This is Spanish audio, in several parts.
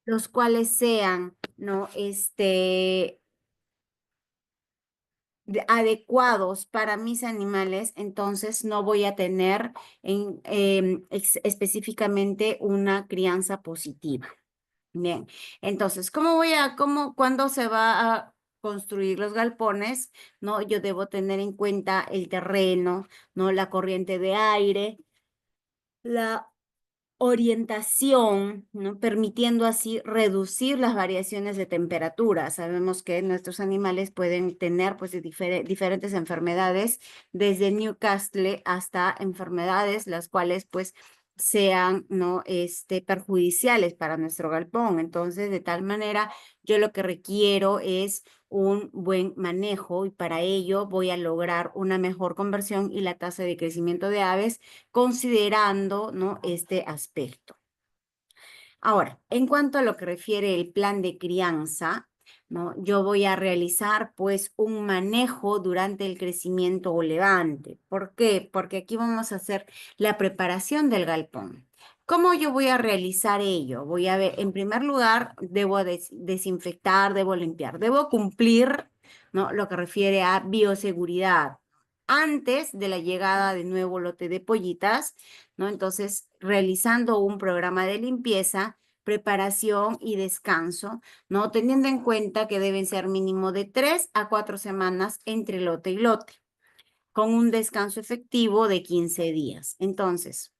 los cuales sean, ¿no? Adecuados para mis animales, entonces no voy a tener específicamente una crianza positiva. Bien, entonces, cuándo se va a construir los galpones? ¿No? Yo debo tener en cuenta el terreno, ¿no? La corriente de aire, la orientación, ¿no? Permitiendo así reducir las variaciones de temperatura. Sabemos que nuestros animales pueden tener pues diferentes enfermedades, desde Newcastle hasta enfermedades las cuales pues sean, ¿no? Perjudiciales para nuestro galpón. Entonces, de tal manera, yo lo que requiero es un buen manejo y para ello voy a lograr una mejor conversión y la tasa de crecimiento de aves considerando, ¿no? Este aspecto. Ahora, en cuanto a lo que refiere el plan de crianza, ¿no? Yo voy a realizar pues un manejo durante el crecimiento o levante. ¿Por qué? Porque aquí vamos a hacer la preparación del galpón. ¿Cómo yo voy a realizar ello? Voy a ver, en primer lugar, debo desinfectar, debo limpiar, debo cumplir, ¿no? Lo que refiere a bioseguridad. Antes de la llegada de nuevo lote de pollitas, ¿no? Entonces, realizando un programa de limpieza, preparación y descanso, ¿no? Teniendo en cuenta que deben ser mínimo de 3 a 4 semanas entre lote y lote, con un descanso efectivo de 15 días. Entonces,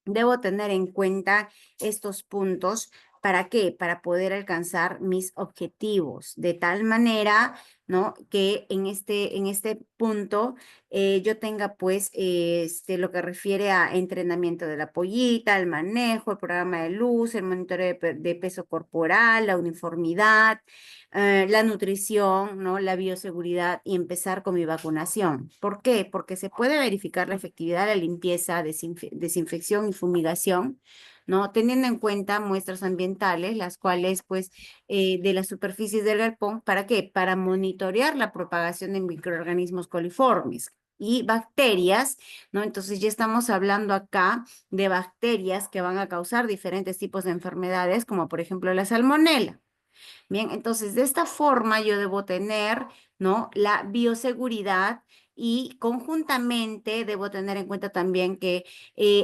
debo tener en cuenta estos puntos. ¿Para qué? Para poder alcanzar mis objetivos de tal manera, ¿no? Que en este punto yo tenga pues lo que refiere a entrenamiento de la pollita, el manejo, el programa de luz, el monitoreo de peso corporal, la uniformidad, la nutrición, ¿no? La bioseguridad y empezar con mi vacunación. ¿Por qué? Porque se puede verificar la efectividad de la limpieza, desinfección y fumigación, ¿no? Teniendo en cuenta muestras ambientales, las cuales, pues, de las superficies del galpón, ¿para qué? Para monitorear la propagación de microorganismos coliformes y bacterias, ¿no? Entonces ya estamos hablando acá de bacterias que van a causar diferentes tipos de enfermedades, como por ejemplo la salmonela. Bien, entonces de esta forma yo debo tener, ¿no? La bioseguridad y conjuntamente debo tener en cuenta también que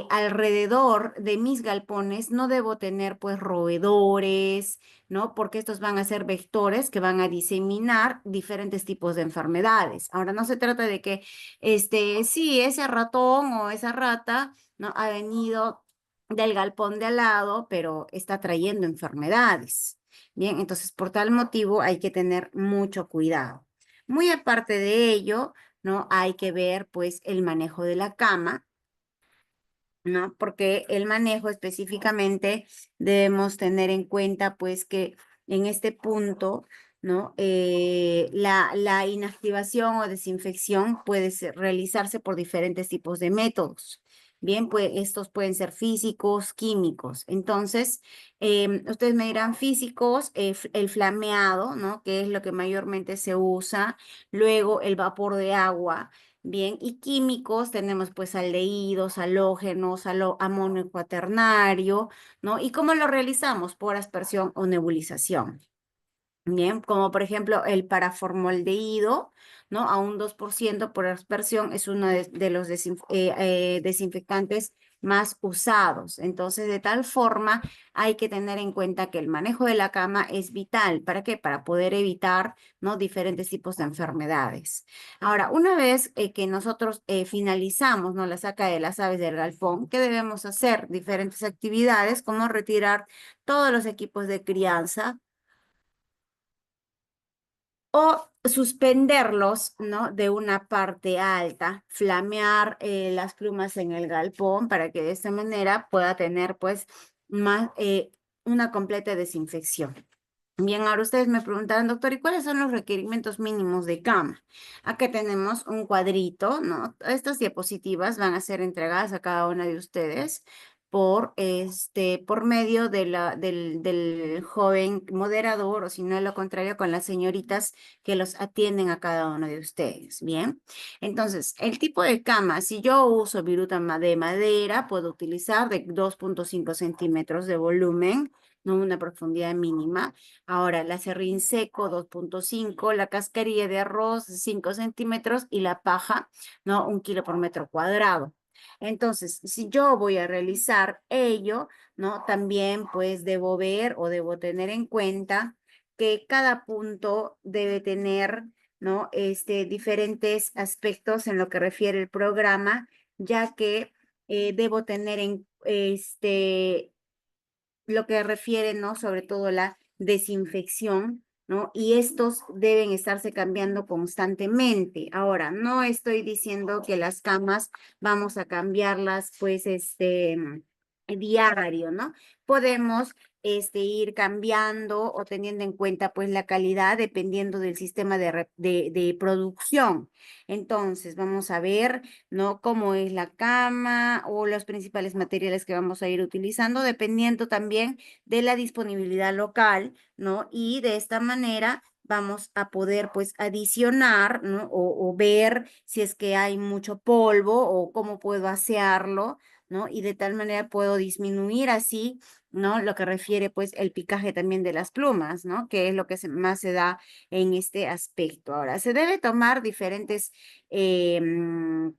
alrededor de mis galpones no debo tener pues roedores, ¿no? Porque estos van a ser vectores que van a diseminar diferentes tipos de enfermedades. Ahora no se trata de que, sí, ese ratón o esa rata, ¿no? Ha venido del galpón de al lado, pero está trayendo enfermedades. Bien, entonces por tal motivo hay que tener mucho cuidado. Muy aparte de ello, ¿no? Hay que ver pues el manejo de la cama, ¿no? Porque el manejo específicamente debemos tener en cuenta pues que en este punto, ¿no? La inactivación o desinfección puede realizarse por diferentes tipos de métodos. Bien, pues estos pueden ser físicos, químicos. Entonces, ustedes me dirán físicos, el flameado, ¿no? Que es lo que mayormente se usa. Luego, el vapor de agua. Bien, y químicos tenemos pues aldehídos, halógenos, amonio cuaternario, ¿no? ¿Y cómo lo realizamos? Por aspersión o nebulización. Bien, como por ejemplo el paraformaldehído, ¿no? A un 2% por aspersión es uno de los desinfectantes más usados. Entonces, de tal forma, hay que tener en cuenta que el manejo de la cama es vital. ¿Para qué? Para poder evitar, ¿no? Diferentes tipos de enfermedades. Ahora, una vez que nosotros finalizamos, ¿no? La saca de las aves del galpón, ¿qué debemos hacer? Diferentes actividades como retirar todos los equipos de crianza o suspenderlos, ¿no? De una parte alta, flamear las plumas en el galpón para que de esta manera pueda tener pues más, una completa desinfección. Bien, ahora ustedes me preguntarán, doctor, ¿y cuáles son los requerimientos mínimos de cama? Acá tenemos un cuadrito, ¿no? Estas diapositivas van a ser entregadas a cada una de ustedes por medio del joven moderador, o si no, lo contrario, con las señoritas que los atienden a cada uno de ustedes. Bien, entonces, el tipo de cama, si yo uso viruta de madera, puedo utilizar de 2,5 centímetros de volumen, no una profundidad mínima. Ahora, la serrín seco, 2,5, la cascarilla de arroz, 5 centímetros, y la paja, ¿no? 1 kilo por metro cuadrado. Entonces, si yo voy a realizar ello, ¿no? También pues debo ver o debo tener en cuenta que cada punto debe tener, ¿no? Diferentes aspectos en lo que refiere el programa, ya que debo tener en lo que refiere, ¿no? Sobre todo la desinfección, ¿no? Y estos deben estarse cambiando constantemente. Ahora, no estoy diciendo que las camas vamos a cambiarlas, pues, diario, ¿no? Podemos, ir cambiando o teniendo en cuenta, pues, la calidad dependiendo del sistema de producción. Entonces, vamos a ver, ¿no? Cómo es la cama o los principales materiales que vamos a ir utilizando, dependiendo también de la disponibilidad local, ¿no? Y de esta manera vamos a poder pues adicionar, ¿no? O ver si es que hay mucho polvo o cómo puedo asearlo, ¿no? Y de tal manera puedo disminuir así, ¿no? Lo que refiere pues el picaje también de las plumas, ¿no? Que es lo que más se da en este aspecto. Ahora, se debe tomar diferentes em,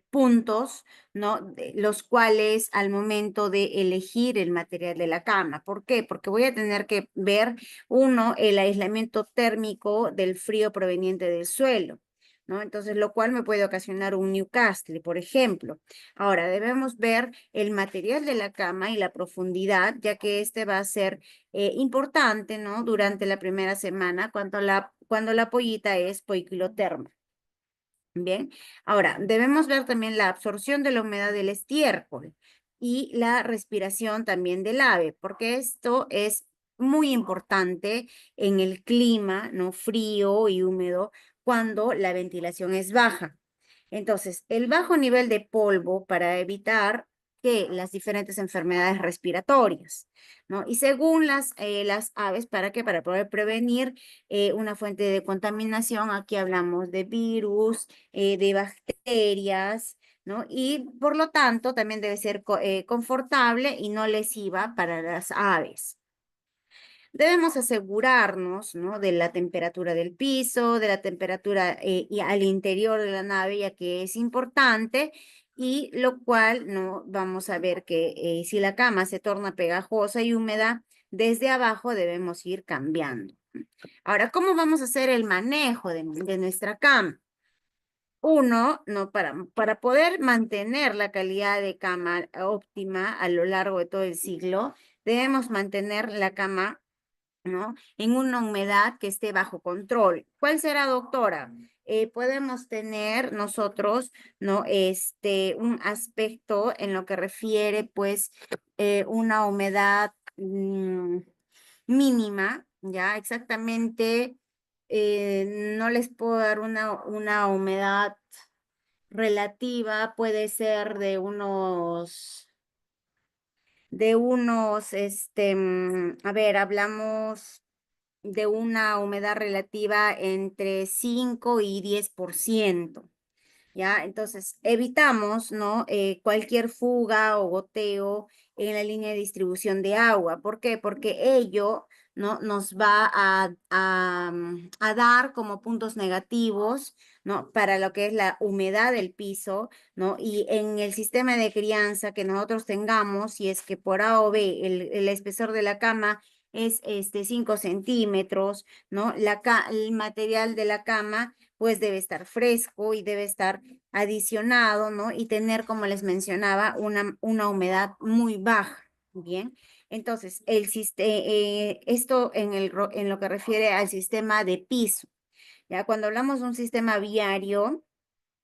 puntos, ¿no? Los cuales al momento de elegir el material de la cama. ¿Por qué? Porque voy a tener que ver, uno, el aislamiento térmico del frío proveniente del suelo, ¿no? Entonces, lo cual me puede ocasionar un Newcastle, por ejemplo. Ahora, debemos ver el material de la cama y la profundidad, ya que este va a ser importante, ¿no? Durante la primera semana, cuando la pollita es poiquiloterma. Bien, ahora debemos ver también la absorción de la humedad del estiércol y la respiración también del ave, porque esto es muy importante en el clima, ¿no? Frío y húmedo, cuando la ventilación es baja. Entonces, el bajo nivel de polvo para evitar que las diferentes enfermedades respiratorias, ¿no? Y según las aves, ¿para qué? Para poder prevenir una fuente de contaminación. Aquí hablamos de virus, de bacterias, ¿no? Y por lo tanto, también debe ser confortable y no lesiva para las aves. Debemos asegurarnos, ¿no? De la temperatura del piso, de la temperatura y al interior de la nave, ya que es importante, y lo cual, ¿no? Vamos a ver que si la cama se torna pegajosa y húmeda, desde abajo debemos ir cambiando. Ahora, ¿cómo vamos a hacer el manejo de nuestra cama? Uno, ¿no? Para poder mantener la calidad de cama óptima a lo largo de todo el siglo, debemos mantener la cama, ¿no? En una humedad que esté bajo control. ¿Cuál será, doctora? Podemos tener nosotros, ¿no? Un aspecto en lo que refiere, pues, una humedad mínima, ¿ya? Exactamente, no les puedo dar una humedad relativa, puede ser a ver, hablamos de una humedad relativa entre 5 y 10%. ¿Ya? Entonces, evitamos, ¿no? Cualquier fuga o goteo en la línea de distribución de agua. ¿Por qué? Porque ello, ¿no? Nos va a dar como puntos negativos, ¿no? Para lo que es la humedad del piso, ¿no? Y en el sistema de crianza que nosotros tengamos, si es que por A o B el espesor de la cama es 5 centímetros, ¿no? El material de la cama pues debe estar fresco y debe estar adicionado, ¿no? Y tener, como les mencionaba, una humedad muy baja, ¿bien? Entonces, esto en lo que refiere al sistema de piso, ¿ya? Cuando hablamos de un sistema viario,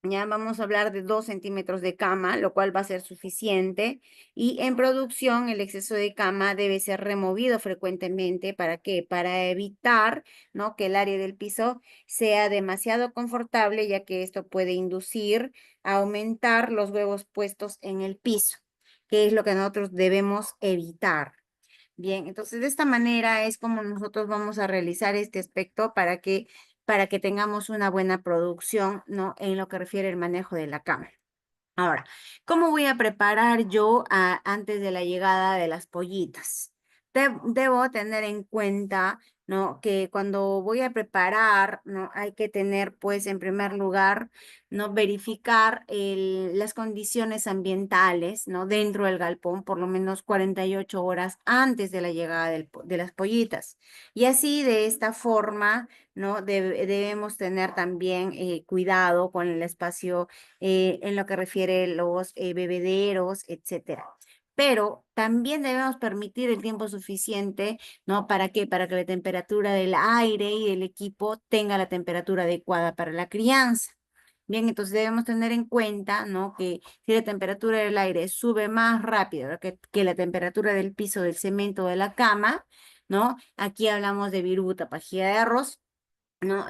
Ya vamos a hablar de 2 centímetros de cama, lo cual va a ser suficiente. Y en producción, el exceso de cama debe ser removido frecuentemente. ¿Para qué? Para evitar, ¿no?, que el área del piso sea demasiado confortable, ya que esto puede inducir a aumentar los huevos puestos en el piso, que es lo que nosotros debemos evitar. Bien, entonces de esta manera es como nosotros vamos a realizar este aspecto para que tengamos una buena producción, ¿no? En lo que refiere al manejo de la cámara. Ahora, ¿cómo voy a preparar yo antes de la llegada de las pollitas? Debo tener en cuenta, ¿no?, que cuando voy a preparar, ¿no?, hay que tener, pues, en primer lugar, ¿no?, verificar las condiciones ambientales, ¿no?, dentro del galpón, por lo menos 48 horas antes de la llegada de las pollitas. Y así, de esta forma, ¿no?, debemos tener también cuidado con el espacio en lo que refiere los bebederos, etcétera. Pero también debemos permitir el tiempo suficiente, ¿no? ¿Para qué? Para que la temperatura del aire y del equipo tenga la temperatura adecuada para la crianza. Bien, entonces debemos tener en cuenta, ¿no?, que si la temperatura del aire sube más rápido que la temperatura del piso, del cemento, de la cama, ¿no? Aquí hablamos de viruta, pajilla de arroz, ¿no?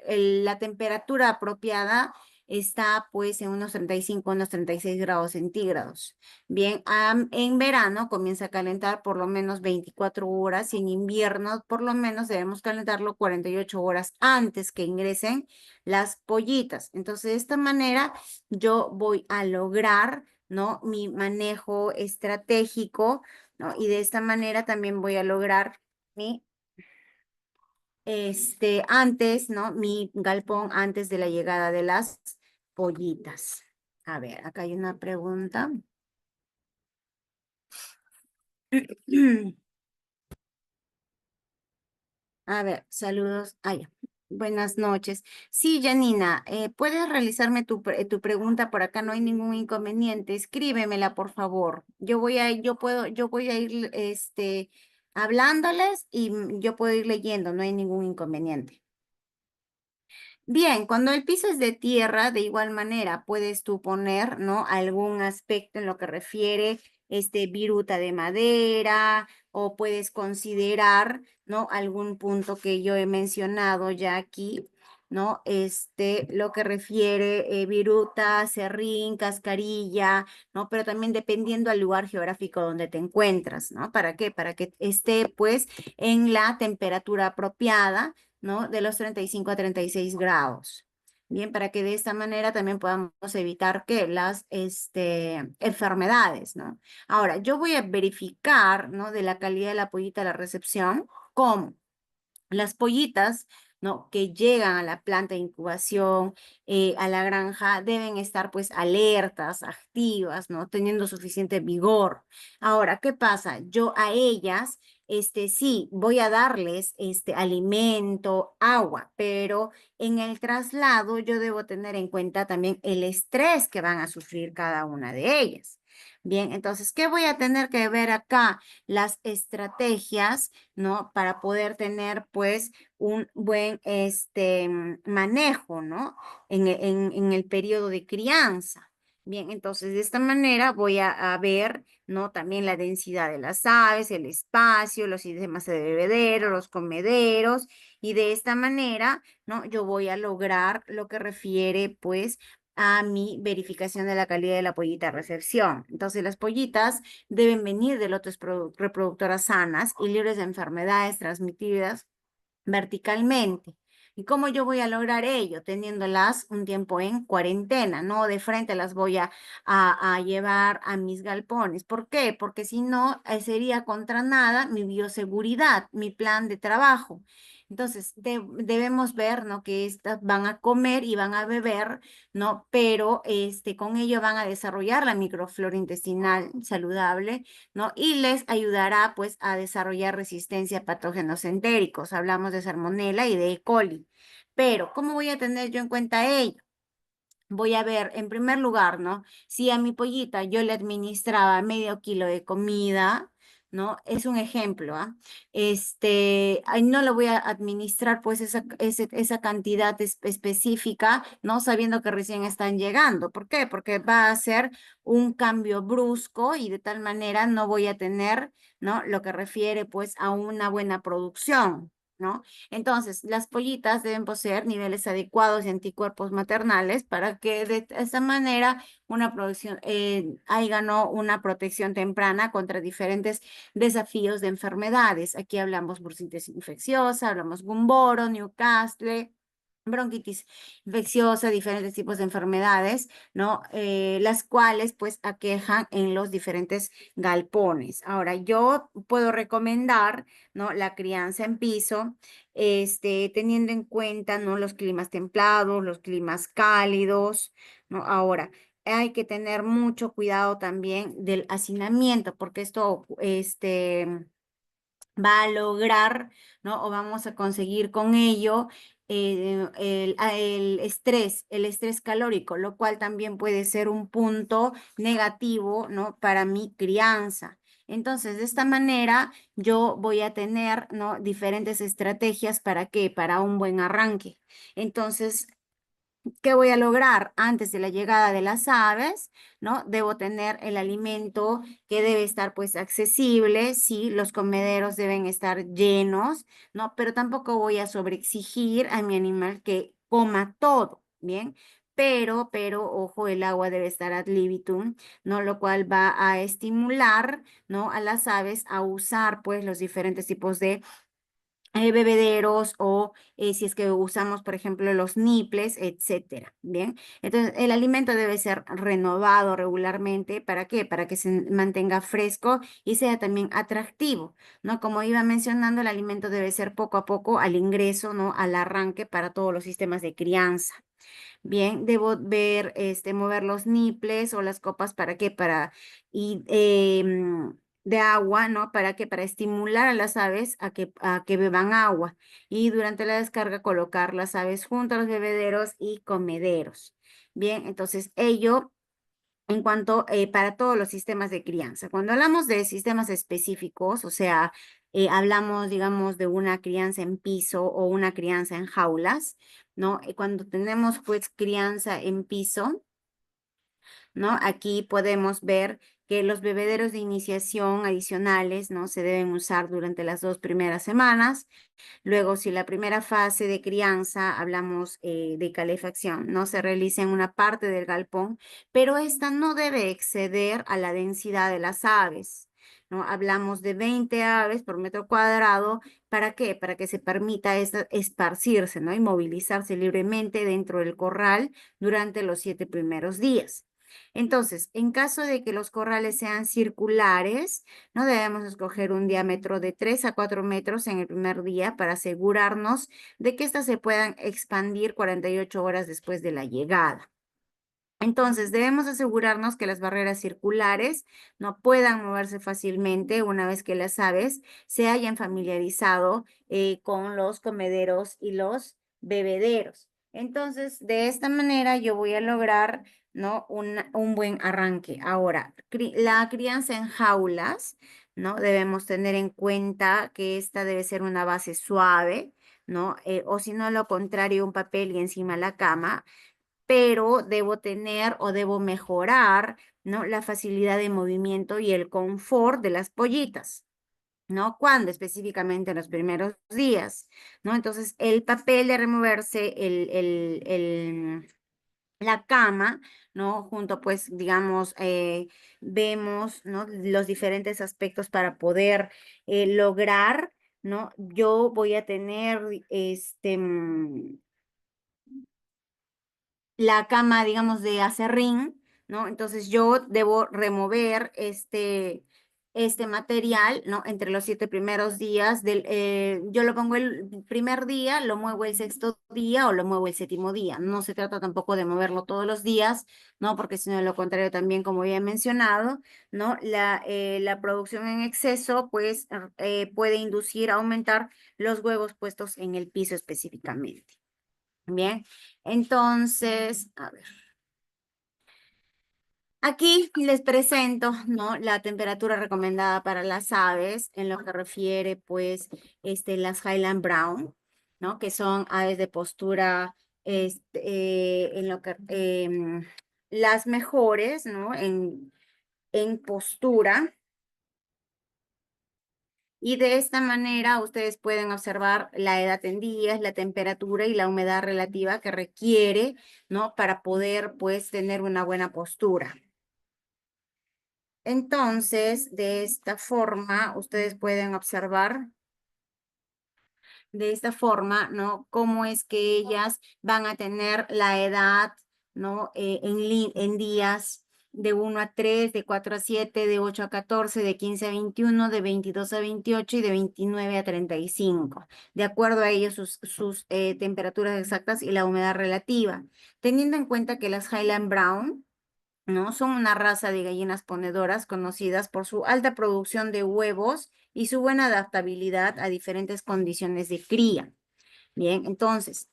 La temperatura apropiada está pues en unos 35, unos 36 grados centígrados. Bien, en verano comienza a calentar por lo menos 24 horas y en invierno por lo menos debemos calentarlo 48 horas antes que ingresen las pollitas. Entonces, de esta manera yo voy a lograr, ¿no?, mi manejo estratégico, ¿no? Y de esta manera también voy a lograr mi antes, ¿no? Mi galpón antes de la llegada de las pollitas. A ver, acá hay una pregunta. A ver, saludos. Ya. Buenas noches. Sí, Janina, ¿puedes realizarme tu pregunta por acá? No hay ningún inconveniente. Escríbemela, por favor. Yo voy a ir, hablándoles y yo puedo ir leyendo, no hay ningún inconveniente. Bien, cuando el piso es de tierra, de igual manera puedes tú poner, ¿no?, algún aspecto en lo que refiere viruta de madera, o puedes considerar, ¿no?, algún punto que yo he mencionado ya aquí, ¿no? Lo que refiere viruta, serrín, cascarilla, ¿no? Pero también dependiendo al lugar geográfico donde te encuentras, ¿no? ¿Para qué? Para que esté pues en la temperatura apropiada, ¿no?, de los 35 a 36 grados. Bien, para que de esta manera también podamos evitar que las enfermedades, ¿no? Ahora, yo voy a verificar, ¿no?, de la calidad de la pollita a la recepción. ¿Cómo? Las pollitas, ¿no?, que llegan a la planta de incubación, a la granja, deben estar pues alertas, activas, ¿no?, teniendo suficiente vigor. Ahora, ¿qué pasa? Yo a ellas, sí, voy a darles alimento, agua, pero en el traslado yo debo tener en cuenta también el estrés que van a sufrir cada una de ellas. Bien, entonces, ¿qué voy a tener que ver acá? Las estrategias, ¿no?, para poder tener pues un buen manejo, ¿no?, en el periodo de crianza. Bien, entonces de esta manera voy a ver, ¿no?, también la densidad de las aves, el espacio, los sistemas de bebedero, los comederos, y de esta manera, ¿no?, yo voy a lograr lo que refiere pues a mi verificación de la calidad de la pollita de recepción. Entonces las pollitas deben venir de lotes reproductoras sanas y libres de enfermedades transmitidas verticalmente. ¿Y cómo yo voy a lograr ello? Teniéndolas un tiempo en cuarentena, no de frente las voy a llevar a mis galpones. ¿Por qué? Porque si no, sería contra nada mi bioseguridad, mi plan de trabajo. Entonces, debemos ver, ¿no?, que estas van a comer y van a beber, ¿no? Pero con ello van a desarrollar la microflora intestinal saludable, ¿no? Y les ayudará pues a desarrollar resistencia a patógenos entéricos. Hablamos de Salmonella y de E. coli. Pero, ¿cómo voy a tener yo en cuenta ello? Voy a ver, en primer lugar, ¿no?, si a mi pollita yo le administraba medio kilo de comida, ¿no? Es un ejemplo, ¿ah? Ahí no le voy a administrar pues esa cantidad específica, ¿no? Sabiendo que recién están llegando. ¿Por qué? Porque va a ser un cambio brusco y de tal manera no voy a tener, ¿no? Lo que refiere pues a una buena producción. ¿No? Entonces, las pollitas deben poseer niveles adecuados de anticuerpos maternales para que de esta manera una producción, haya, ¿no? Una protección temprana contra diferentes desafíos de enfermedades. Aquí hablamos bursitis infecciosa, hablamos gumboro, Newcastle, bronquitis infecciosa, diferentes tipos de enfermedades, ¿no? Las cuales pues aquejan en los diferentes galpones. Ahora, yo puedo recomendar, ¿no? La crianza en piso, teniendo en cuenta, ¿no? Los climas templados, los climas cálidos, ¿no? Ahora, hay que tener mucho cuidado también del hacinamiento, porque esto, va a lograr, ¿no? O vamos a conseguir con ello el estrés calórico, lo cual también puede ser un punto negativo, ¿no? Para mi crianza. Entonces, de esta manera, yo voy a tener, ¿no? Diferentes estrategias para qué, para un buen arranque. Entonces, ¿qué voy a lograr antes de la llegada de las aves? ¿No? Debo tener el alimento que debe estar pues accesible, sí, los comederos deben estar llenos, ¿no? Pero tampoco voy a sobreexigir a mi animal que coma todo, ¿bien? Ojo, el agua debe estar ad libitum, ¿no? Lo cual va a estimular, ¿no? A las aves a usar pues los diferentes tipos de bebederos o si es que usamos, por ejemplo, los niples, etcétera. Bien, entonces el alimento debe ser renovado regularmente. ¿Para qué? Para que se mantenga fresco y sea también atractivo, ¿no? Como iba mencionando, el alimento debe ser poco a poco al ingreso, ¿no? Al arranque para todos los sistemas de crianza. Bien, debo ver, mover los niples o las copas, ¿para qué? Y, de agua, ¿no? ¿Para qué? Para estimular a las aves a que beban agua. Y durante la descarga colocar las aves junto a los bebederos y comederos. Bien, entonces ello en cuanto para todos los sistemas de crianza. Cuando hablamos de sistemas específicos, o sea, hablamos, digamos, de una crianza en piso o una crianza en jaulas, ¿no? Cuando tenemos pues crianza en piso, ¿no? Aquí podemos ver que los bebederos de iniciación adicionales, ¿no? Se deben usar durante las 2 primeras semanas. Luego, si la primera fase de crianza, hablamos de calefacción, no se realiza en una parte del galpón, pero esta no debe exceder a la densidad de las aves. ¿No? Hablamos de 20 aves por metro cuadrado. ¿Para qué? Para que se permita esparcirse, ¿no? Y movilizarse libremente dentro del corral durante los 7 primeros días. Entonces, en caso de que los corrales sean circulares, no debemos escoger un diámetro de 3 a 4 metros en el primer día para asegurarnos de que éstas se puedan expandir 48 horas después de la llegada. Entonces, debemos asegurarnos que las barreras circulares no puedan moverse fácilmente una vez que las aves se hayan familiarizado con los comederos y los bebederos. Entonces, de esta manera yo voy a lograr, ¿no? Un buen arranque. Ahora, la crianza en jaulas, ¿no? Debemos tener en cuenta que esta debe ser una base suave, ¿no? O si no, lo contrario, un papel y encima la cama, pero debo tener o debo mejorar, ¿no? La facilidad de movimiento y el confort de las pollitas. ¿No? ¿Cuándo? Específicamente en los primeros días, ¿no? Entonces, el papel de removerse, la cama, ¿no? Junto, pues, digamos, vemos, ¿no? Los diferentes aspectos para poder lograr, ¿no? Yo voy a tener, la cama, digamos, de acerrín, ¿no? Entonces yo debo remover este material, ¿no? Entre los 7 primeros días yo lo pongo el primer día, lo muevo el sexto día o lo muevo el séptimo día. No se trata tampoco de moverlo todos los días, ¿no? Porque si no, de lo contrario también, como había mencionado, ¿no? La producción en exceso, pues, puede inducir a aumentar los huevos puestos en el piso específicamente. Bien, entonces, a ver. Aquí les presento, ¿no? La temperatura recomendada para las aves en lo que refiere, pues, las Highland Brown, ¿no? Que son aves de postura, en lo que, las mejores, ¿no? En postura. Y de esta manera ustedes pueden observar la edad en días, la temperatura y la humedad relativa que requiere, ¿no? Para poder, pues, tener una buena postura. Entonces, de esta forma, ustedes pueden observar de esta forma, ¿no? Cómo es que ellas van a tener la edad, ¿no? En días de 1 a 3, de 4 a 7, de 8 a 14, de 15 a 21, de 22 a 28 y de 29 a 35, de acuerdo a ellos sus temperaturas exactas y la humedad relativa. Teniendo en cuenta que las Highland Brown, ¿no? Son una raza de gallinas ponedoras conocidas por su alta producción de huevos y su buena adaptabilidad a diferentes condiciones de cría. Bien, entonces,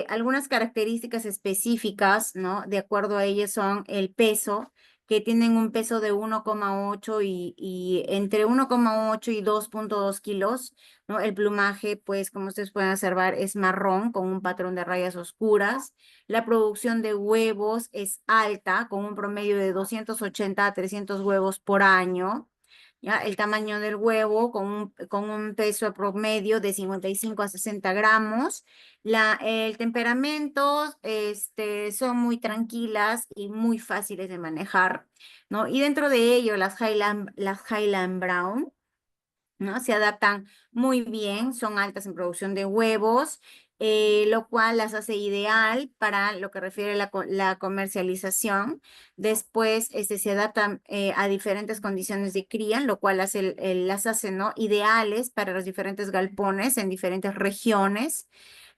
algunas características específicas, ¿no? De acuerdo a ellas son el peso, que tienen un peso de 1,8 y entre 1,8 y 2,2 kilos, ¿no? El plumaje, pues, como ustedes pueden observar, es marrón con un patrón de rayas oscuras. La producción de huevos es alta, con un promedio de 280 a 300 huevos por año. ¿Ya? El tamaño del huevo con un peso promedio de 55 a 60 gramos. El temperamento, son muy tranquilas y muy fáciles de manejar, ¿no? Y dentro de ello, las Highland Brown, ¿no? Se adaptan muy bien, son altas en producción de huevos, lo cual las hace ideal para lo que refiere a la comercialización. Después, se adaptan a diferentes condiciones de cría, lo cual las hace, ¿no? Ideales para los diferentes galpones en diferentes regiones.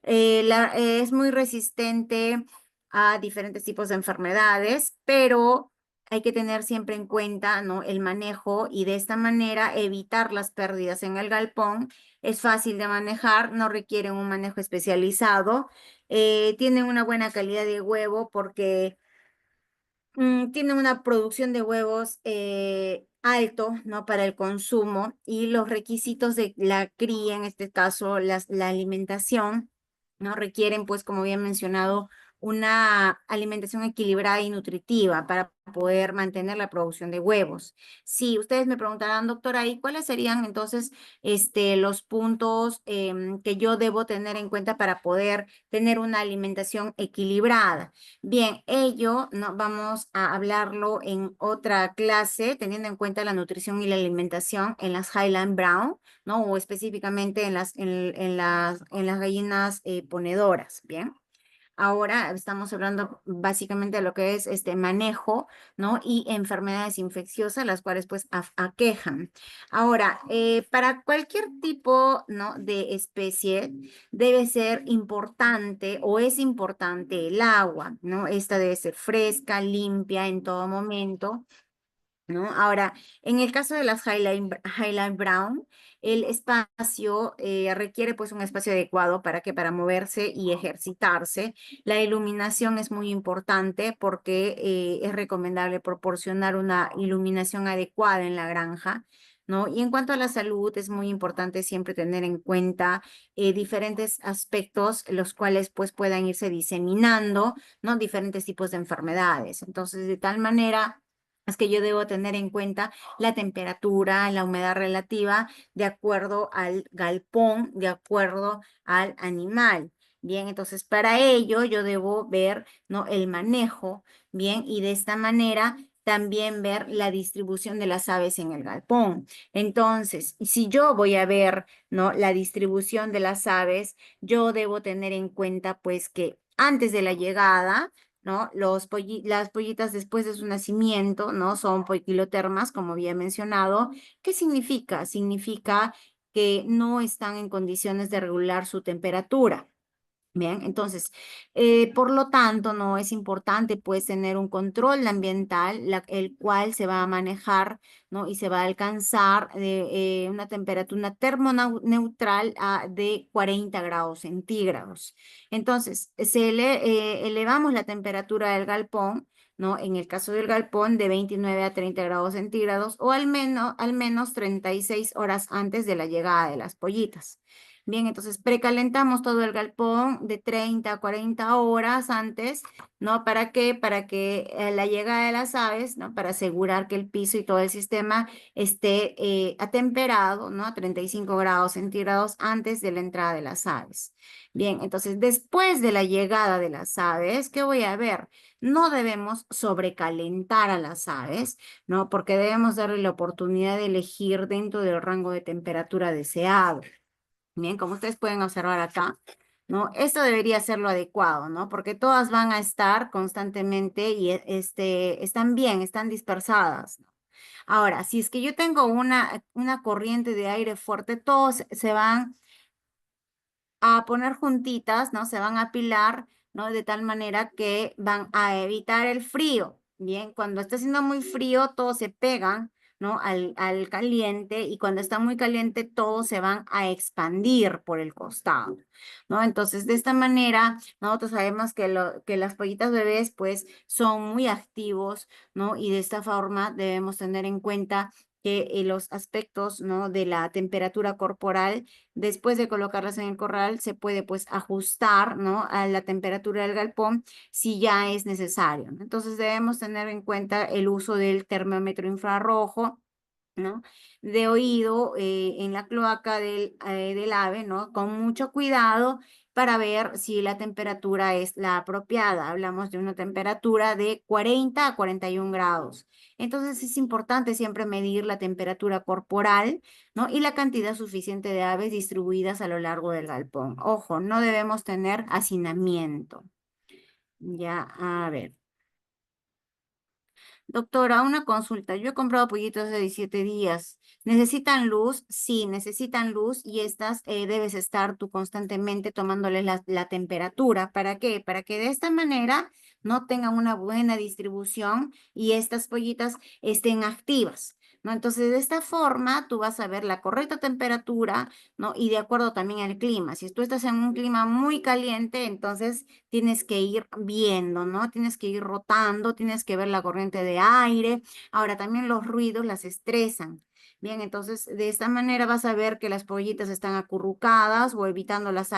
Es muy resistente a diferentes tipos de enfermedades, pero hay que tener siempre en cuenta, ¿no? El manejo y de esta manera evitar las pérdidas en el galpón. Es fácil de manejar, no requieren un manejo especializado. Tienen una buena calidad de huevo porque tienen una producción de huevos alto, ¿no? Para el consumo y los requisitos de la cría, en este caso la alimentación, ¿no? Requieren, pues, como había mencionado, una alimentación equilibrada y nutritiva para poder mantener la producción de huevos. Sí, ustedes me preguntarán, doctora, ¿y cuáles serían entonces los puntos que yo debo tener en cuenta para poder tener una alimentación equilibrada? Bien, ello no, vamos a hablarlo en otra clase, teniendo en cuenta la nutrición y la alimentación en las Highland Brown, ¿no? O específicamente en las gallinas ponedoras, ¿bien? Ahora estamos hablando básicamente de lo que es este manejo, ¿no? Y enfermedades infecciosas, las cuales pues aquejan. Ahora, para cualquier tipo, ¿no? De especie debe ser importante o es importante el agua, ¿no? Esta debe ser fresca, limpia en todo momento, ¿no? Ahora, en el caso de las Highline Brown, el espacio requiere pues un espacio adecuado para moverse y ejercitarse. La iluminación es muy importante porque es recomendable proporcionar una iluminación adecuada en la granja, ¿no? Y en cuanto a la salud, es muy importante siempre tener en cuenta diferentes aspectos, los cuales pues puedan irse diseminando, ¿no? Diferentes tipos de enfermedades. Entonces, de tal manera es que yo debo tener en cuenta la temperatura, la humedad relativa, de acuerdo al galpón, de acuerdo al animal. Bien, entonces para ello yo debo ver, ¿no? El manejo, bien, y de esta manera también ver la distribución de las aves en el galpón. Entonces, si yo voy a ver, ¿no? La distribución de las aves, yo debo tener en cuenta, pues, que antes de la llegada, ¿no? Las pollitas después de su nacimiento, ¿no? Son poiquilotermas, como había mencionado. ¿Qué significa? Significa que no están en condiciones de regular su temperatura. Bien, entonces, por lo tanto, no es importante pues tener un control ambiental, el cual se va a manejar, ¿no? Y se va a alcanzar una temperatura termoneutral de 40 grados centígrados. Entonces, elevamos la temperatura del galpón, ¿no? En el caso del galpón, de 29 a 30 grados centígrados o al menos 36 horas antes de la llegada de las pollitas. Bien, entonces precalentamos todo el galpón de 30 a 40 horas antes, ¿no? ¿Para qué? Para que la llegada de las aves, ¿no? Para asegurar que el piso y todo el sistema esté atemperado, ¿no? A 35 grados centígrados antes de la entrada de las aves. Bien, entonces después de la llegada de las aves, ¿qué voy a ver? No debemos sobrecalentar a las aves, ¿no? Porque debemos darle la oportunidad de elegir dentro del rango de temperatura deseado. Bien, como ustedes pueden observar acá, ¿no? Esto debería ser lo adecuado, ¿no? Porque todas van a estar constantemente y están bien, están dispersadas, ¿no? Ahora, si es que yo tengo una corriente de aire fuerte, todos se van a poner juntitas, ¿no? Se van a apilar, ¿no? De tal manera que van a evitar el frío. Bien, cuando está haciendo muy frío, todos se pegan, ¿no? Al caliente y cuando está muy caliente, todos se van a expandir por el costado, ¿no? Entonces, de esta manera, nosotros sabemos que las pollitas bebés, pues, son muy activos, ¿no? Y de esta forma debemos tener en cuenta que los aspectos, ¿no? De la temperatura corporal después de colocarlas en el corral, se puede pues ajustar, ¿no? A la temperatura del galpón si ya es necesario, ¿no? Entonces debemos tener en cuenta el uso del termómetro infrarrojo, ¿no? De oído en la cloaca del ave, ¿no? Con mucho cuidado para ver si la temperatura es la apropiada. Hablamos de una temperatura de 40 a 41 grados. Entonces es importante siempre medir la temperatura corporal, ¿no? Y la cantidad suficiente de aves distribuidas a lo largo del galpón. Ojo, no debemos tener hacinamiento. Ya, a ver. Doctora, una consulta. Yo he comprado pollitos de 17 días. ¿Necesitan luz? Sí, necesitan luz y estas debes estar tú constantemente tomándoles la temperatura. ¿Para qué? Para que de esta manera no tengan una buena distribución y estas pollitas estén activas, ¿no? Entonces, de esta forma tú vas a ver la correcta temperatura, ¿no? Y de acuerdo también al clima. Si tú estás en un clima muy caliente, entonces tienes que ir viendo, ¿no? Tienes que ir rotando, tienes que ver la corriente de aire. Ahora, también los ruidos las estresan. Bien, entonces de esta manera vas a ver que las pollitas están acurrucadas o evitando las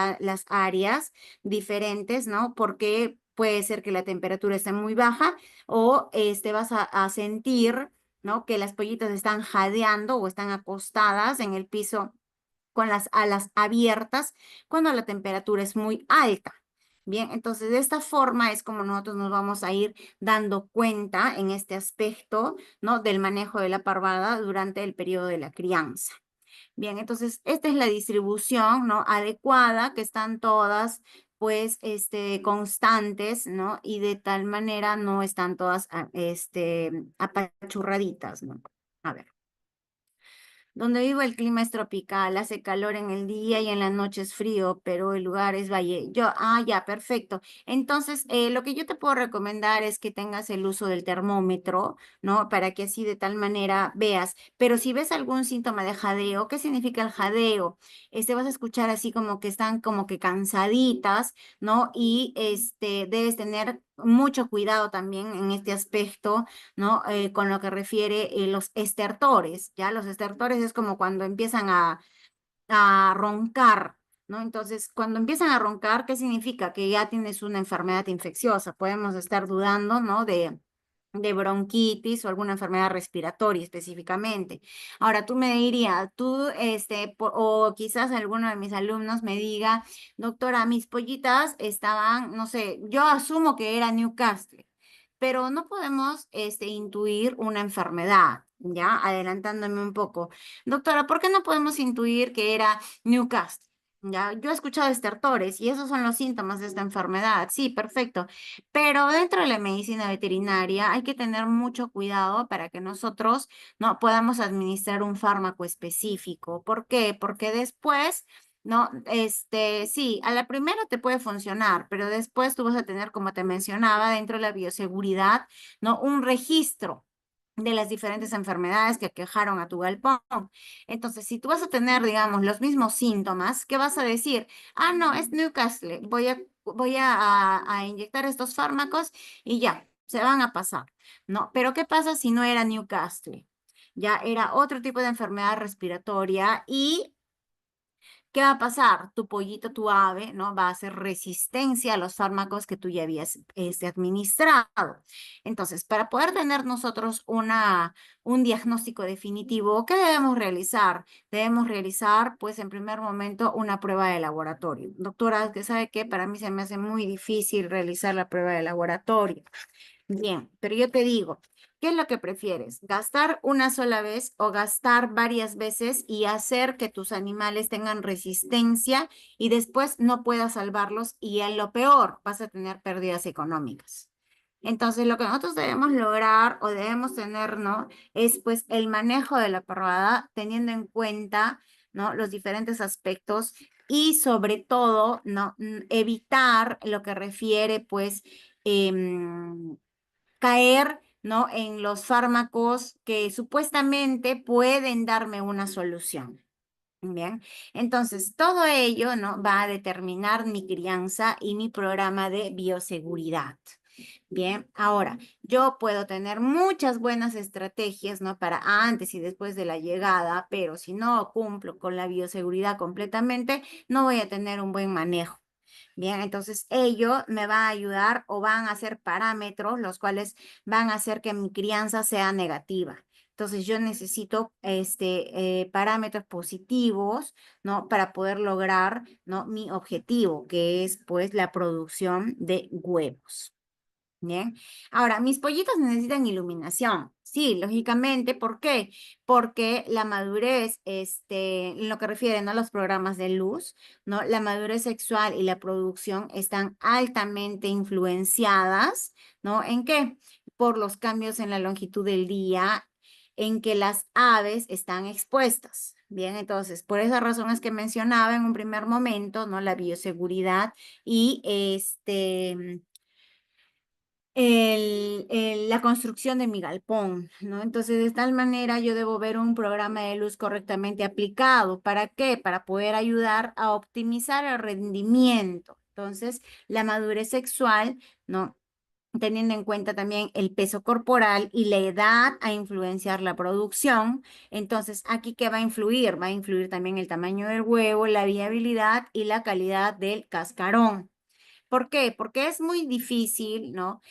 áreas diferentes, ¿no? Porque puede ser que la temperatura esté muy baja o vas a sentir, ¿no? Que las pollitas están jadeando o están acostadas en el piso con las alas abiertas cuando la temperatura es muy alta. Bien, entonces de esta forma es como nosotros nos vamos a ir dando cuenta en este aspecto, ¿no? Del manejo de la parvada durante el periodo de la crianza. Bien, entonces esta es la distribución, ¿no? Adecuada, que están todas, pues, constantes, ¿no? Y de tal manera no están todas, apachurraditas, ¿no? A ver. Donde vivo el clima es tropical, hace calor en el día y en la noche es frío, pero el lugar es valle. Ya, perfecto. Entonces, lo que yo te puedo recomendar es que tengas el uso del termómetro, ¿no? Para que así de tal manera veas. Pero si ves algún síntoma de jadeo, ¿qué significa el jadeo? Vas a escuchar así como que están como que cansaditas, ¿no? Y debes tener mucho cuidado también en este aspecto, ¿no? Con lo que refiere los estertores, ¿ya? Los estertores es como cuando empiezan a roncar, ¿no? Entonces, cuando empiezan a roncar, ¿qué significa? Que ya tienes una enfermedad infecciosa. Podemos estar dudando, ¿no? De bronquitis o alguna enfermedad respiratoria específicamente. Ahora, tú me dirías, o quizás alguno de mis alumnos me diga, doctora, mis pollitas estaban, no sé, yo asumo que era Newcastle, pero no podemos, intuir una enfermedad, ¿ya? Adelantándome un poco. Doctora, ¿por qué no podemos intuir que era Newcastle? Ya, yo he escuchado estertores y esos son los síntomas de esta enfermedad. Sí, perfecto. Pero dentro de la medicina veterinaria hay que tener mucho cuidado para que nosotros no podamos administrar un fármaco específico. ¿Por qué? Porque después, no, sí, a la primera te puede funcionar, pero después tú vas a tener, como te mencionaba, dentro de la bioseguridad, ¿no? Un registro de las diferentes enfermedades que aquejaron a tu galpón. Entonces, si tú vas a tener, digamos, los mismos síntomas, ¿qué vas a decir? Ah, no, es Newcastle, voy a inyectar estos fármacos y ya. se van a pasar, ¿no? Pero ¿qué pasa si no era Newcastle? Ya era otro tipo de enfermedad respiratoria y ¿qué va a pasar? Tu pollito, tu ave, ¿no? Va a hacer resistencia a los fármacos que tú ya habías administrado. Entonces, para poder tener nosotros un diagnóstico definitivo, ¿qué debemos realizar? Debemos realizar, pues, en primer momento, una prueba de laboratorio. Doctora, que sabe que para mí se me hace muy difícil realizar la prueba de laboratorio. Bien, pero yo te digo, ¿qué es lo que prefieres? ¿Gastar una sola vez o gastar varias veces y hacer que tus animales tengan resistencia y después no puedas salvarlos y en lo peor vas a tener pérdidas económicas? Entonces, lo que nosotros debemos lograr o debemos tener, ¿no? Es pues el manejo de la parvada teniendo en cuenta, ¿no? Los diferentes aspectos y sobre todo, ¿no? Evitar lo que refiere pues caer, ¿no? En los fármacos que supuestamente pueden darme una solución. Bien, entonces todo ello, ¿no? Va a determinar mi crianza y mi programa de bioseguridad. Bien, ahora yo puedo tener muchas buenas estrategias, ¿no? Para antes y después de la llegada, pero si no cumplo con la bioseguridad completamente, no voy a tener un buen manejo. Bien, entonces ello me va a ayudar o van a ser parámetros los cuales van a hacer que mi crianza sea negativa. Entonces yo necesito parámetros positivos, ¿no? Para poder lograr, ¿no? Mi objetivo, que es pues la producción de huevos. Bien. Ahora, mis pollitos necesitan iluminación. Sí, lógicamente. ¿Por qué? Porque la madurez, en lo que refieren a los programas de luz, ¿no? La madurez sexual y la producción están altamente influenciadas, ¿no? ¿En qué? Por los cambios en la longitud del día en que las aves están expuestas. Bien, entonces, por esa razón es que mencionaba en un primer momento, ¿no? La bioseguridad y la construcción de mi galpón, ¿no? Entonces, de tal manera yo debo ver un programa de luz correctamente aplicado. ¿Para qué? Para poder ayudar a optimizar el rendimiento. Entonces, la madurez sexual, ¿no? Teniendo en cuenta también el peso corporal y la edad a influenciar la producción. Entonces, ¿aquí qué va a influir? Va a influir también el tamaño del huevo, la viabilidad y la calidad del cascarón. ¿Por qué? Porque es muy difícil, ¿no?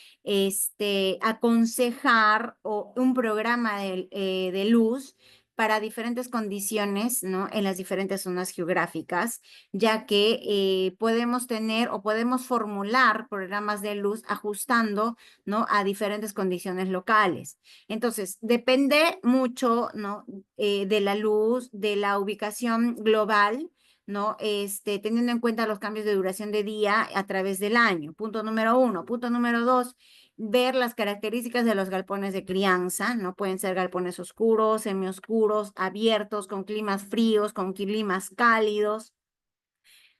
Aconsejar un programa de luz para diferentes condiciones, ¿no? En las diferentes zonas geográficas, ya que podemos tener o podemos formular programas de luz ajustando, ¿no? A diferentes condiciones locales. Entonces, depende mucho, ¿no? De la luz, de la ubicación global, ¿no? Teniendo en cuenta los cambios de duración de día a través del año. Punto número uno. Punto número dos, ver las características de los galpones de crianza, ¿no? Pueden ser galpones oscuros, semioscuros, abiertos, con climas fríos, con climas cálidos.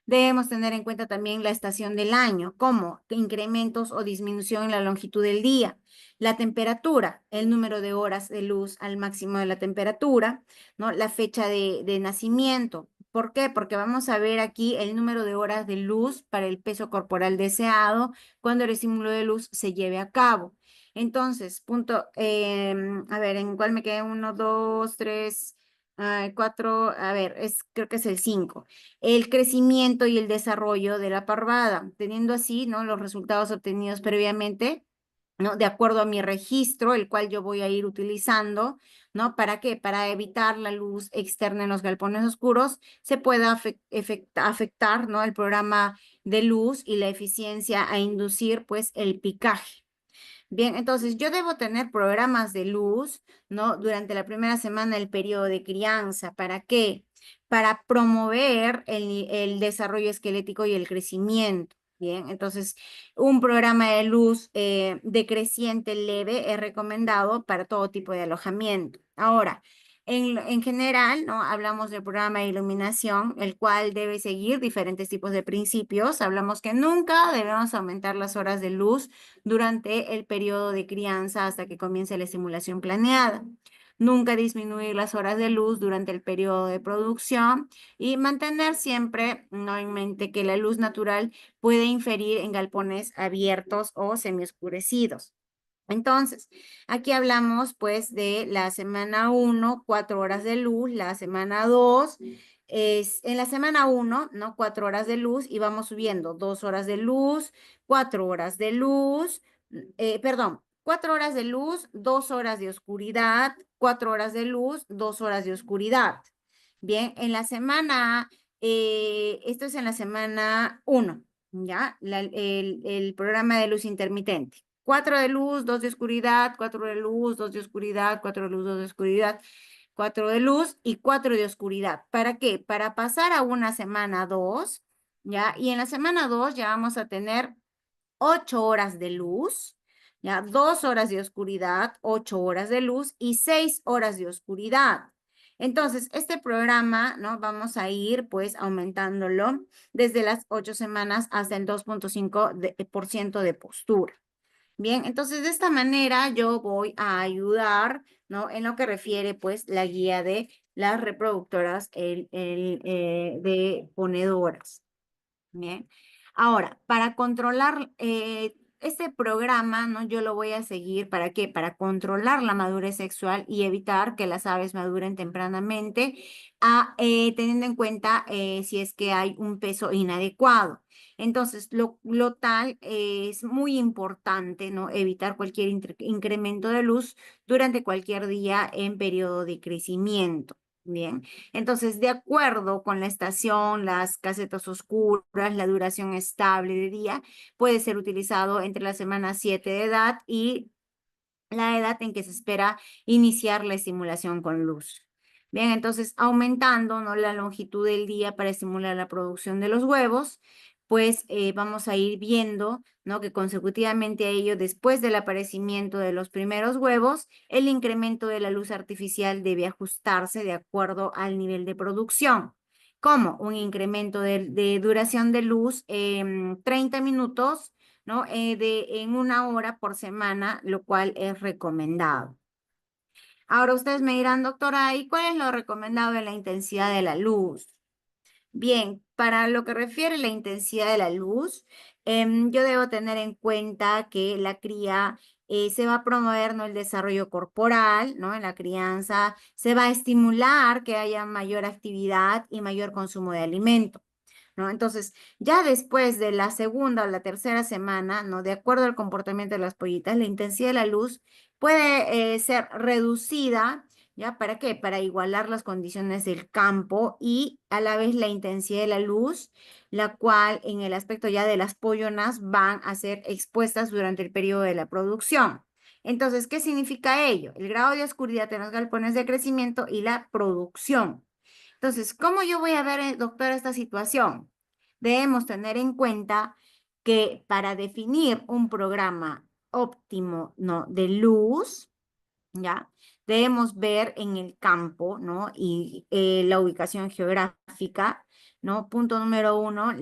Debemos tener en cuenta también la estación del año, como incrementos o disminución en la longitud del día, la temperatura, el número de horas de luz al máximo de la temperatura, ¿no? La fecha de nacimiento. ¿Por qué? Porque vamos a ver aquí el número de horas de luz para el peso corporal deseado cuando el estímulo de luz se lleve a cabo. Entonces, a ver, ¿en cuál me quedé? Uno, dos, tres, cuatro, a ver, creo que es el cinco, el crecimiento y el desarrollo de la parvada, teniendo así, ¿no? Los resultados obtenidos previamente, ¿no? De acuerdo a mi registro, el cual yo voy a ir utilizando, ¿no? ¿Para qué? Para evitar la luz externa en los galpones oscuros, se pueda afectar, ¿no? El programa de luz y la eficiencia a inducir, pues, el picaje. Bien, entonces yo debo tener programas de luz, ¿no? Durante la primera semana del periodo de crianza. ¿Para qué? Para promover el desarrollo esquelético y el crecimiento. Bien, entonces un programa de luz decreciente leve es recomendado para todo tipo de alojamiento. Ahora, en general, ¿no? Hablamos del programa de iluminación, el cual debe seguir diferentes tipos de principios. Hablamos que nunca debemos aumentar las horas de luz durante el periodo de crianza hasta que comience la estimulación planeada. Nunca disminuir las horas de luz durante el periodo de producción y mantener siempre, ¿no? En mente que la luz natural puede inferir en galpones abiertos o semioscurecidos. Entonces, aquí hablamos pues de la semana 1, 4 horas de luz, la semana 2 es en la semana 1, ¿no? 4 horas de luz y vamos subiendo 2 horas de luz, 4 horas de luz, perdón, 4 horas de luz, 2 horas de oscuridad, 4 horas de luz, 2 horas de oscuridad. Bien, en la semana, esto es en la semana 1, ¿ya? El programa de luz intermitente. 4 de luz, 2 de oscuridad, 4 de luz, 2 de oscuridad, 4 de luz, 2 de oscuridad, 4 de luz y 4 de oscuridad. ¿Para qué? Para pasar a una semana 2, ¿ya? Y en la semana 2 ya vamos a tener 8 horas de luz, ¿ya? 2 horas de oscuridad, 8 horas de luz y 6 horas de oscuridad. Entonces, este programa, ¿no? Vamos a ir pues aumentándolo desde las 8 semanas hasta el 2.5% de postura. Bien, entonces de esta manera yo voy a ayudar, ¿no? En lo que refiere, pues, la guía de las reproductoras de ponedoras. Bien. Ahora, para controlar este programa, ¿no? Yo lo voy a seguir, ¿para qué? Para controlar la madurez sexual y evitar que las aves maduren tempranamente, teniendo en cuenta si es que hay un peso inadecuado. Entonces, lo tal es muy importante, ¿no? Evitar cualquier incremento de luz durante cualquier día en periodo de crecimiento. Bien. Entonces, de acuerdo con la estación, las casetas oscuras, la duración estable de día, puede ser utilizado entre la semana 7 de edad y la edad en que se espera iniciar la estimulación con luz. Bien, entonces aumentando, ¿no? La longitud del día para estimular la producción de los huevos, pues vamos a ir viendo, ¿no? Que consecutivamente a ello, después del aparecimiento de los primeros huevos, el incremento de la luz artificial debe ajustarse de acuerdo al nivel de producción. Como un incremento de duración de luz en 30 minutos, ¿no? En una hora por semana, lo cual es recomendado. Ahora ustedes me dirán, doctora, ¿y cuál es lo recomendado de la intensidad de la luz? Bien, para lo que refiere a la intensidad de la luz, yo debo tener en cuenta que la cría se va a promover, ¿no? El desarrollo corporal, ¿no? En la crianza se va a estimular que haya mayor actividad y mayor consumo de alimento. ¿No? Entonces, ya después de la segunda o la tercera semana, ¿no? De acuerdo al comportamiento de las pollitas, la intensidad de la luz puede ser reducida, ¿ya? ¿Para qué? Para igualar las condiciones del campo y a la vez la intensidad de la luz, la cual en el aspecto ya de las pollonas van a ser expuestas durante el periodo de la producción. Entonces, ¿qué significa ello? El grado de oscuridad en los galpones de crecimiento y la producción. Entonces, ¿cómo yo voy a ver, doctora, esta situación? Debemos tener en cuenta que para definir un programa óptimo, ¿no? De luz, ¿ya? Debemos ver en el campo, ¿no? Y la ubicación geográfica, ¿no? Punto número 1,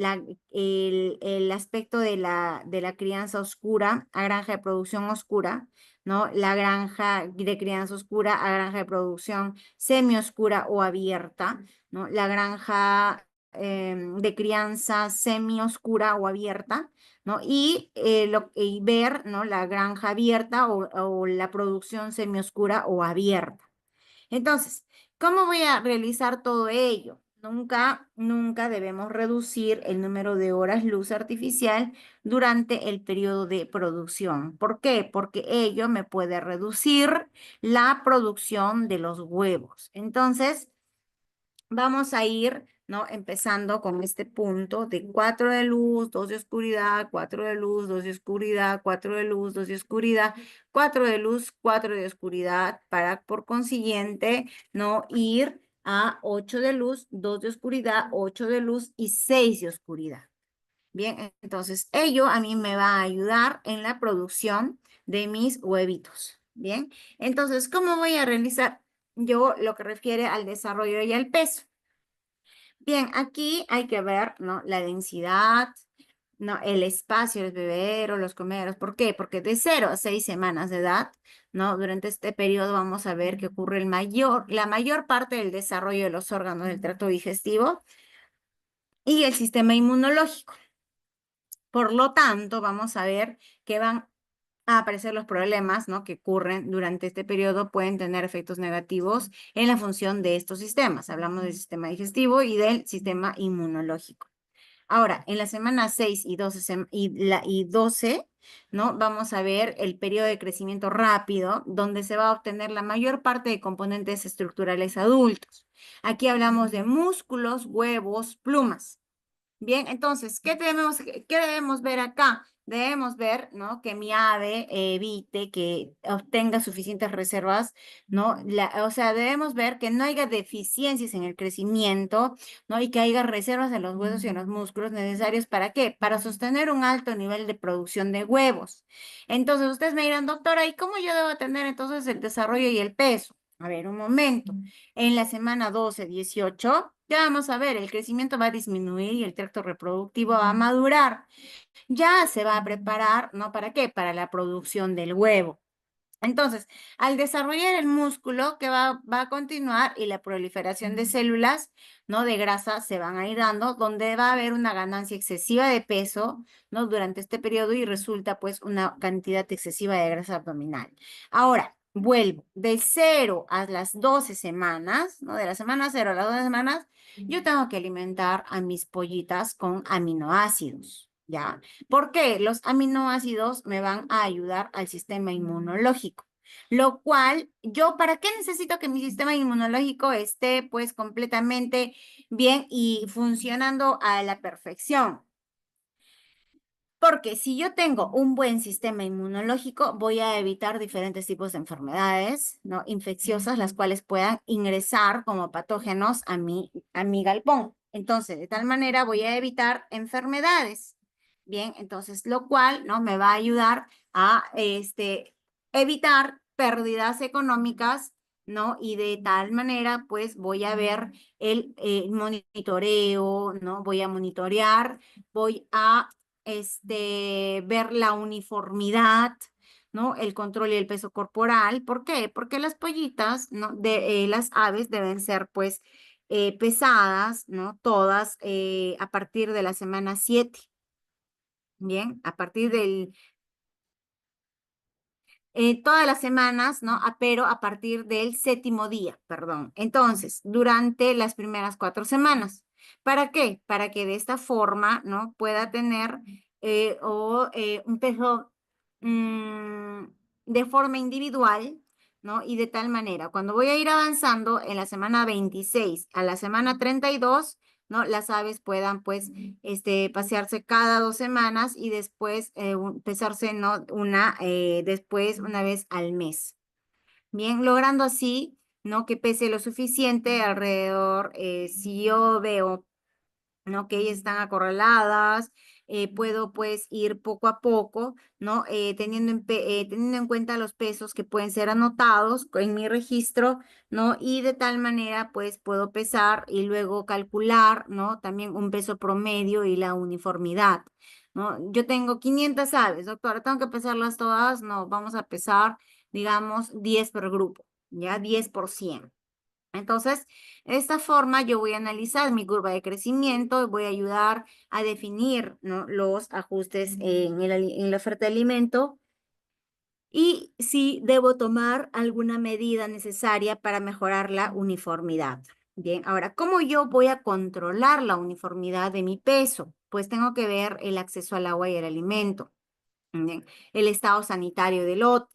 el aspecto de la crianza oscura a granja de producción oscura, ¿no? La granja de crianza oscura a granja de producción semioscura o abierta, ¿no? La granja de crianza semioscura o abierta, ¿no? Y ver, ¿no? La granja abierta o la producción semioscura o abierta. Entonces, ¿cómo voy a realizar todo ello? Nunca debemos reducir el número de horas luz artificial durante el periodo de producción. ¿Por qué? Porque ello me puede reducir la producción de los huevos. Entonces, vamos a ir, ¿no? Empezando con este punto de 4 de luz, 2 de oscuridad, 4 de luz, 2 de oscuridad, 4 de luz, 2 de oscuridad, 4 de luz, 4 de oscuridad, para por consiguiente, ¿no? Ir a 8 de luz, 2 de oscuridad, 8 de luz y 6 de oscuridad. Bien, entonces ello a mí me va a ayudar en la producción de mis huevitos. Bien, entonces, ¿cómo voy a realizar yo lo que refiere al desarrollo y al peso? Bien, aquí hay que ver, ¿no? La densidad, ¿no? El espacio, los bebederos, los comederos. ¿Por qué? Porque de 0 a 6 semanas de edad, ¿no? Durante este periodo vamos a ver que ocurre la mayor parte del desarrollo de los órganos del tracto digestivo y el sistema inmunológico. Por lo tanto, vamos a ver que van a aparecer los problemas, ¿no? Que ocurren durante este periodo, pueden tener efectos negativos en la función de estos sistemas. Hablamos del sistema digestivo y del sistema inmunológico. Ahora, en la semana 6 y 12, y 12, ¿no? Vamos a ver el periodo de crecimiento rápido, donde se va a obtener la mayor parte de componentes estructurales adultos. Aquí hablamos de músculos, huevos, plumas. Bien, entonces, ¿qué debemos ver acá? Debemos ver, ¿no? Que mi ave evite que obtenga suficientes reservas, ¿no? O sea, debemos ver que no haya deficiencias en el crecimiento, ¿no? Y que haya reservas en los huesos y en los músculos necesarios, ¿para qué? Para sostener un alto nivel de producción de huevos. Entonces, ustedes me dirán, doctora, ¿y cómo yo debo tener entonces el desarrollo y el peso? A ver, un momento. En la semana 12, 18, ya vamos a ver, el crecimiento va a disminuir y el tracto reproductivo va a madurar. Ya se va a preparar, ¿no? ¿Para qué? Para la producción del huevo. Entonces, al desarrollar el músculo que va a continuar y la proliferación de células, ¿no? De grasa se van a ir dando, donde va a haber una ganancia excesiva de peso, ¿no? Durante este periodo y resulta pues una cantidad excesiva de grasa abdominal. Ahora, vuelvo, de 0 a las 12 semanas, ¿no? De la semana 0 a las 12 semanas, yo tengo que alimentar a mis pollitas con aminoácidos, ¿ya? ¿Por qué? Los aminoácidos me van a ayudar al sistema inmunológico, lo cual yo, ¿para qué necesito que mi sistema inmunológico esté pues completamente bien y funcionando a la perfección? Porque si yo tengo un buen sistema inmunológico, voy a evitar diferentes tipos de enfermedades, ¿no? Infecciosas, las cuales puedan ingresar como patógenos a mi galpón. Entonces, de tal manera voy a evitar enfermedades. Bien, entonces, lo cual, ¿no? Me va a ayudar a evitar pérdidas económicas, ¿no? Y de tal manera, pues, voy a ver el monitoreo, ¿no? Voy a monitorear, voy a ver la uniformidad, ¿no? El control y el peso corporal. ¿Por qué? Porque las pollitas, ¿no? Las aves deben ser, pues, pesadas, ¿no? Todas a partir de la semana 7. Bien, a partir del todas las semanas, ¿no? Pero a partir del séptimo día, perdón. Entonces, durante las primeras 4 semanas. ¿Para qué? Para que de esta forma, ¿no? Pueda tener un peso mm, de forma individual, ¿no? Y de tal manera, cuando voy a ir avanzando en la semana 26 a la semana 32, ¿no? Las aves puedan, pues, pasearse cada 2 semanas y después pesarse, ¿no? Después una vez al mes. Bien, logrando así, ¿no? Que pese lo suficiente alrededor, si yo veo, ¿no? Que ellas están acorraladas, puedo pues ir poco a poco, ¿no? Teniendo en cuenta los pesos que pueden ser anotados en mi registro, ¿no? Y de tal manera pues puedo pesar y luego calcular, ¿no? También un peso promedio y la uniformidad, ¿no? Yo tengo 500 aves, doctora, ¿tengo que pesarlas todas? No, vamos a pesar, digamos, 10 por grupo, ¿ya? 10%. Entonces, de esta forma yo voy a analizar mi curva de crecimiento y voy a ayudar a definir, ¿no? Los ajustes en la oferta de alimento y si debo tomar alguna medida necesaria para mejorar la uniformidad. Bien, ahora, ¿cómo yo voy a controlar la uniformidad de mi peso? Pues tengo que ver el acceso al agua y al alimento. Bien, el estado sanitario del lote,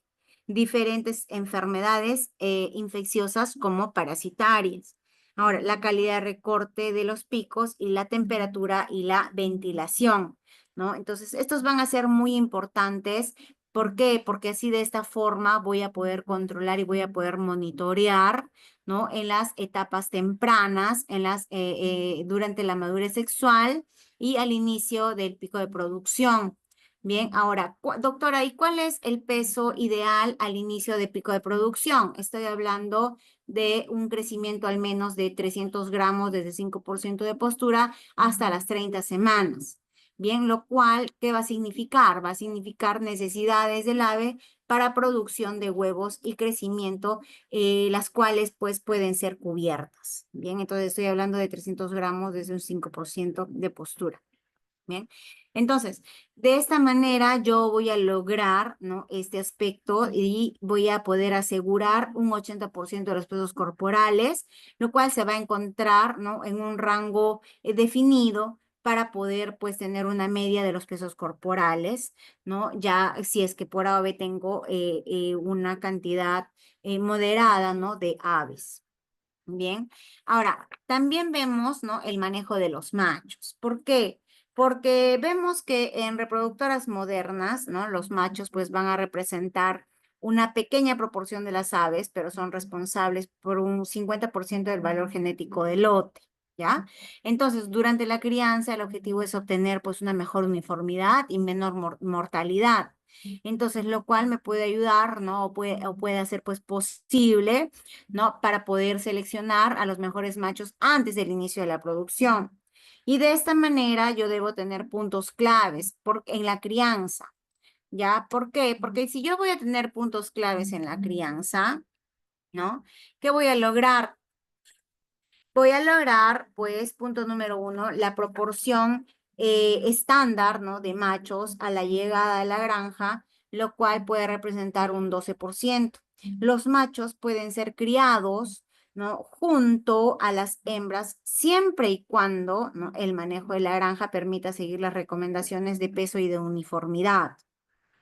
diferentes enfermedades infecciosas como parasitarias. Ahora, la calidad de recorte de los picos y la temperatura y la ventilación, ¿no? Entonces, estos van a ser muy importantes. ¿Por qué? Porque así de esta forma voy a poder controlar y voy a poder monitorear, ¿no? En las etapas tempranas, durante la madurez sexual y al inicio del pico de producción. Bien, ahora, doctora, ¿y cuál es el peso ideal al inicio de pico de producción? Estoy hablando de un crecimiento al menos de 300 gramos desde 5% de postura hasta las 30 semanas. Bien, lo cual, ¿qué va a significar? Va a significar necesidades del ave para producción de huevos y crecimiento, las cuales pues pueden ser cubiertas. Bien, entonces estoy hablando de 300 gramos desde un 5% de postura. Bien, entonces, de esta manera yo voy a lograr, ¿no? Este aspecto y voy a poder asegurar un 80% de los pesos corporales, lo cual se va a encontrar, ¿no? En un rango definido para poder, pues, tener una media de los pesos corporales, ¿no? Ya si es que por A o B tengo una cantidad moderada, ¿no? De aves. Bien, ahora también vemos, ¿no? El manejo de los machos. ¿Por qué? Porque vemos que en reproductoras modernas, ¿no? Los machos pues van a representar una pequeña proporción de las aves, pero son responsables por un 50% del valor genético del lote, ¿ya? Entonces, durante la crianza, el objetivo es obtener pues una mejor uniformidad y menor mortalidad. Entonces, lo cual me puede ayudar, ¿no? O puede hacer pues posible, ¿no? Para poder seleccionar a los mejores machos antes del inicio de la producción. Y de esta manera yo debo tener puntos claves en la crianza, ¿ya? ¿Por qué? Porque si yo voy a tener puntos claves en la crianza, ¿no? ¿Qué voy a lograr? Voy a lograr, pues, punto número uno, la proporción estándar, ¿no? De machos a la llegada a la granja, lo cual puede representar un 12%. Los machos pueden ser criados, ¿no? Junto a las hembras, siempre y cuando, ¿no? El manejo de la granja permita seguir las recomendaciones de peso y de uniformidad.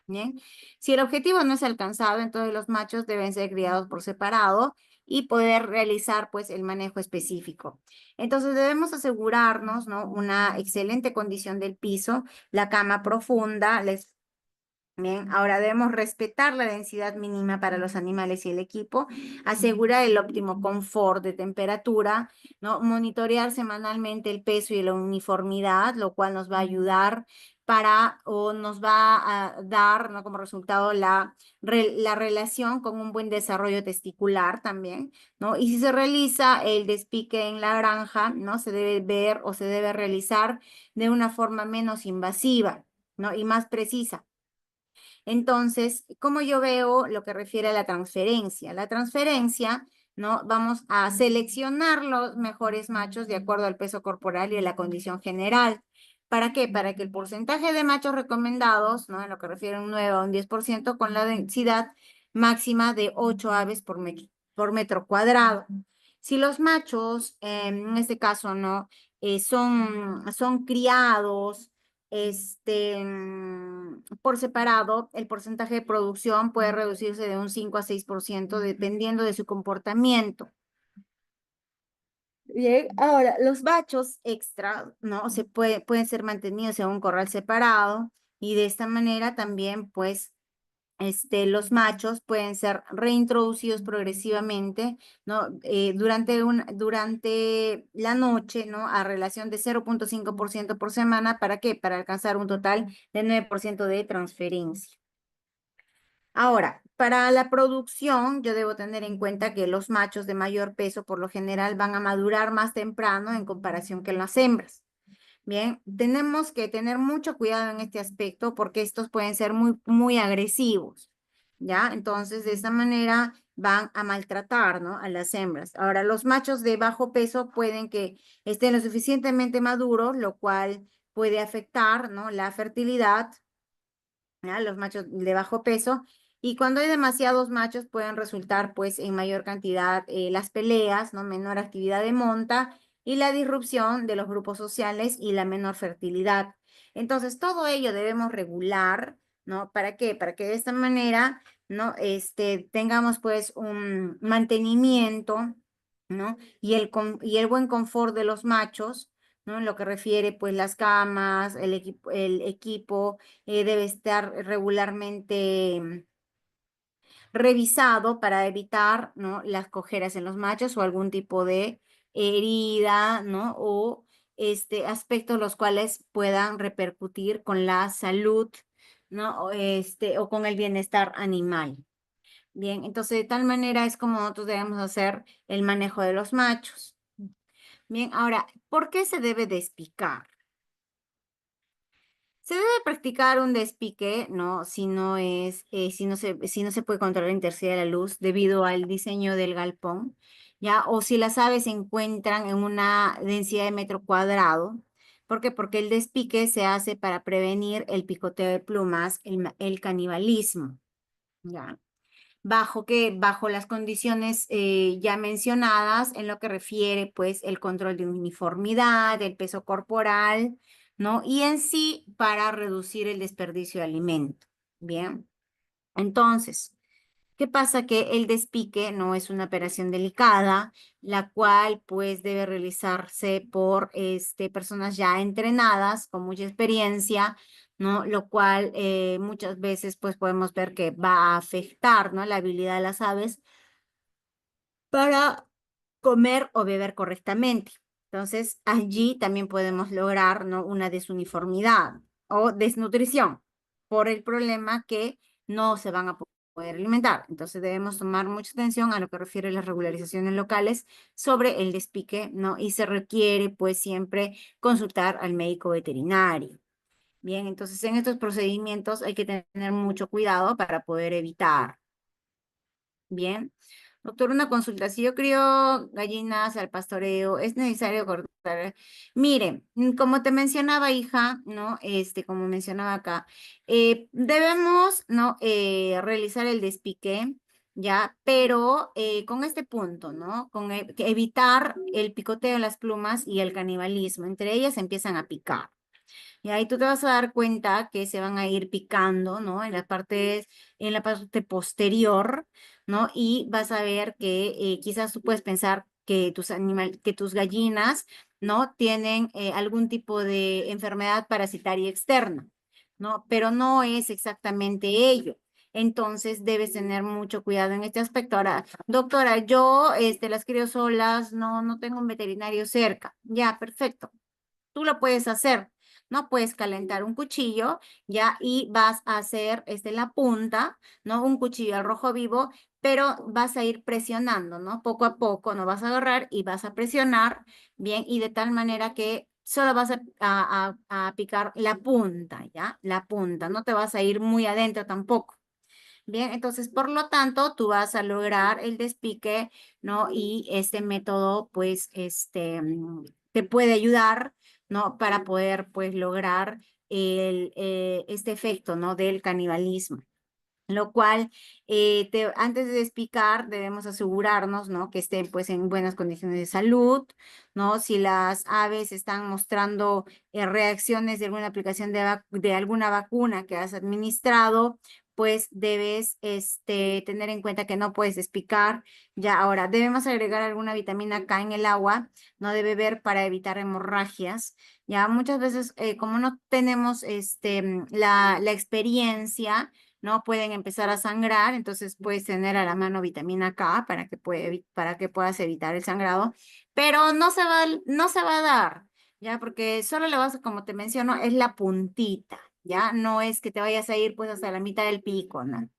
Bien, si el objetivo no es alcanzado, entonces los machos deben ser criados por separado y poder realizar pues el manejo específico. Entonces debemos asegurarnos, ¿no? Una excelente condición del piso, la cama profunda, bien, ahora debemos respetar la densidad mínima para los animales y el equipo, asegurar el óptimo confort de temperatura, ¿no? Monitorear semanalmente el peso y la uniformidad, lo cual nos va a ayudar o nos va a dar, ¿no? Como resultado la relación con un buen desarrollo testicular también, ¿no? Y si se realiza el despique en la granja, ¿no? Se debe ver o se debe realizar de una forma menos invasiva, ¿no? Y más precisa. Entonces, como yo veo lo que refiere a la transferencia, ¿no? Vamos a seleccionar los mejores machos de acuerdo al peso corporal y a la condición general. ¿Para qué? Para que el porcentaje de machos recomendados, ¿no? En lo que refiere a un 9 o un 10% con la densidad máxima de 8 aves por metro cuadrado. Si los machos, en este caso, ¿no? Son criados, por separado, el porcentaje de producción puede reducirse de un 5 a 6% dependiendo de su comportamiento. Bien, ahora, los machos extra, ¿no? Pueden ser mantenidos en un corral separado y de esta manera también, pues, los machos pueden ser reintroducidos progresivamente, ¿no? Durante la noche, ¿no? A relación de 0,5% por semana. ¿Para qué? Para alcanzar un total de 9% de transferencia. Ahora, para la producción, yo debo tener en cuenta que los machos de mayor peso por lo general van a madurar más temprano en comparación que las hembras. Bien, tenemos que tener mucho cuidado en este aspecto porque estos pueden ser muy, muy agresivos, ¿ya? Entonces, de esta manera van a maltratar, ¿no? A las hembras. Ahora, los machos de bajo peso pueden que estén lo suficientemente maduros, lo cual puede afectar, ¿no? La fertilidad, ¿ya? Los machos de bajo peso. Y cuando hay demasiados machos pueden resultar pues en mayor cantidad las peleas, ¿no? Menor actividad de monta y la disrupción de los grupos sociales y la menor fertilidad. Entonces, todo ello debemos regular, ¿no? ¿Para qué? Para que de esta manera, ¿no? Tengamos pues un mantenimiento, ¿no? Y el buen confort de los machos, ¿no? En lo que refiere pues las camas, el equipo debe estar regularmente revisado para evitar, ¿no? Las cojeras en los machos o algún tipo de herida, ¿no? O aspectos los cuales puedan repercutir con la salud, ¿no? O con el bienestar animal. Bien, entonces de tal manera es como nosotros debemos hacer el manejo de los machos. Bien, ahora, ¿por qué se debe despicar? Se debe practicar un despique, ¿no? Si no se puede controlar la intensidad de la luz debido al diseño del galpón, ¿ya? O si las aves se encuentran en una densidad de metro cuadrado, ¿Por qué? Porque el despique se hace para prevenir el picoteo de plumas, el canibalismo, ¿ya? Bajo las condiciones ya mencionadas en lo que refiere pues el control de uniformidad, el peso corporal, ¿no? Y en sí para reducir el desperdicio de alimento. Bien, entonces, ¿qué pasa? Que el despique no es una operación delicada, la cual pues debe realizarse por personas ya entrenadas, con mucha experiencia, ¿no? Lo cual muchas veces pues podemos ver que va a afectar, ¿no? La habilidad de las aves para comer o beber correctamente. Entonces, allí también podemos lograr, ¿no? Una desuniformidad o desnutrición por el problema que no se van a poder alimentar. Entonces, debemos tomar mucha atención a lo que refiere a las regularizaciones locales sobre el despique, ¿no? Y se requiere, pues, siempre consultar al médico veterinario. Bien, entonces en estos procedimientos hay que tener mucho cuidado para poder evitar. Bien. Doctor, una consulta. Si yo crío gallinas al pastoreo, ¿es necesario cortar? Mire, como te mencionaba, hija, ¿no? Como mencionaba acá, debemos, ¿no? Realizar el despique, ¿ya? Pero con este punto, ¿no? Que evitar el picoteo de las plumas y el canibalismo. Entre ellas empiezan a picar. Y ahí tú te vas a dar cuenta que se van a ir picando, ¿no? En la parte posterior, ¿no? Y vas a ver que quizás tú puedes pensar que que tus gallinas, ¿no? Tienen algún tipo de enfermedad parasitaria externa, ¿no? Pero no es exactamente ello. Entonces debes tener mucho cuidado en este aspecto. Ahora, doctora, yo las crío solas, no tengo un veterinario cerca. Ya, perfecto. Tú lo puedes hacer, ¿no? Puedes calentar un cuchillo, ¿ya? Y vas a hacer la punta, ¿no? Un cuchillo al rojo vivo, pero vas a ir presionando, ¿no? Poco a poco, no vas a agarrar y vas a presionar, ¿bien? Y de tal manera que solo vas a picar la punta, ¿ya? La punta, no te vas a ir muy adentro tampoco. Bien, entonces, por lo tanto, tú vas a lograr el despique, ¿no? Y este método, pues, te puede ayudar, ¿no? Para poder, pues, lograr este efecto, ¿no? Del canibalismo. Lo cual, antes de despicar, debemos asegurarnos, ¿no? Que estén, pues, en buenas condiciones de salud, ¿no? Si las aves están mostrando reacciones de alguna aplicación de alguna vacuna que has administrado, pues debes, tener en cuenta que no puedes despicar. Ya, ahora, debemos agregar alguna vitamina K en el agua, no de beber para evitar hemorragias. Ya, muchas veces, como no tenemos, la experiencia, ¿no? Pueden empezar a sangrar, entonces puedes tener a la mano vitamina K para que puedas evitar el sangrado, pero no se va a dar, ¿ya? Porque solo le vas, como te menciono, es la puntita, ¿ya? No es que te vayas a ir pues hasta la mitad del pico, ¿no?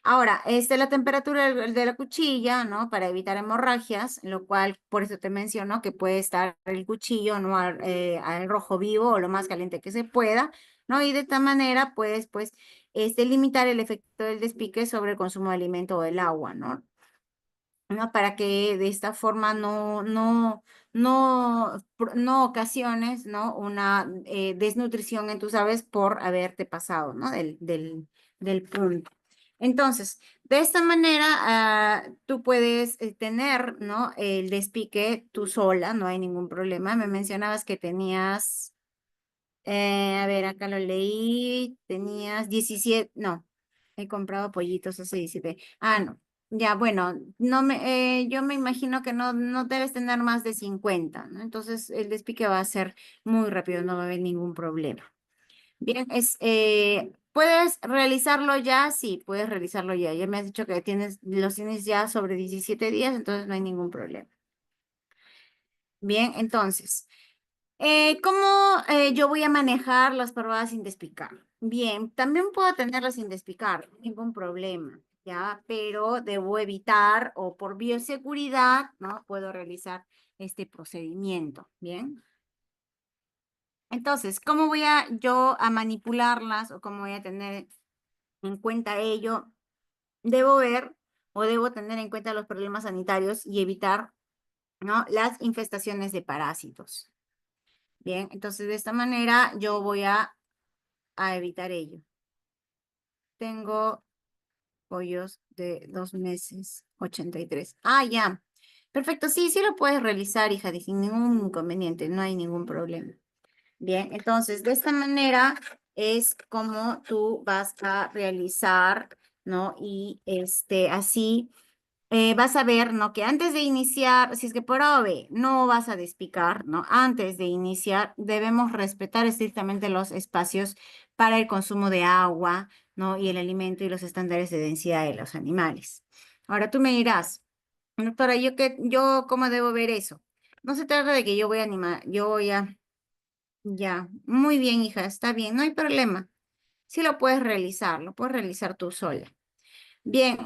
Ahora, la temperatura de la cuchilla, ¿no? Para evitar hemorragias, lo cual por eso te menciono que puede estar el cuchillo, ¿no? Al rojo vivo o lo más caliente que se pueda, ¿no? Y de esta manera puedes, pues, limitar el efecto del despique sobre el consumo de alimento o del agua, ¿no? ¿No? Para que de esta forma no ocasiones, ¿no? Una desnutrición en tus aves por haberte pasado, ¿no? Del punto. Entonces, de esta manera, tú puedes tener, ¿no? El despique tú sola, no hay ningún problema. Me mencionabas que tenías, a ver, acá lo leí, tenías 17, no, he comprado pollitos hace 17. Ah, no. Ya, bueno, yo me imagino que no debes tener más de 50, ¿no? Entonces el despique va a ser muy rápido, no va a haber ningún problema. Bien, ¿puedes realizarlo ya? Sí, puedes realizarlo ya. Ya me has dicho que los tienes ya sobre 17 días, entonces no hay ningún problema. Bien, entonces. ¿Cómo yo voy a manejar las parvadas sin despicar? Bien, también puedo tenerlas sin despicar, ningún problema, ¿ya? Pero debo evitar o por bioseguridad, ¿no? Puedo realizar este procedimiento, ¿bien? Entonces, ¿cómo voy yo a manipularlas o cómo voy a tener en cuenta ello? Debo ver o debo tener en cuenta los problemas sanitarios y evitar, ¿no? Las infestaciones de parásitos. Bien, entonces de esta manera yo voy a evitar ello. Tengo pollos de 2 meses, 83. Ah, ya. Perfecto, sí, sí lo puedes realizar, hija, sin ningún inconveniente, no hay ningún problema. Bien, entonces de esta manera es como tú vas a realizar, ¿no? Y así vas a ver, ¿no? Que antes de iniciar, si es que por A o B no vas a despicar, ¿no? Antes de iniciar, debemos respetar estrictamente los espacios para el consumo de agua, ¿no? Y el alimento y los estándares de densidad de los animales. Ahora tú me dirás, doctora, yo cómo debo ver eso? No se trata de que yo voy a animar, yo voy a, ya, muy bien, hija, está bien, no hay problema. Sí lo puedes realizar tú sola. Bien,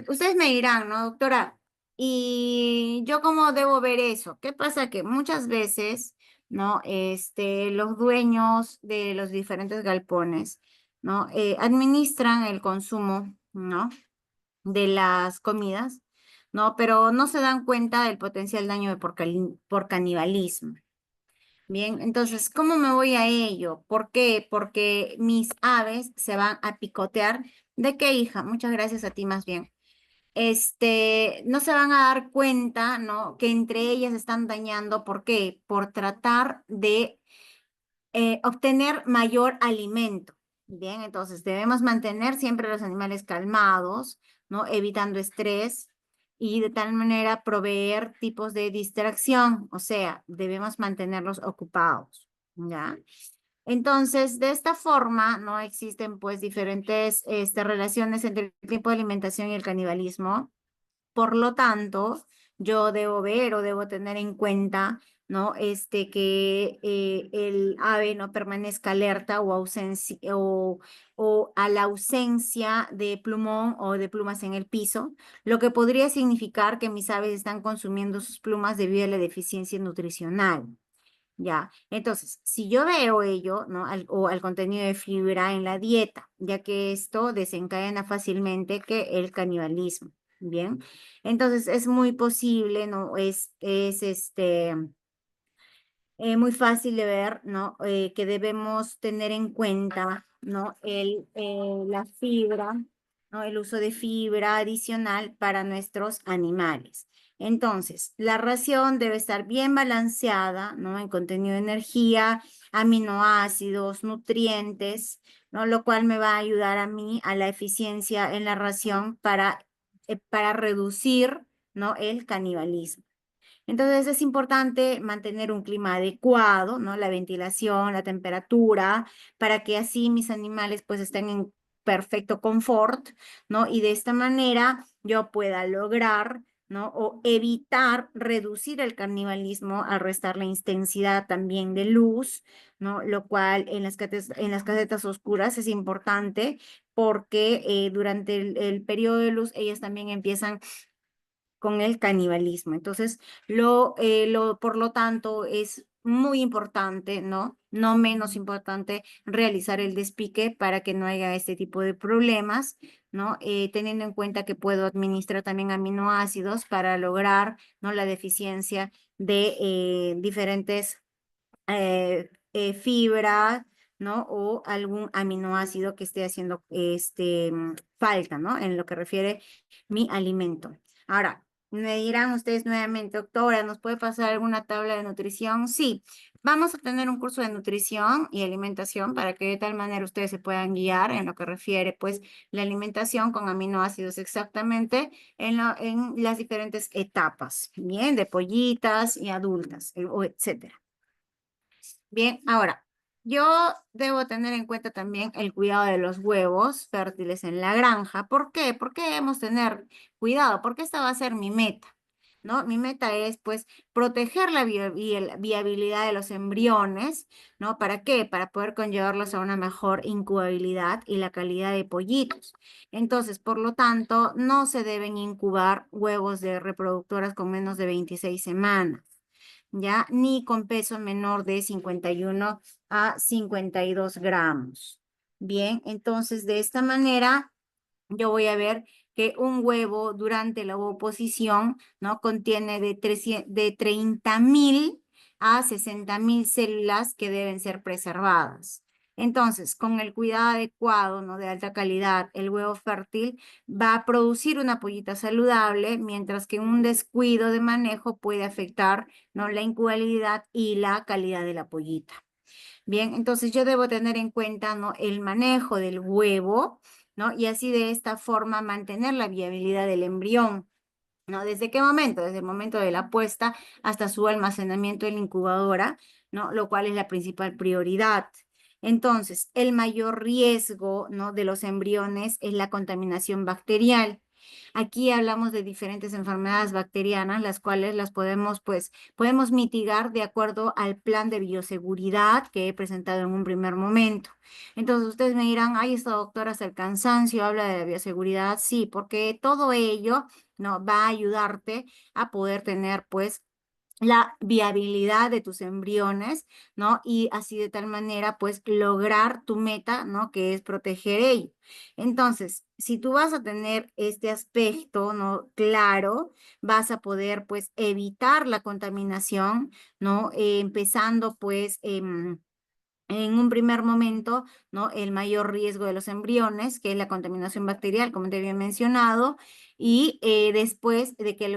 ustedes me dirán, ¿no, doctora? ¿Y yo cómo debo ver eso? ¿Qué pasa? Que muchas veces, ¿no? Los dueños de los diferentes galpones, ¿no? Administran el consumo, ¿no? De las comidas, ¿no? Pero no se dan cuenta del potencial daño por canibalismo. Bien, entonces, ¿cómo me voy a ello? ¿Por qué? Porque mis aves se van a picotear. ¿De qué, hija? Muchas gracias a ti más bien. No se van a dar cuenta, ¿no? Que entre ellas están dañando. ¿Por qué? Por tratar de obtener mayor alimento. Bien, entonces debemos mantener siempre los animales calmados, ¿no? Evitando estrés y de tal manera proveer tipos de distracción, o sea, debemos mantenerlos ocupados, ¿ya? Entonces, de esta forma, ¿no? Existen pues diferentes relaciones entre el tiempo de alimentación y el canibalismo. Por lo tanto, yo debo ver o debo tener en cuenta, ¿no? Que el ave no permanezca alerta o a la ausencia de plumón o de plumas en el piso, lo que podría significar que mis aves están consumiendo sus plumas debido a la deficiencia nutricional. Ya, entonces, si yo veo ello, ¿no? O al contenido de fibra en la dieta, ya que esto desencadena fácilmente que el canibalismo, ¿bien? Entonces, es muy posible, ¿no? Muy fácil de ver, ¿no? Que debemos tener en cuenta, ¿no? La fibra, ¿no? El uso de fibra adicional para nuestros animales. Entonces, la ración debe estar bien balanceada, ¿no? En contenido de energía, aminoácidos, nutrientes, ¿no? Lo cual me va a ayudar a mí a la eficiencia en la ración para reducir, ¿no? El canibalismo. Entonces es importante mantener un clima adecuado, ¿no? La ventilación, la temperatura, para que así mis animales pues estén en perfecto confort, ¿no? Y de esta manera yo pueda lograr, ¿no? O evitar reducir el canibalismo al restar la intensidad también de luz, ¿no? Lo cual en las casetas oscuras es importante porque durante el periodo de luz ellas también empiezan con el canibalismo. Entonces, por lo tanto, es muy importante, ¿no? No menos importante realizar el despique para que no haya este tipo de problemas, ¿no? Teniendo en cuenta que puedo administrar también aminoácidos para lograr, ¿no? La deficiencia de diferentes fibra, ¿no? O algún aminoácido que esté haciendo falta, ¿no? En lo que refiere mi alimento. Ahora, me dirán ustedes nuevamente, doctora, ¿nos puede pasar alguna tabla de nutrición? Sí, vamos a tener un curso de nutrición y alimentación para que de tal manera ustedes se puedan guiar en lo que refiere, pues, la alimentación con aminoácidos exactamente en las diferentes etapas, ¿bien? De pollitas y adultas, o etcétera. Bien, ahora, yo debo tener en cuenta también el cuidado de los huevos fértiles en la granja. ¿Por qué? ¿Por qué debemos tener cuidado? Porque esta va a ser mi meta, ¿no? Mi meta es, pues, proteger la viabilidad de los embriones, ¿no? ¿Para qué? Para poder conllevarlos a una mejor incubabilidad y la calidad de pollitos. Entonces, por lo tanto, no se deben incubar huevos de reproductoras con menos de 26 semanas. ¿Ya? Ni con peso menor de 51 a 52 gramos. Bien, entonces de esta manera yo voy a ver que un huevo durante la ovoposición, ¿no? Contiene de 30.000 a 60.000 células que deben ser preservadas. Entonces, con el cuidado adecuado, ¿no? De alta calidad, el huevo fértil va a producir una pollita saludable, mientras que un descuido de manejo puede afectar, ¿no? La incubabilidad y la calidad de la pollita. Bien, entonces yo debo tener en cuenta, ¿no? El manejo del huevo, ¿no? Y así de esta forma mantener la viabilidad del embrión. ¿No? ¿Desde qué momento? Desde el momento de la puesta hasta su almacenamiento en la incubadora, ¿no? Lo cual es la principal prioridad. Entonces, el mayor riesgo, ¿no? De los embriones es la contaminación bacterial. Aquí hablamos de diferentes enfermedades bacterianas, las cuales las podemos, pues, podemos mitigar de acuerdo al plan de bioseguridad que he presentado en un primer momento. Entonces, ustedes me dirán, ay, esta doctora hasta el cansancio habla de la bioseguridad. Sí, porque todo ello, ¿no? Va a ayudarte a poder tener, pues, la viabilidad de tus embriones, ¿no? Y así de tal manera, pues, lograr tu meta, ¿no? Que es proteger ello. Entonces, si tú vas a tener este aspecto, ¿no? Claro, vas a poder, pues, evitar la contaminación, ¿no? Empezando, pues, en un primer momento, ¿no? El mayor riesgo de los embriones, que es la contaminación bacterial, como te había mencionado, y después de que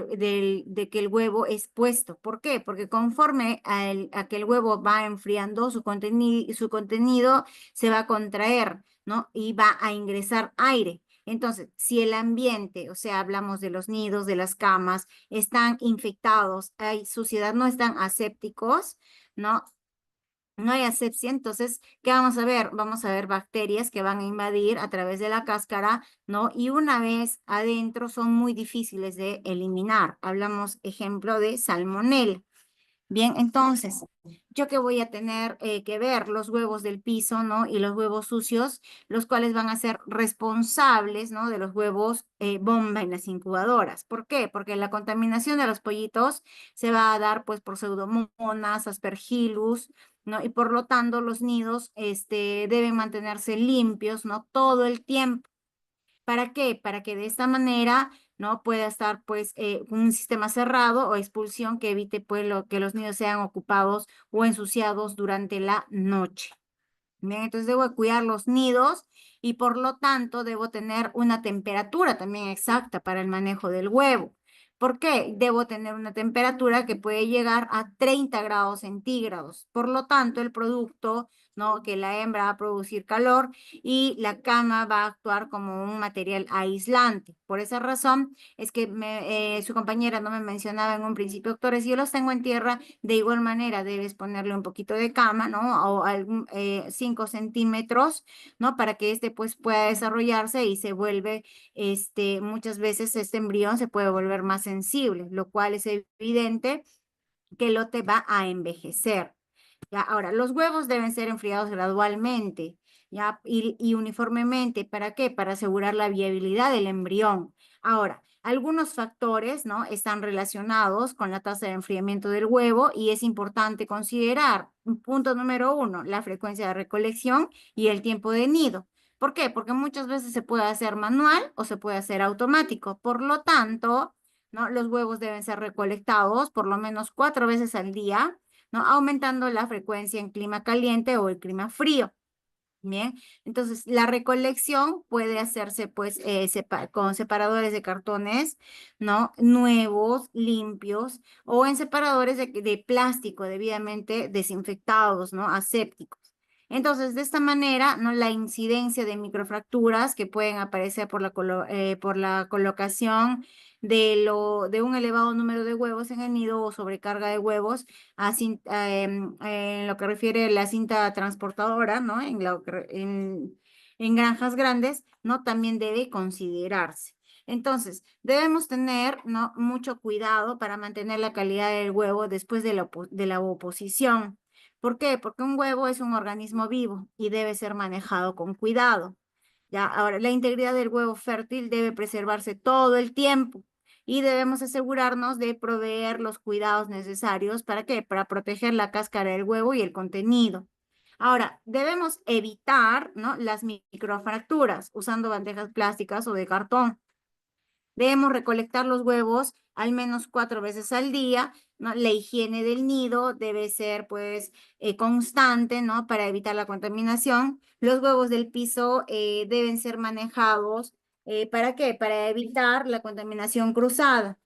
de que el huevo es puesto. ¿Por qué? Porque conforme a que el huevo va enfriando, su contenido se va a contraer, ¿no? Y va a ingresar aire. Entonces, si el ambiente, o sea, hablamos de los nidos, de las camas, están infectados, hay suciedad, no están asépticos, ¿no? No hay asepsia, entonces, ¿qué vamos a ver? Vamos a ver bacterias que van a invadir a través de la cáscara, ¿no? Y una vez adentro son muy difíciles de eliminar. Hablamos, ejemplo, de salmonella. Bien, entonces, yo que voy a tener que ver los huevos del piso, ¿no? Y los huevos sucios, los cuales van a ser responsables, ¿no? De los huevos bomba en las incubadoras. ¿Por qué? Porque la contaminación de los pollitos se va a dar, pues, por pseudomonas, aspergillus, ¿no? Y por lo tanto, los nidos, deben mantenerse limpios, ¿no? Todo el tiempo. ¿Para qué? Para que de esta manera, ¿no? Pueda estar, pues, un sistema cerrado o expulsión que evite, pues, que los nidos sean ocupados o ensuciados durante la noche. Bien, entonces debo cuidar los nidos y por lo tanto debo tener una temperatura también exacta para el manejo del huevo. ¿Por qué? Debo tener una temperatura que puede llegar a 30 grados centígrados. Por lo tanto, el producto, ¿no? Que la hembra va a producir calor y la cama va a actuar como un material aislante. Por esa razón es que su compañera no me mencionaba en un principio, doctores, si yo los tengo en tierra, de igual manera debes ponerle un poquito de cama, ¿no? O algún 5 centímetros, ¿no? Para que este pues pueda desarrollarse y se vuelve, muchas veces este embrión se puede volver más sensible, lo cual es evidente que el lote va a envejecer. ¿Ya? Ahora, los huevos deben ser enfriados gradualmente, ¿ya? Y uniformemente. ¿Para qué? Para asegurar la viabilidad del embrión. Ahora, algunos factores, ¿no? Están relacionados con la tasa de enfriamiento del huevo y es importante considerar, punto número uno, la frecuencia de recolección y el tiempo de nido. ¿Por qué? Porque muchas veces se puede hacer manual o se puede hacer automático. Por lo tanto, ¿no? Los huevos deben ser recolectados por lo menos 4 veces al día, ¿no? Aumentando la frecuencia en clima caliente o el clima frío. Bien, entonces la recolección puede hacerse pues con separadores de cartones, ¿no? Nuevos, limpios o en separadores de plástico debidamente desinfectados, ¿no? Asépticos. Entonces, de esta manera, ¿no? La incidencia de microfracturas que pueden aparecer por la colocación de un elevado número de huevos en el nido o sobrecarga de huevos en lo que refiere a la cinta transportadora, ¿no? En granjas grandes, ¿no? También debe considerarse. Entonces, debemos tener, ¿no? Mucho cuidado para mantener la calidad del huevo después de la oposición. ¿Por qué? Porque un huevo es un organismo vivo y debe ser manejado con cuidado. Ya, ahora, la integridad del huevo fértil debe preservarse todo el tiempo y debemos asegurarnos de proveer los cuidados necesarios. ¿Para qué? Para proteger la cáscara del huevo y el contenido. Ahora, debemos evitar, ¿no? Las microfracturas usando bandejas plásticas o de cartón. Debemos recolectar los huevos al menos 4 veces al día, ¿no? La higiene del nido debe ser pues constante, ¿no? Para evitar la contaminación. Los huevos del piso deben ser manejados. ¿Para qué? Para evitar la contaminación cruzada.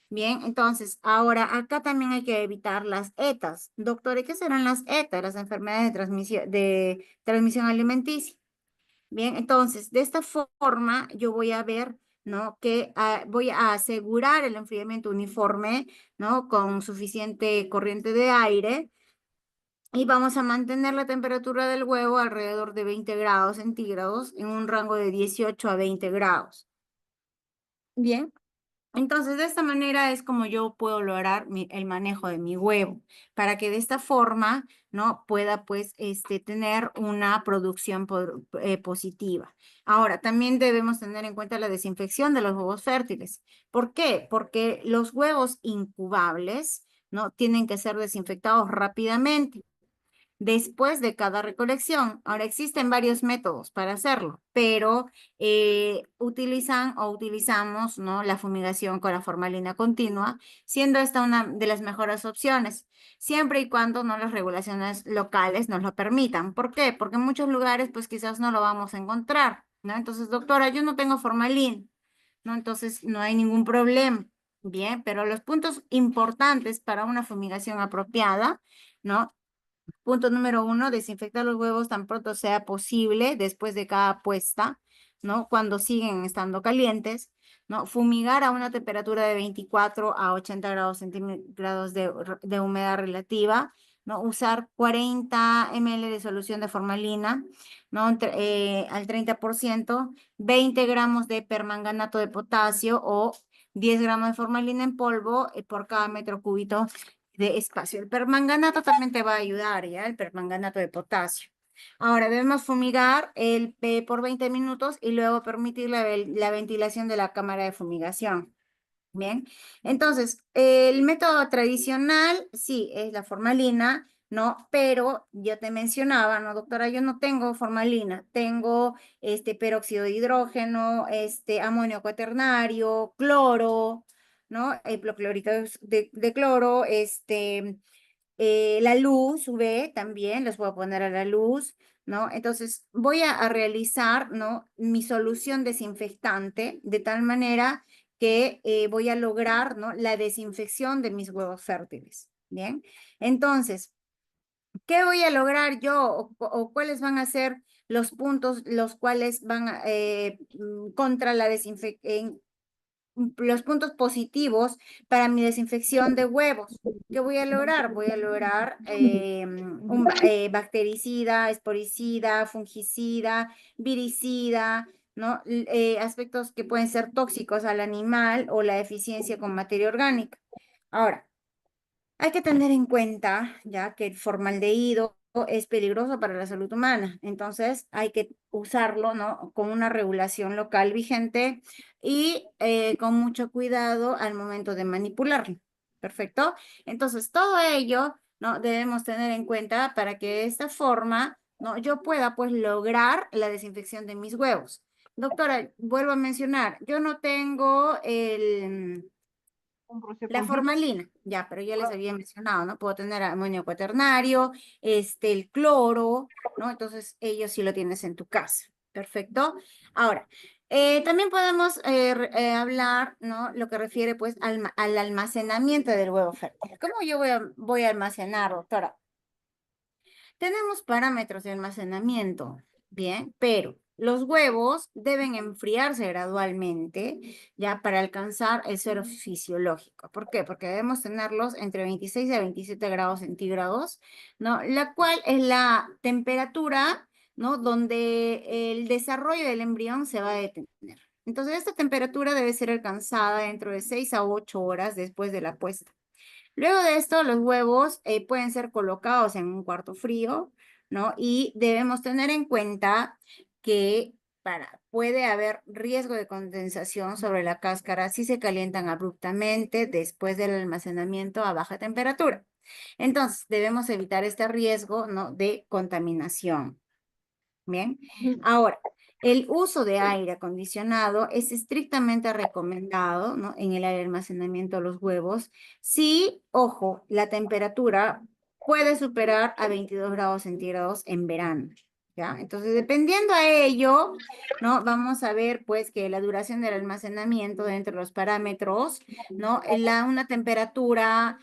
Bien, entonces, ahora acá también hay que evitar las ETAs. Doctor, ¿y qué serán las ETAs? Las enfermedades de transmisión alimenticia. Bien, entonces, de esta forma yo voy a ver, ¿no? Que voy a asegurar el enfriamiento uniforme, ¿no? Con suficiente corriente de aire y vamos a mantener la temperatura del huevo alrededor de 20 grados centígrados en un rango de 18 a 20 grados. Bien. Entonces, de esta manera es como yo puedo lograr el manejo de mi huevo, para que de esta forma, ¿no? Pueda, pues, tener una producción positiva. Ahora, también debemos tener en cuenta la desinfección de los huevos fértiles. ¿Por qué? Porque los huevos incubables, ¿no? Tienen que ser desinfectados rápidamente después de cada recolección. Ahora existen varios métodos para hacerlo, pero utilizamos, ¿no? La fumigación con la formalina continua, siendo esta una de las mejores opciones, siempre y cuando no las regulaciones locales nos lo permitan. ¿Por qué? Porque en muchos lugares pues quizás no lo vamos a encontrar, ¿no? Entonces, doctora, yo no tengo formalina, ¿no? Entonces no hay ningún problema. Bien, pero los puntos importantes para una fumigación apropiada, ¿no? Punto número uno, desinfectar los huevos tan pronto sea posible después de cada puesta, ¿no? Cuando siguen estando calientes, ¿no? Fumigar a una temperatura de 24 a 80 grados centígrados de humedad relativa, ¿no? Usar 40 ml de solución de formalina, ¿no? Al 30%, 20 gramos de permanganato de potasio o 10 gramos de formalina en polvo por cada metro cúbito de espacio. El permanganato también te va a ayudar, ¿ya? El permanganato de potasio. Ahora debemos fumigar por 20 minutos y luego permitir la ventilación de la cámara de fumigación. Bien, entonces, el método tradicional, sí, es la formalina, ¿no? Pero yo te mencionaba, ¿no, doctora? Yo no tengo formalina, tengo peróxido de hidrógeno, amonio cuaternario, cloro, ¿no? Hipoclorito de cloro, la luz UV también, los voy a poner a la luz, ¿no? Entonces, voy a realizar, ¿no? Mi solución desinfectante de tal manera que voy a lograr, ¿no? La desinfección de mis huevos fértiles, ¿bien? Entonces, ¿qué voy a lograr yo o cuáles van a ser los puntos los cuales van contra la desinfección? Los puntos positivos para mi desinfección de huevos. ¿Qué voy a lograr? Voy a lograr un bactericida, esporicida, fungicida, viricida, ¿no? Aspectos que pueden ser tóxicos al animal o la eficiencia con materia orgánica. Ahora, hay que tener en cuenta ya que el formaldehído es peligroso para la salud humana, entonces hay que usarlo, ¿no? Con una regulación local vigente y con mucho cuidado al momento de manipularlo. ¿Perfecto? Entonces, todo ello, ¿no? Debemos tener en cuenta para que de esta forma, ¿no? Yo pueda, pues, lograr la desinfección de mis huevos. Doctora, vuelvo a mencionar, yo no tengo Un roce la continuo. formalina, ya, pero ya les Ah, había mencionado, ¿no? Puedo tener amonio cuaternario, el cloro, ¿no? Entonces, ellos sí lo tienes en tu casa. Perfecto. Ahora, también podemos hablar, ¿no? Lo que refiere, pues, al almacenamiento del huevo fértil. ¿Cómo yo voy a almacenar, doctora? Tenemos parámetros de almacenamiento, bien, pero los huevos deben enfriarse gradualmente ya para alcanzar el cero fisiológico. ¿Por qué? Porque debemos tenerlos entre 26 a 27 grados centígrados, ¿no? La cual es la temperatura, ¿no? Donde el desarrollo del embrión se va a detener. Entonces, esta temperatura debe ser alcanzada dentro de 6 a 8 horas después de la puesta. Luego de esto, los huevos pueden ser colocados en un cuarto frío, ¿no? Y debemos tener en cuenta que puede haber riesgo de condensación sobre la cáscara si se calientan abruptamente después del almacenamiento a baja temperatura. Entonces, debemos evitar este riesgo, ¿no? De contaminación. Bien. Ahora, El uso de aire acondicionado es estrictamente recomendado, ¿no? En el área de almacenamiento de los huevos. Sí, ojo, la temperatura puede superar a 22 grados centígrados en verano, ¿ya? Entonces, dependiendo a ello, ¿no? Vamos a ver, pues, que la duración del almacenamiento dentro de los parámetros, ¿no? Una temperatura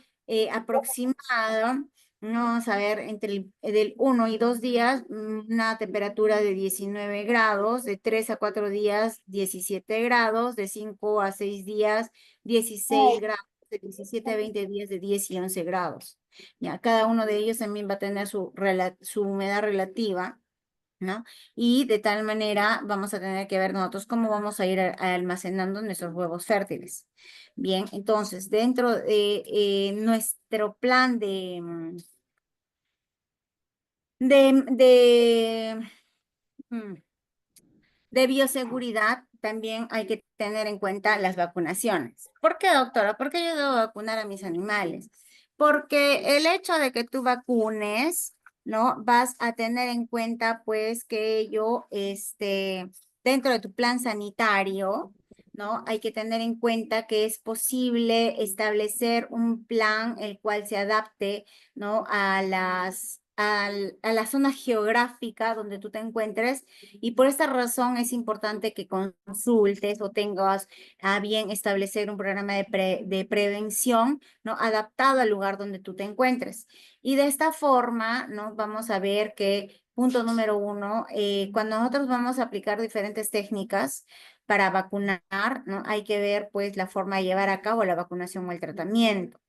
aproximada. Vamos a ver, entre del 1 y 2 días, una temperatura de 19 grados, de 3 a 4 días, 17 grados, de 5 a 6 días, 16 grados, de 17 a 20 días, de 10 y 11 grados. Ya, cada uno de ellos también va a tener su humedad relativa, ¿no? Y de tal manera vamos a tener que ver nosotros cómo vamos a ir almacenando nuestros huevos fértiles. Bien, entonces, dentro de nuestro plan de, mm, de bioseguridad, también hay que tener en cuenta las vacunaciones. ¿Por qué, doctora? ¿Por qué yo debo vacunar a mis animales? Porque el hecho de que tú vacunes, ¿no? Vas a tener en cuenta, pues, que ello, dentro de tu plan sanitario, ¿no? Hay que tener en cuenta que es posible establecer un plan el cual se adapte, ¿no? A la zona geográfica donde tú te encuentres, y por esta razón es importante que consultes o tengas a bien establecer un programa de prevención, ¿no? Adaptado al lugar donde tú te encuentres. Y de esta forma, ¿no? Vamos a ver que, punto número uno, cuando nosotros vamos a aplicar diferentes técnicas para vacunar, ¿no? Hay que ver, pues, la forma de llevar a cabo la vacunación o el tratamiento.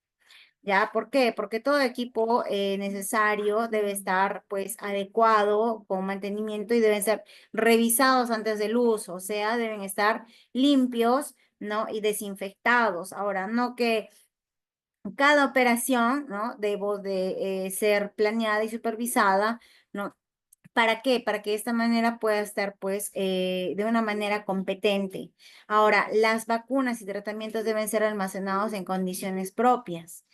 ¿Ya? ¿Por qué? Porque todo equipo necesario debe estar pues adecuado con mantenimiento y deben ser revisados antes del uso, o sea, deben estar limpios, ¿no? Y desinfectados. Ahora, no que cada operación, ¿no? Debo de ser planeada y supervisada, ¿no? ¿Para qué? Para que de esta manera pueda estar, pues, de una manera competente. Ahora, las vacunas y tratamientos deben ser almacenados en condiciones propias.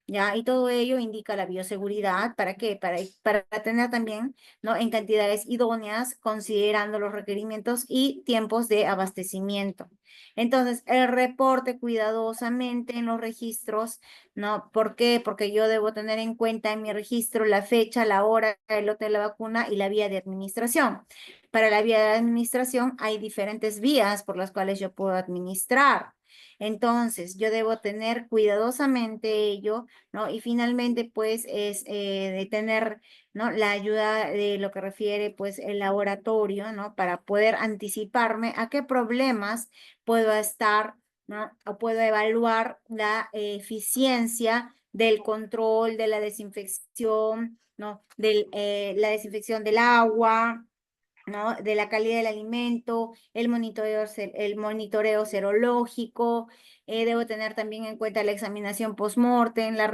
¿Ya? Y todo ello indica la bioseguridad. ¿Para qué? Para tener también, ¿no? En cantidades idóneas, considerando los requerimientos y tiempos de abastecimiento. Entonces, el reporte cuidadosamente en los registros, ¿no? ¿Por qué? Porque yo debo tener en cuenta en mi registro la fecha, la hora, el lote de la vacuna y la vía de administración. Para la vía de administración hay diferentes vías por las cuales yo puedo administrar. Entonces, yo debo tener cuidadosamente ello, ¿no? Y finalmente, pues, es de tener, ¿no? La ayuda de lo que refiere, pues, el laboratorio, ¿no? Para poder anticiparme a qué problemas puedo estar, ¿no? O puedo evaluar la eficiencia del control de la desinfección, ¿no? La desinfección del agua, ¿no? De la calidad del alimento, el monitoreo serológico. Debo tener también en cuenta la examinación post-mortem, las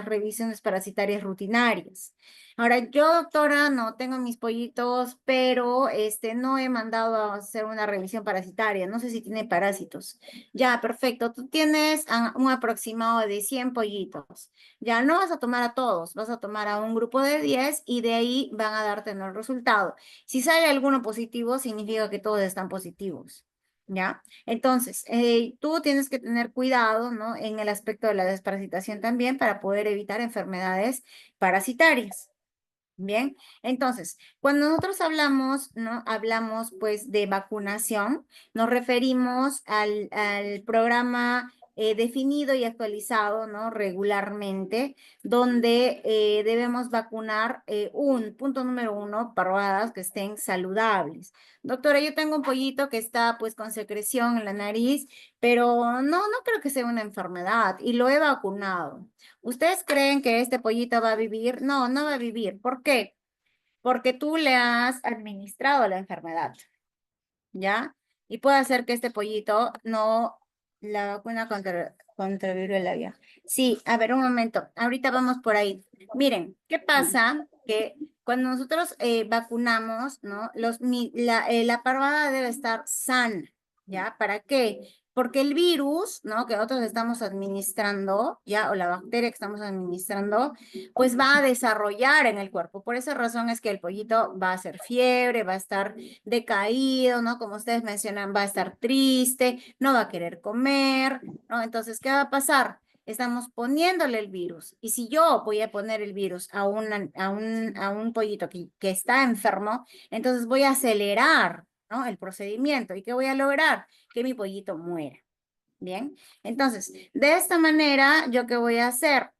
revisiones parasitarias rutinarias. Ahora, yo, doctora, no tengo mis pollitos, pero no he mandado a hacer una revisión parasitaria. No sé si tiene parásitos. Ya, perfecto. Tú tienes un aproximado de 100 pollitos. Ya no vas a tomar a todos, vas a tomar a un grupo de 10 y de ahí van a darte el resultado. Si sale alguno positivo, significa que todos están positivos, ¿ya? Entonces, tú tienes que tener cuidado, ¿no? En el aspecto de la desparasitación también para poder evitar enfermedades parasitarias. Bien, entonces, cuando nosotros hablamos, ¿no? Hablamos pues de vacunación, nos referimos al programa definido y actualizado, ¿no? Regularmente, donde debemos vacunar punto número uno, parvadas que estén saludables. Doctora, yo tengo un pollito que está pues con secreción en la nariz, pero no creo que sea una enfermedad y lo he vacunado. ¿Ustedes creen que este pollito va a vivir? No, no va a vivir. ¿Por qué? Porque tú le has administrado la enfermedad, ¿ya? Y puede hacer que este pollito no la vacuna contra viruela aviar. Sí, a ver, un momento. Ahorita vamos por ahí. Miren, ¿qué pasa? Que cuando nosotros vacunamos, ¿no? La parvada debe estar sana, ¿ya? ¿Para qué? porque el virus, ¿no? Que nosotros estamos administrando, ya, o la bacteria que estamos administrando, pues va a desarrollar en el cuerpo. Por esa razón es que el pollito va a hacer fiebre, va a estar decaído, ¿no? Como ustedes mencionan, va a estar triste, no va a querer comer, ¿no? Entonces, ¿qué va a pasar? Estamos poniéndole el virus. Y si yo voy a poner el virus a un pollito que está enfermo, entonces voy a acelerar, ¿no? El procedimiento. ¿Y qué voy a lograr? Que mi pollito muera. Bien. Entonces, de esta manera, ¿yo qué voy a hacer?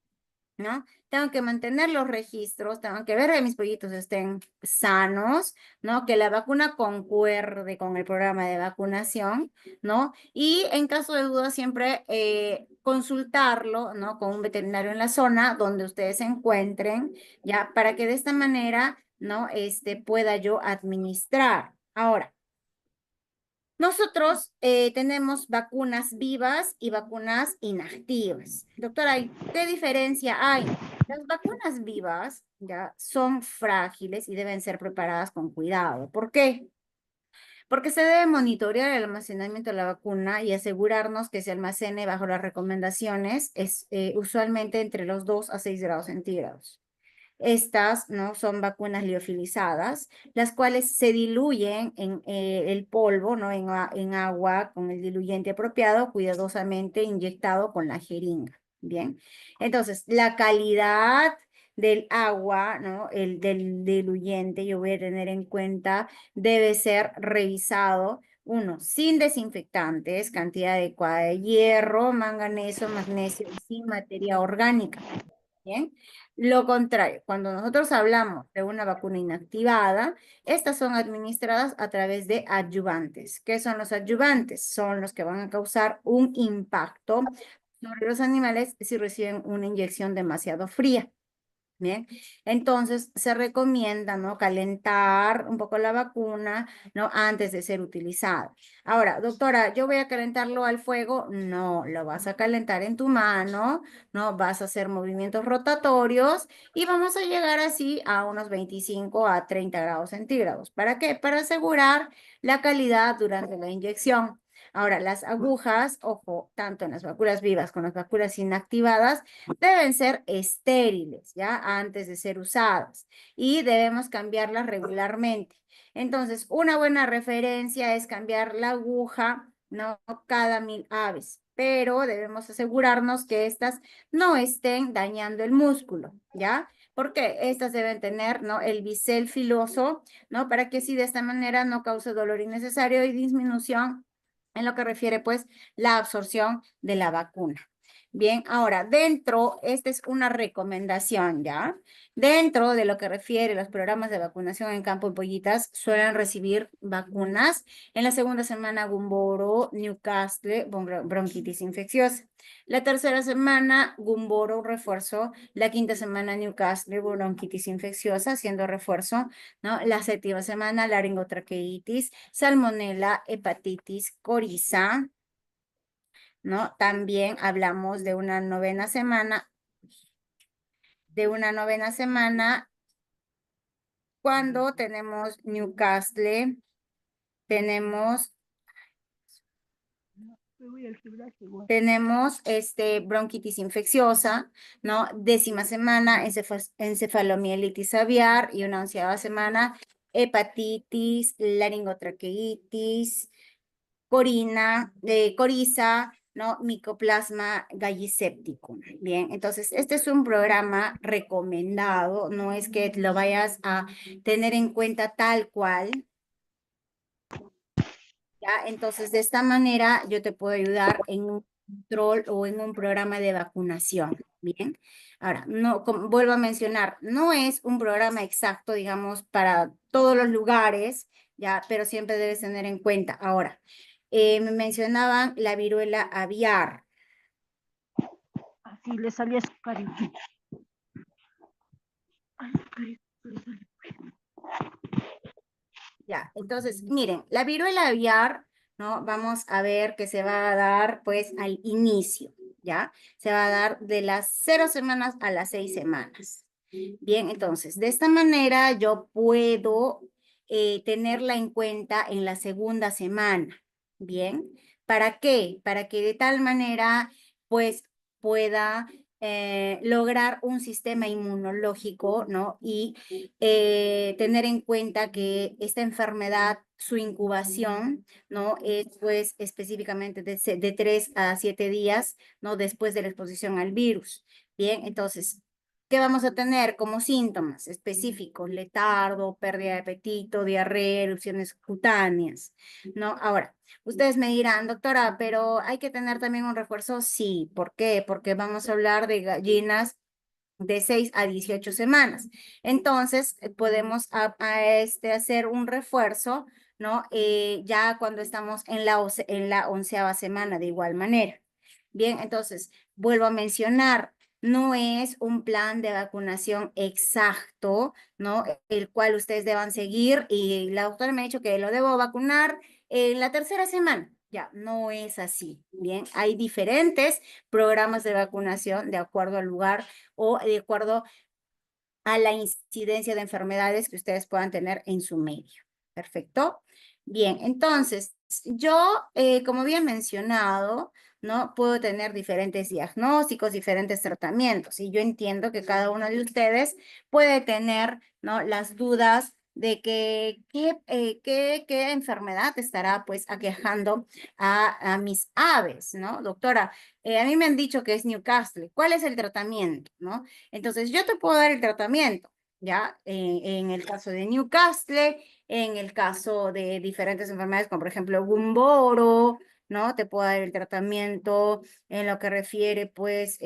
¿No? Tengo que mantener los registros, tengo que ver que mis pollitos estén sanos, ¿no? Que la vacuna concuerde con el programa de vacunación, ¿no? Y en caso de duda, siempre consultarlo, ¿no? Con un veterinario en la zona donde ustedes se encuentren, ¿ya? Para que de esta manera, ¿no? Pueda yo administrar. Ahora, nosotros tenemos vacunas vivas y vacunas inactivas. Doctora, ¿qué diferencia hay? Las vacunas vivas ya son frágiles y deben ser preparadas con cuidado. ¿Por qué? Porque se debe monitorear el almacenamiento de la vacuna y asegurarnos que se almacene bajo las recomendaciones, usualmente entre los 2 a 6 grados centígrados. Estas, ¿no? Son vacunas liofilizadas, las cuales se diluyen en el polvo, ¿no? En agua con el diluyente apropiado, cuidadosamente inyectado con la jeringa. Bien. Entonces, la calidad del agua, ¿no? Del diluyente, yo voy a tener en cuenta, debe ser revisado. Uno, sin desinfectantes, cantidad adecuada de hierro, manganeso, magnesio y sin materia orgánica. Bien. Lo contrario, cuando nosotros hablamos de una vacuna inactivada, estas son administradas a través de adyuvantes. ¿Qué son los adyuvantes? Son los que van a causar un impacto sobre los animales si reciben una inyección demasiado fría. Bien, entonces se recomienda, ¿no? Calentar un poco la vacuna, ¿no? Antes de ser utilizada. Ahora, doctora, ¿yo voy a calentarlo al fuego? No, lo vas a calentar en tu mano, ¿no? Vas a hacer movimientos rotatorios y vamos a llegar así a unos 25 a 30 grados centígrados. ¿Para qué? Para asegurar la calidad durante la inyección. Ahora, las agujas, ojo, tanto en las vacunas vivas como en las vacunas inactivadas, deben ser estériles, ¿ya? Antes de ser usadas y debemos cambiarlas regularmente. Entonces, una buena referencia es cambiar la aguja, ¿no? Cada 1000 aves, pero debemos asegurarnos que estas no estén dañando el músculo, ¿ya? Porque estas deben tener, ¿no? El bisel filoso, ¿no? Para que así de esta manera no cause dolor innecesario y disminución en lo que refiere, pues, la absorción de la vacuna. Bien, ahora, esta es una recomendación, ¿ya? Dentro de lo que refiere los programas de vacunación en campo en pollitas, suelen recibir vacunas en la segunda semana Gumboro, Newcastle, bronquitis infecciosa. La tercera semana Gumboro, refuerzo. La quinta semana Newcastle, bronquitis infecciosa, haciendo refuerzo, ¿no? La séptima semana laringotraqueitis, salmonela, hepatitis, coriza, ¿no? También hablamos de una novena semana cuando tenemos Newcastle, tenemos Me voy al gimnasio igual. tenemos bronquitis infecciosa, ¿no? Décima semana, encefalomielitis aviar y una onceava semana, hepatitis, laringotraqueitis, coriza, ¿no? Mycoplasma gallisepticum. Bien, entonces este es un programa recomendado, no es que lo vayas a tener en cuenta tal cual, ¿ya? Entonces de esta manera yo te puedo ayudar en un control o en un programa de vacunación. Bien, ahora, no, como vuelvo a mencionar, no es un programa exacto, digamos, para todos los lugares, ya, pero siempre debes tener en cuenta. Ahora, me mencionaban la viruela aviar. Así le salía su carita. Ay, le salió. Ya, entonces, miren, la viruela aviar, ¿no? Vamos a ver que se va a dar, pues, al inicio, ¿ya? Se va a dar de las 0 semanas a las 6 semanas. Bien, entonces, de esta manera yo puedo tenerla en cuenta en la segunda semana. Bien, ¿Para qué? Para que de tal manera, pues, pueda lograr un sistema inmunológico, ¿no? Y tener en cuenta que esta enfermedad, su incubación, ¿no? Es, pues, específicamente de 3 a 7 días, ¿no? Después de la exposición al virus. Bien, entonces, ¿qué vamos a tener como síntomas específicos? Letargo, pérdida de apetito, diarrea, erupciones cutáneas, ¿no? Ahora, ustedes me dirán, doctora, pero hay que tener también un refuerzo. Sí, ¿por qué? Porque vamos a hablar de gallinas de 6 a 18 semanas. Entonces, podemos hacer un refuerzo, ¿no? Ya cuando estamos en la 11ª semana, de igual manera. Bien, entonces, vuelvo a mencionar, no es un plan de vacunación exacto, ¿no? El cual ustedes deban seguir y la doctora me ha dicho que lo debo vacunar en la 3ª semana. Ya, no es así. Bien, hay diferentes programas de vacunación de acuerdo al lugar o de acuerdo a la incidencia de enfermedades que ustedes puedan tener en su medio. ¿Perfecto? Bien, entonces, yo, como había mencionado, ¿no? Puedo tener diferentes diagnósticos, diferentes tratamientos, y yo entiendo que cada uno de ustedes puede tener, ¿no? Las dudas de qué enfermedad estará, pues, aquejando a mis aves, ¿no? Doctora, a mí me han dicho que es Newcastle. ¿Cuál es el tratamiento, no? Entonces, yo te puedo dar el tratamiento, ¿ya? En el caso de Newcastle, en el caso de diferentes enfermedades, como por ejemplo Gumboro, ¿no? Te puedo dar el tratamiento en lo que refiere, pues,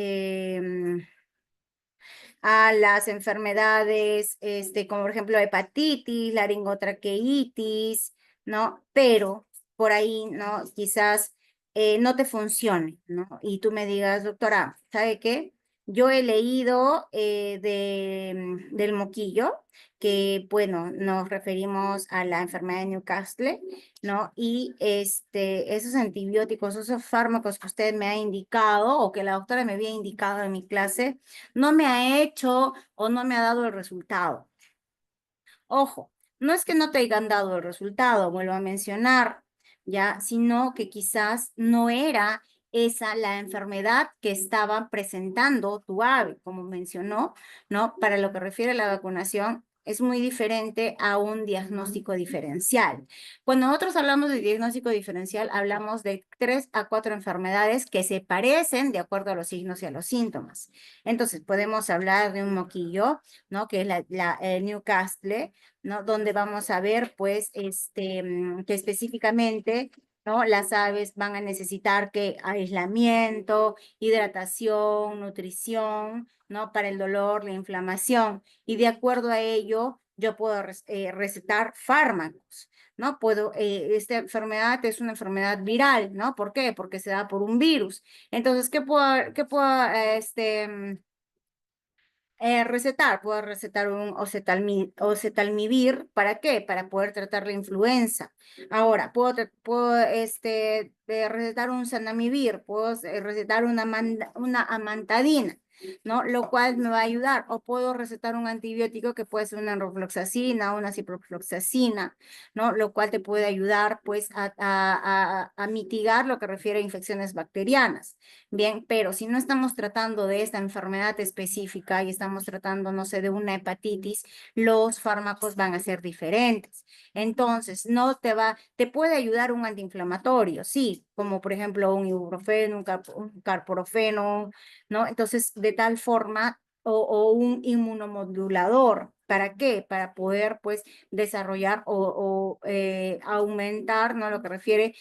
a las enfermedades, como por ejemplo hepatitis, laringotraqueitis, ¿no? Pero por ahí, ¿no? Quizás no te funcione, ¿no? Y tú me digas, doctora, ¿sabe qué? Yo he leído del moquillo, que bueno, nos referimos a la enfermedad de Newcastle, ¿no? Y esos antibióticos, esos fármacos que usted me ha indicado o que la doctora me había indicado en mi clase, no me ha hecho o no me ha dado el resultado. Ojo, no es que no te hayan dado el resultado, vuelvo a mencionar, ya, sino que quizás no era esa la enfermedad que estaba presentando tu ave, como mencionó, ¿no? Para lo que refiere a la vacunación, es muy diferente a un diagnóstico diferencial. Cuando nosotros hablamos de diagnóstico diferencial, hablamos de 3 a 4 enfermedades que se parecen de acuerdo a los signos y a los síntomas. Entonces, podemos hablar de un moquillo, ¿no? Que es el Newcastle, ¿no? Donde vamos a ver, pues, que específicamente, ¿no? Las aves van a necesitar que aislamiento, hidratación, nutrición, ¿no? Para el dolor, la inflamación. Y de acuerdo a ello, yo puedo recetar fármacos, ¿no? Esta enfermedad es una enfermedad viral, ¿no? ¿Por qué? Porque se da por un virus. Entonces, ¿qué puedo recetar? Puedo recetar un oseltamivir. ¿Para qué? Para poder tratar la influenza. Ahora, puedo recetar un zanamivir, puedo recetar una amantadina, ¿no? Lo cual me va a ayudar. O puedo recetar un antibiótico que puede ser una rofloxacina, una ciprofloxacina, ¿no? Lo cual te puede ayudar, pues, a mitigar lo que refiere a infecciones bacterianas. Bien, pero si no estamos tratando de esta enfermedad específica y estamos tratando, no sé, de una hepatitis, los fármacos van a ser diferentes. Entonces, no te puede ayudar un antiinflamatorio, sí, como por ejemplo un ibuprofeno, un carprofeno, ¿no? Entonces, de tal forma, o un inmunomodulador. ¿Para qué? Para poder, pues, desarrollar o aumentar, ¿no? Lo que refiere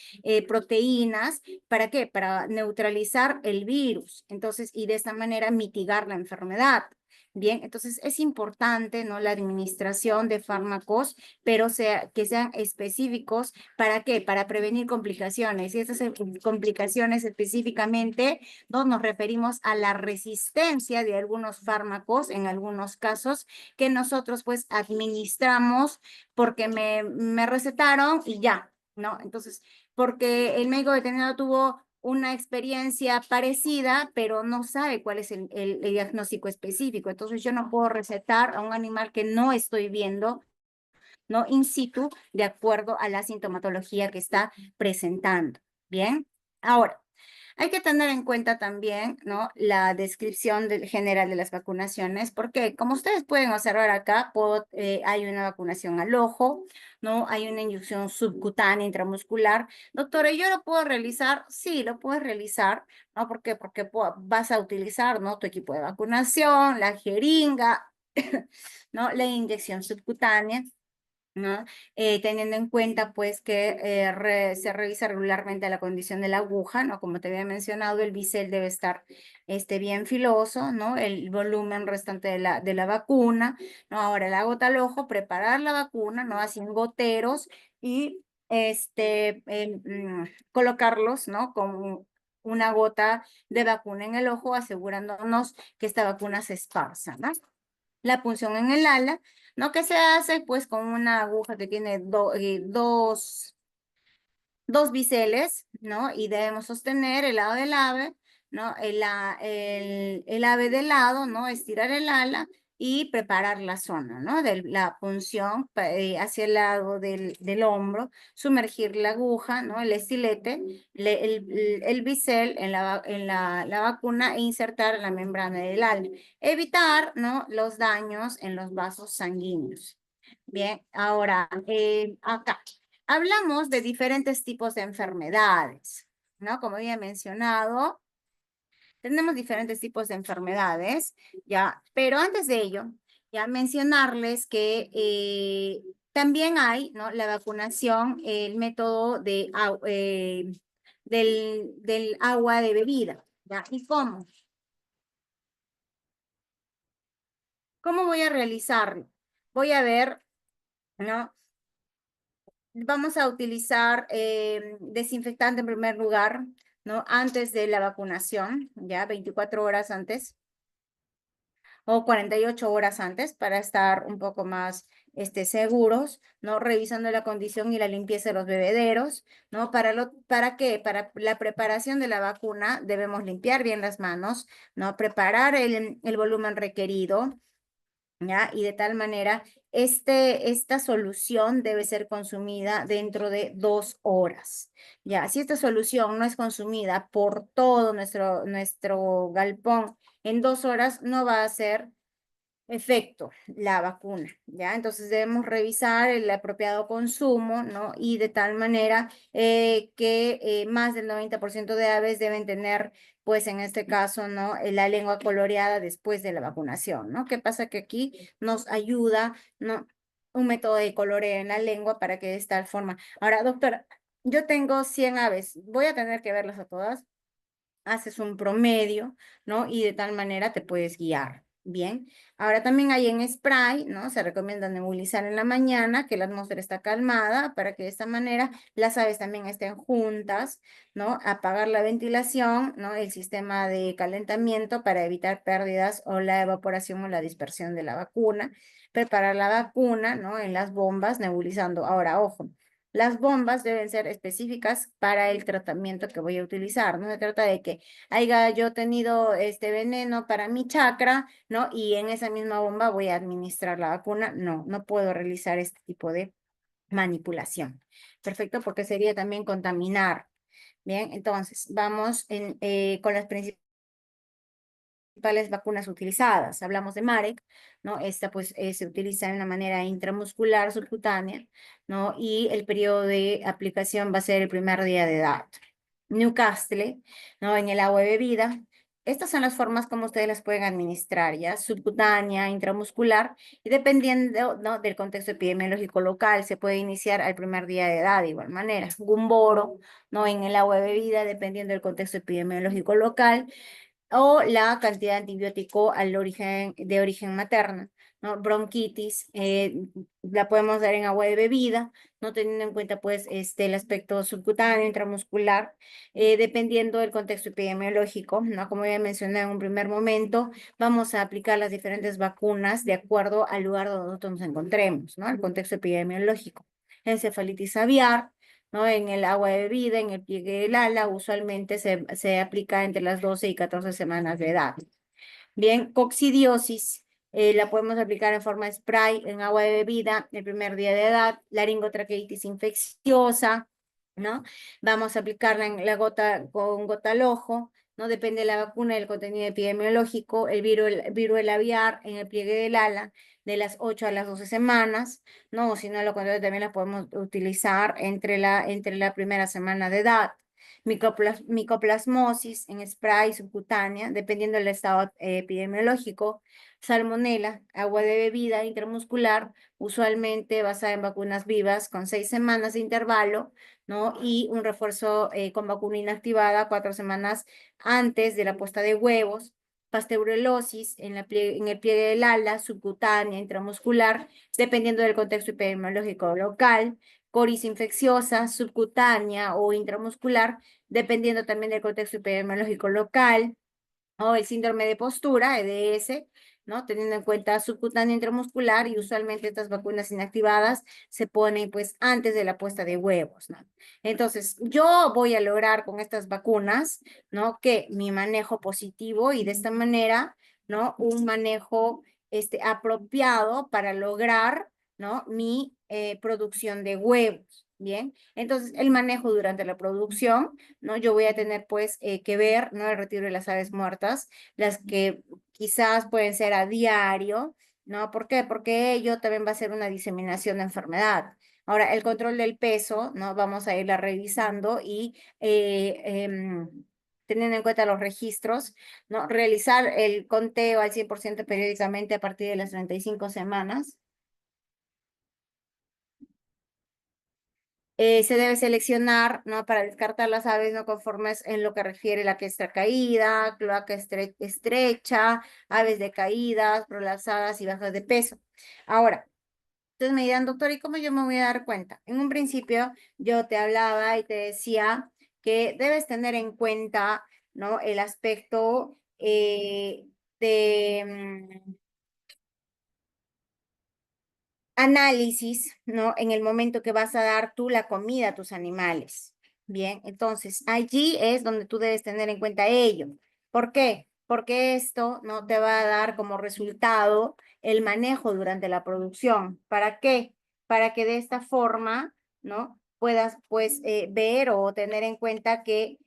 proteínas. ¿Para qué? Para neutralizar el virus. Entonces, y de esta manera mitigar la enfermedad. Bien, entonces es importante, ¿no? La administración de fármacos, pero que sean específicos. ¿Para qué? Para prevenir complicaciones. Y esas complicaciones específicamente, ¿no? Nos referimos a la resistencia de algunos fármacos, en algunos casos, que nosotros pues administramos porque me recetaron y ya, ¿no? Entonces, porque el médico veterinario tuvo una experiencia parecida, pero no sabe cuál es el diagnóstico específico. Entonces yo no puedo recetar a un animal que no estoy viendo, ¿no? In situ, de acuerdo a la sintomatología que está presentando. Bien, ahora, hay que tener en cuenta también, ¿no? La descripción general de las vacunaciones, porque como ustedes pueden observar acá, hay una vacunación al ojo, ¿no? Hay una inyección subcutánea intramuscular. Doctora, ¿yo lo puedo realizar? Sí, lo puedes realizar, ¿no? ¿Por qué? Porque vas a utilizar, ¿no? Tu equipo de vacunación, la jeringa, ¿no? La inyección subcutánea. ¿No? Teniendo en cuenta pues que se revisa regularmente la condición de la aguja, ¿no? Como te había mencionado, el bisel debe estar bien filoso, ¿no? El volumen restante de la vacuna, ¿no? Ahora la gota al ojo, preparar la vacuna, ¿no? Así en goteros y colocarlos, ¿no? Con una gota de vacuna en el ojo, asegurándonos que esta vacuna se esparza, ¿no? La punción en el ala, ¿no? Que se hace pues con una aguja que tiene dos biseles, ¿no? Y debemos sostener el lado del ave, ¿no? El ave del lado, ¿no? Estirar el ala y preparar la zona, ¿no? De la punción hacia el lado del hombro, sumergir la aguja, ¿no? El estilete, el bisel en la vacuna e insertar la membrana del ala. Evitar, ¿no? Los daños en los vasos sanguíneos. Bien, ahora, acá. Hablamos de diferentes tipos de enfermedades, ¿no? Como había mencionado, tenemos diferentes tipos de enfermedades, ¿ya? Pero antes de ello, ya mencionarles que también hay, ¿no? La vacunación, el método del agua de bebida, ¿ya? ¿Y cómo? ¿Cómo voy a realizarlo? Voy a ver, ¿no? Vamos a utilizar desinfectante en primer lugar, ¿no? Antes de la vacunación, ya 24 horas antes o 48 horas antes para estar un poco más seguros, ¿no? Revisando la condición y la limpieza de los bebederos, ¿no? ¿Para qué? Para la preparación de la vacuna debemos limpiar bien las manos, ¿no? Preparar el volumen requerido, ¿ya? Y de tal manera, esta solución debe ser consumida dentro de 2 horas, ¿ya? Si esta solución no es consumida por todo nuestro galpón en 2 horas, no va a ser efecto la vacuna, ¿ya? Entonces debemos revisar el apropiado consumo, ¿no? Y de tal manera que más del 90% de aves deben tener, pues en este caso, ¿no? La lengua coloreada después de la vacunación, ¿no? ¿Qué pasa? Que aquí nos ayuda, ¿no? Un método de coloreo en la lengua para que de esta forma. Ahora, doctora, yo tengo 100 aves, voy a tener que verlas a todas, haces un promedio, ¿no? Y de tal manera te puedes guiar. Bien, ahora también hay en spray, ¿no? Se recomienda nebulizar en la mañana, que la atmósfera está calmada, para que de esta manera las aves también estén juntas, ¿no? Apagar la ventilación, ¿no? El sistema de calentamiento para evitar pérdidas o la evaporación o la dispersión de la vacuna. Preparar la vacuna, ¿no? En las bombas, nebulizando. Ahora, ojo, las bombas deben ser específicas para el tratamiento que voy a utilizar. No se trata de que haya yo tenido este veneno para mi chakra, ¿no? Y en esa misma bomba voy a administrar la vacuna. No, no puedo realizar este tipo de manipulación. Perfecto, porque sería también contaminar. Bien, entonces vamos con las principales vacunas utilizadas. Hablamos de Marek, ¿no? Esta pues se utiliza de una manera intramuscular subcutánea, ¿no? Y el periodo de aplicación va a ser el primer día de edad. Newcastle, ¿no? En el agua de bebida. Estas son las formas como ustedes las pueden administrar, ¿ya? Subcutánea, intramuscular, y dependiendo, ¿no? del contexto epidemiológico local, se puede iniciar al primer día de edad de igual manera. Gumboro, ¿no? En el agua de bebida, dependiendo del contexto epidemiológico local, o la cantidad de antibiótico de origen materno, ¿no? Bronquitis, la podemos dar en agua de bebida, no teniendo en cuenta pues el aspecto subcutáneo, intramuscular, dependiendo del contexto epidemiológico, ¿no? Como ya mencioné en un primer momento, vamos a aplicar las diferentes vacunas de acuerdo al lugar donde nosotros nos encontremos, ¿no? El contexto epidemiológico. Encefalitis aviar, ¿no? En el agua de bebida, en el pliegue del ala, usualmente se aplica entre las 12 y 14 semanas de edad. Bien, coccidiosis, la podemos aplicar en forma de spray en agua de bebida el primer día de edad, laringotraqueitis infecciosa, ¿no? Vamos a aplicarla en la gota con gota al ojo, ¿no? Depende de la vacuna y el contenido epidemiológico, el virus aviar en el pliegue del ala de las 8 a las 12 semanas, ¿no? O si no, lo contrario, también la podemos utilizar entre la primera semana de edad. Micoplasmosis en spray subcutánea, dependiendo del estado epidemiológico. Salmonela, agua de bebida intramuscular, usualmente basada en vacunas vivas con 6 semanas de intervalo, ¿no? Y un refuerzo con vacuna inactivada 4 semanas antes de la puesta de huevos. Pasteurelosis en el pliegue del ala, subcutánea, intramuscular, dependiendo del contexto epidemiológico local. Coris infecciosa, subcutánea o intramuscular, dependiendo también del contexto epidemiológico local. O el síndrome de postura, EDS, ¿no? Teniendo en cuenta subcutáneo intramuscular, y usualmente estas vacunas inactivadas se ponen pues antes de la puesta de huevos, ¿no? Entonces, yo voy a lograr con estas vacunas, ¿no? Que mi manejo positivo, y de esta manera, ¿no? Un manejo apropiado para lograr, ¿no? Mi producción de huevos. Bien, entonces el manejo durante la producción, ¿no? Yo voy a tener pues que ver, ¿no? El retiro de las aves muertas, las que quizás pueden ser a diario, ¿no? ¿Por qué? Porque ello también va a ser una diseminación de enfermedad. Ahora, el control del peso, ¿no? Vamos a irla revisando y teniendo en cuenta los registros, ¿no? Realizar el conteo al 100% periódicamente a partir de las 35 semanas. Se debe seleccionar, ¿no? Para descartar las aves no conformes en lo que refiere la que está caída, cloaca estrecha, aves decaídas, prolapsadas y bajas de peso. Ahora, entonces me dirán, doctor, ¿y cómo yo me voy a dar cuenta? En un principio yo te hablaba y te decía que debes tener en cuenta, ¿no? El aspecto de análisis, ¿no? En el momento que vas a dar tú la comida a tus animales. Bien, entonces allí es donde tú debes tener en cuenta ello. ¿Por qué? Porque esto no te va a dar como resultado el manejo durante la producción. ¿Para qué? Para que de esta forma, ¿no? Puedas pues ver o tener en cuenta qué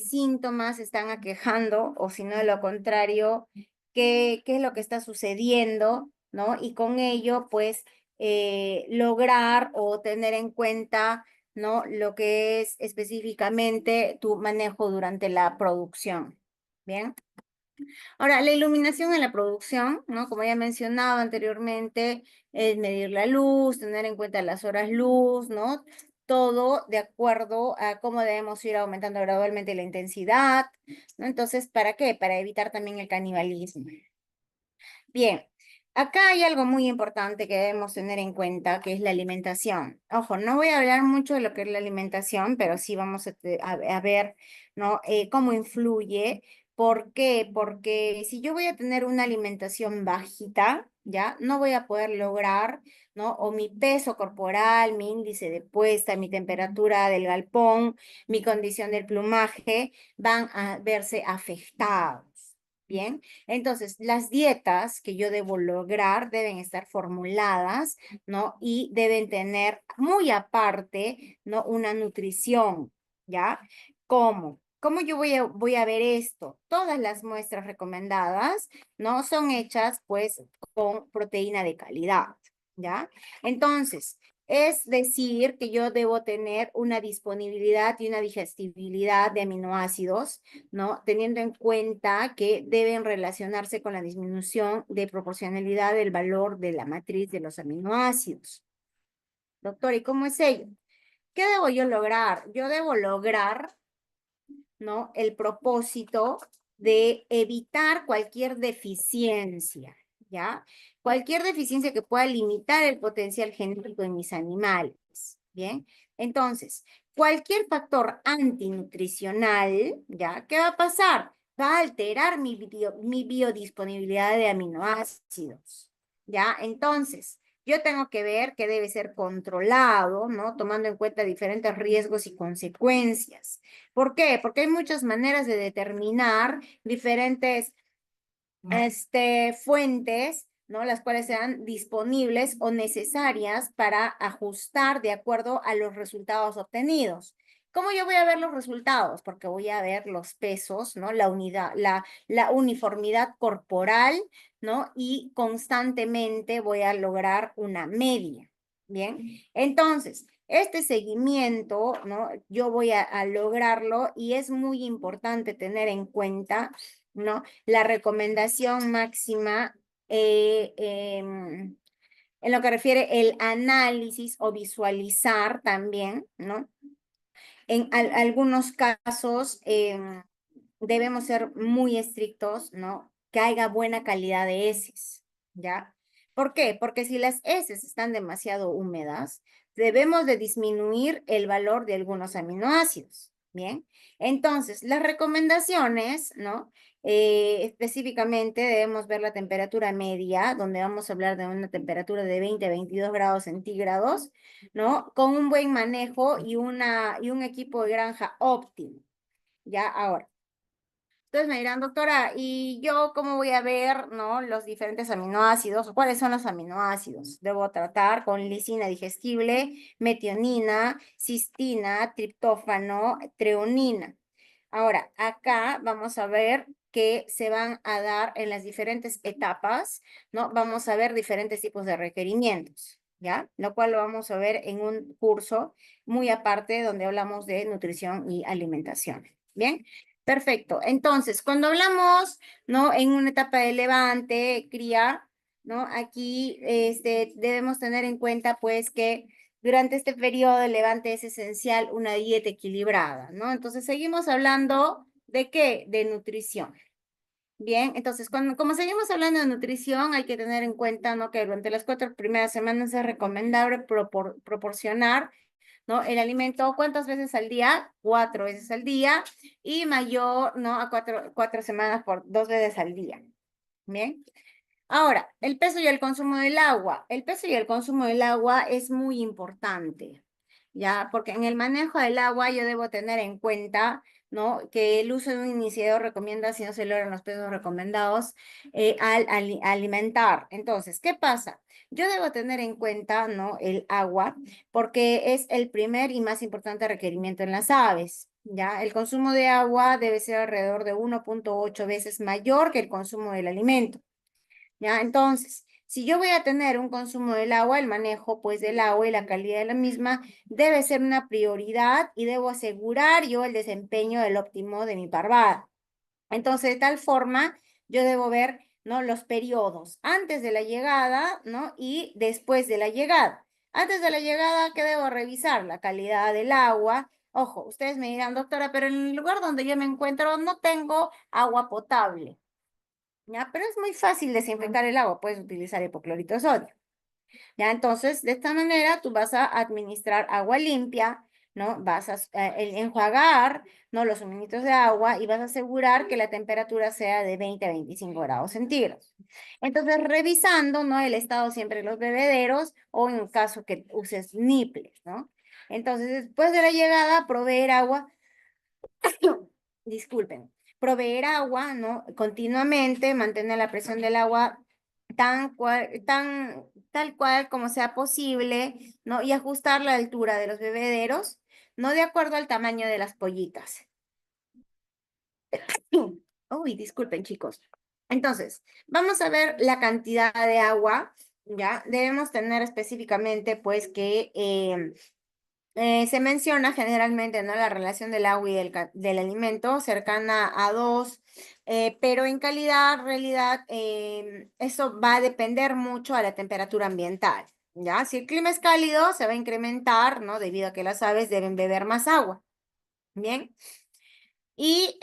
síntomas están aquejando, o si no, de lo contrario, qué es lo que está sucediendo, ¿no? Y con ello, pues, lograr o tener en cuenta, ¿no? Lo que es específicamente tu manejo durante la producción. Bien. Ahora, la iluminación en la producción, ¿no? Como ya mencionaba anteriormente, es medir la luz, tener en cuenta las horas luz, ¿no? Todo de acuerdo a cómo debemos ir aumentando gradualmente la intensidad, ¿no? Entonces, ¿para qué? Para evitar también el canibalismo. Bien, acá hay algo muy importante que debemos tener en cuenta, que es la alimentación. Ojo, no voy a hablar mucho de lo que es la alimentación, pero sí vamos a ver, ¿no? Cómo influye. ¿Por qué? Porque si yo voy a tener una alimentación bajita, ¿ya? No voy a poder lograr, ¿no? O mi peso corporal, mi índice de puesta, mi temperatura del galpón, mi condición del plumaje, van a verse afectados. Bien, entonces las dietas que yo debo lograr deben estar formuladas, ¿no? Y deben tener muy aparte, ¿no? Una nutrición, ¿ya? ¿Cómo? ¿Cómo yo voy a ver esto? Todas las muestras recomendadas, ¿no? Son hechas, pues, con proteína de calidad, ¿ya? Entonces, es decir, que yo debo tener una disponibilidad y una digestibilidad de aminoácidos, ¿no? Teniendo en cuenta que deben relacionarse con la disminución de proporcionalidad del valor de la matriz de los aminoácidos. Doctor, ¿y cómo es ello? ¿Qué debo yo lograr? Yo debo lograr, ¿no? El propósito de evitar cualquier deficiencia, ¿ya? Cualquier deficiencia que pueda limitar el potencial genético en mis animales, ¿bien? Entonces, cualquier factor antinutricional, ¿ya? ¿Qué va a pasar? Va a alterar mi biodisponibilidad de aminoácidos, ¿ya? Entonces, yo tengo que ver que debe ser controlado, ¿no? Tomando en cuenta diferentes riesgos y consecuencias. ¿Por qué? Porque hay muchas maneras de determinar diferentes fuentes, ¿no? Las cuales sean disponibles o necesarias para ajustar de acuerdo a los resultados obtenidos. ¿Cómo yo voy a ver los resultados? Porque voy a ver los pesos, ¿no? La unidad, la uniformidad corporal, ¿no? Y constantemente voy a lograr una media. Bien, entonces, este seguimiento, ¿no? Yo voy a lograrlo y es muy importante tener en cuenta, ¿no? La recomendación máxima en lo que refiere el análisis o visualizar también, ¿no? En algunos casos debemos ser muy estrictos, ¿no? Que haya buena calidad de heces, ¿ya? ¿Por qué? Porque si las heces están demasiado húmedas, debemos de disminuir el valor de algunos aminoácidos, ¿bien? Entonces, las recomendaciones, ¿no? Específicamente debemos ver la temperatura media, donde vamos a hablar de una temperatura de 20 a 22 grados centígrados, ¿no? Con un buen manejo y un equipo de granja óptimo. Ya, ahora. Entonces me dirán, doctora, ¿y yo cómo voy a ver, no, los diferentes aminoácidos? ¿Cuáles son los aminoácidos? Debo tratar con lisina digestible, metionina, cistina, triptófano, treonina. Ahora, acá vamos a ver que se van a dar en las diferentes etapas, ¿no? Vamos a ver diferentes tipos de requerimientos, ¿ya? Lo cual lo vamos a ver en un curso muy aparte donde hablamos de nutrición y alimentación. ¿Bien? Perfecto. Entonces, cuando hablamos, ¿no? En una etapa de levante, cría, ¿no? Aquí debemos tener en cuenta, pues, que durante este periodo de levante es esencial una dieta equilibrada, ¿no? Entonces, seguimos hablando ¿de qué? De nutrición. Bien, entonces, como seguimos hablando de nutrición, hay que tener en cuenta, ¿no? Que durante las 4 primeras semanas es recomendable proporcionar, ¿no? El alimento, ¿cuántas veces al día? 4 veces al día y mayor, ¿no? A 4 semanas por 2 veces al día. Bien. Ahora, el peso y el consumo del agua. El peso y el consumo del agua es muy importante, ¿ya? Porque en el manejo del agua yo debo tener en cuenta, ¿no? Que el uso de un iniciador recomienda, si no se logran los pesos recomendados, al alimentar. Entonces, ¿qué pasa? Yo debo tener en cuenta, ¿no? El agua, porque es el primer y más importante requerimiento en las aves. ¿Ya? El consumo de agua debe ser alrededor de 1.8 veces mayor que el consumo del alimento. ¿Ya? Entonces, si yo voy a tener un consumo del agua, el manejo pues del agua y la calidad de la misma debe ser una prioridad y debo asegurar yo el desempeño del óptimo de mi parvada. Entonces, de tal forma, yo debo ver, ¿no? Los periodos antes de la llegada, ¿no? Y después de la llegada. Antes de la llegada, ¿qué debo revisar? La calidad del agua. Ojo, ustedes me dirán, doctora, pero en el lugar donde yo me encuentro no tengo agua potable. ¿Ya? Pero es muy fácil desinfectar el agua, puedes utilizar hipoclorito de sodio. ¿Ya? Entonces, de esta manera tú vas a administrar agua limpia, ¿no? Vas a enjuagar, ¿no? Los suministros de agua y vas a asegurar que la temperatura sea de 20 a 25 grados centígrados. Entonces, revisando, ¿no? El estado siempre de los bebederos o en caso que uses niples, ¿no? Entonces, después de la llegada, proveer agua disculpen, proveer agua, ¿no? Continuamente, mantener la presión del agua tal cual como sea posible, ¿no? Y ajustar la altura de los bebederos, no de acuerdo al tamaño de las pollitas. Uy, disculpen, chicos. Entonces, vamos a ver la cantidad de agua, ¿ya? Debemos tener específicamente, pues, que se menciona generalmente, ¿no? La relación del agua y del alimento cercana a 2, pero en calidad, realidad, eso va a depender mucho a la temperatura ambiental, ¿ya? Si el clima es cálido, se va a incrementar, ¿no? Debido a que las aves deben beber más agua, ¿bien? Y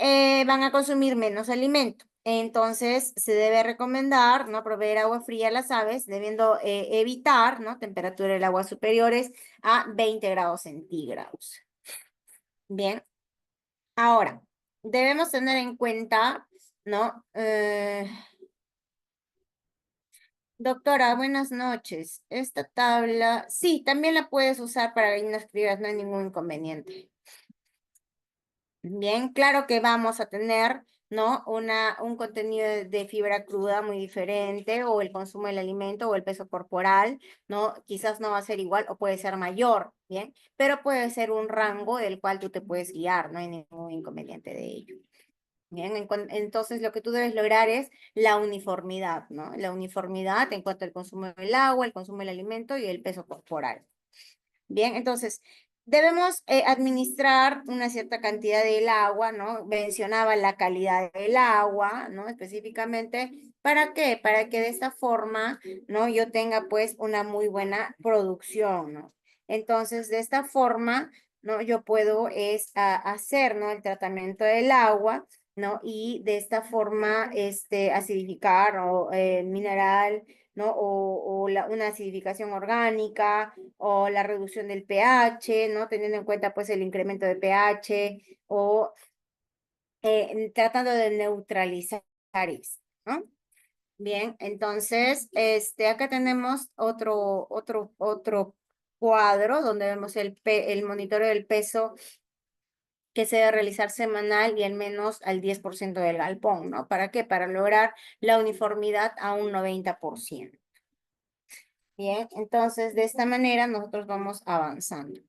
van a consumir menos alimento. Entonces, se debe recomendar, ¿no? Proveer agua fría a las aves, debiendo evitar, ¿no? Temperatura del agua superiores a 20 grados centígrados. Bien, ahora, debemos tener en cuenta, ¿no? Doctora, buenas noches. Esta tabla, sí, también la puedes usar para gallinas crías, no hay ningún inconveniente. Bien, claro que vamos a tener, ¿no? Un contenido de fibra cruda muy diferente, o el consumo del alimento o el peso corporal, ¿no? Quizás no va a ser igual o puede ser mayor, ¿bien? Pero puede ser un rango del cual tú te puedes guiar, no hay ningún inconveniente de ello. Bien, entonces lo que tú debes lograr es la uniformidad, ¿no? La uniformidad en cuanto al consumo del agua, el consumo del alimento y el peso corporal. Bien, entonces debemos administrar una cierta cantidad del agua, ¿no? Mencionaba la calidad del agua, ¿no? Específicamente, ¿para qué? Para que de esta forma, ¿no? Yo tenga pues una muy buena producción, ¿no? Entonces, de esta forma, ¿no? Yo puedo hacer, ¿no? El tratamiento del agua, ¿no? Y de esta forma, acidificar o mineral, ¿no? Una acidificación orgánica o la reducción del pH, ¿no? Teniendo en cuenta pues el incremento de pH o tratando de neutralizar eso, ¿no? Bien, entonces, acá tenemos otro cuadro donde vemos el monitoreo del peso que se debe realizar semanal y al menos al 10% del galpón, ¿no? ¿Para qué? Para lograr la uniformidad a un 90%. Bien, entonces de esta manera nosotros vamos avanzando.